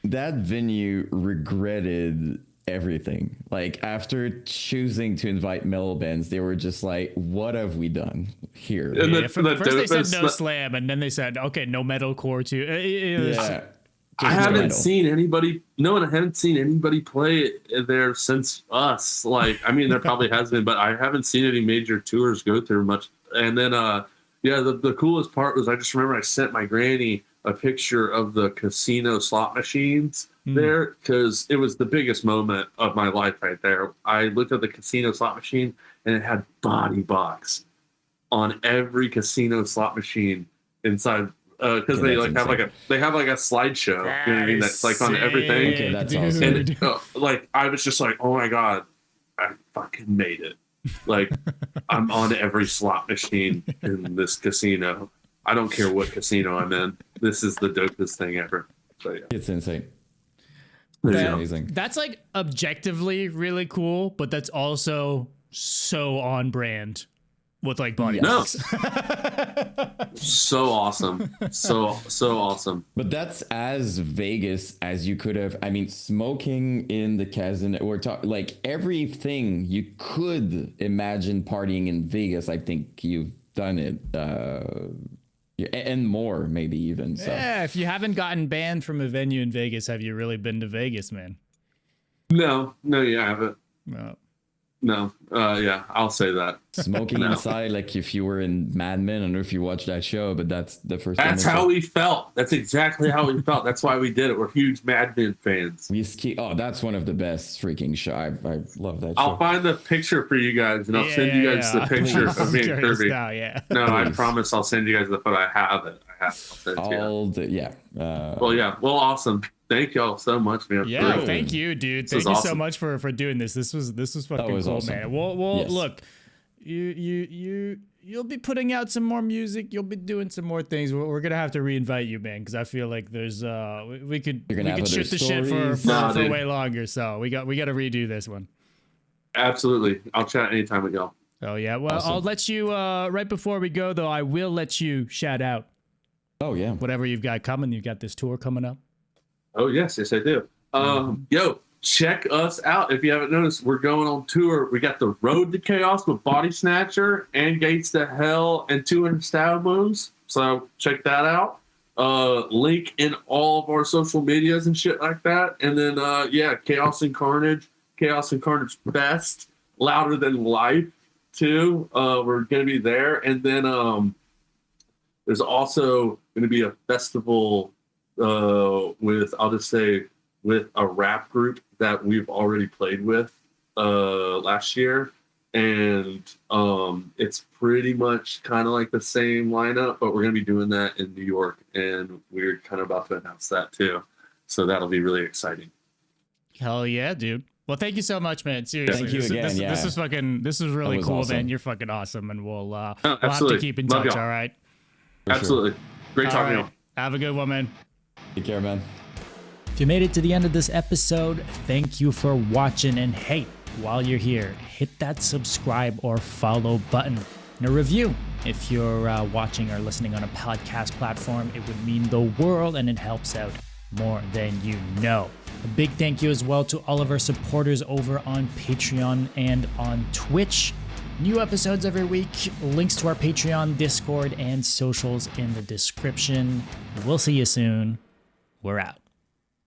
That venue regretted everything. Like after choosing to invite metal bands, they were just like, "What have we done here?" And Yeah, first they said no the- slam, and then they said, okay, no metalcore too. It was- Yeah. I Just haven't metal. seen anybody. No, and I haven't seen anybody play there since us. Like, I mean, there probably has been, but I haven't seen any major tours go through much. And then, yeah, the coolest part was I just remember I sent my granny a picture of the casino slot machines there because it was the biggest moment of my life right there. I looked at the casino slot machine and it had Bodybox on every casino slot machine inside. Because Okay, they that's like have like a slideshow, you know what I mean? That's like on everything. Okay, that's Dude. awesome. And like I was just like, oh my god, I fucking made it! Like I'm on every slot machine in this casino. I don't care what casino I'm in. This is the dopest thing ever. So yeah, It's insane. there you It's go. amazing. That's like objectively really cool, but that's also so on brand with like Bodybox. So awesome, so awesome. But that's as Vegas as you could have. I mean, smoking in the casino, we're talking like everything you could imagine partying in Vegas. I think you've done it, yeah, and more, maybe even. So Yeah, if you haven't gotten banned from a venue in Vegas, have you really been to Vegas, man? No, you haven't. No. No, yeah, I'll say that. smoking No. inside, like if you were in Mad Men. I don't know if you watched that show, but that's the first time. That's I how saw we felt. That's exactly how we felt. That's why we did it. We're huge Mad Men fans. Whiskey. Oh, that's one of the best freaking show. I love that show. I'll find the picture for you guys, and I'll send you guys the picture I'm of me and curious Kirby. now, yeah. No, I Please. promise I'll send you guys the photo. I have it. I'll send it to you. Yeah. Well, yeah. Well, awesome. Thank y'all so much, man. Yeah, Really. thank you, dude. This Thank is you so awesome. much for doing this. This was fucking was cool, awesome. man. Well, Yes. look, you'll be putting out some more music. You'll be doing some more things. We're gonna have to reinvite you, man, because I feel like there's we could You're gonna have shoot other the shit for stories. Nah, dude. way longer. So we got to redo this one. Absolutely. I'll chat anytime with y'all. Oh yeah. Well, Awesome. I'll let you right before we go though. I will let you shout out Oh yeah. whatever you've got coming. You've got this tour coming up. Oh, yes, I do. Yo, check us out. If you haven't noticed, we're going on tour. We got the Road to Chaos with Body Snatcher and Gates to Hell and 200 Stab Wounds. So check that out. Link in all of our social medias and shit like that. And then, yeah, Chaos and Carnage Fest, Louder Than Life, too. We're going to be there. And then there's also going to be a festival with a rap group that we've already played with last year, and it's pretty much kind of like the same lineup, but we're going to be doing that in New York, and we're kind of about to announce that too, so that'll be really exciting. Hell yeah, dude. Well, thank you so much, man. Seriously, Thank you again, This yeah. is really was cool, awesome. man. You're fucking awesome, and we'll have to absolutely. keep in Love touch. y'all. All right. For sure. Absolutely. Great All talking to right. you. Have a good one, man. Take care, man. If you made it to the end of this episode, thank you for watching. And hey, while you're here, hit that subscribe or follow button and a review. If you're watching or listening on a podcast platform, it would mean the world and it helps out more than you know. A big thank you as well to all of our supporters over on Patreon and on Twitch. New episodes every week, links to our Patreon, Discord, and socials in the description. We'll see you soon. We're out.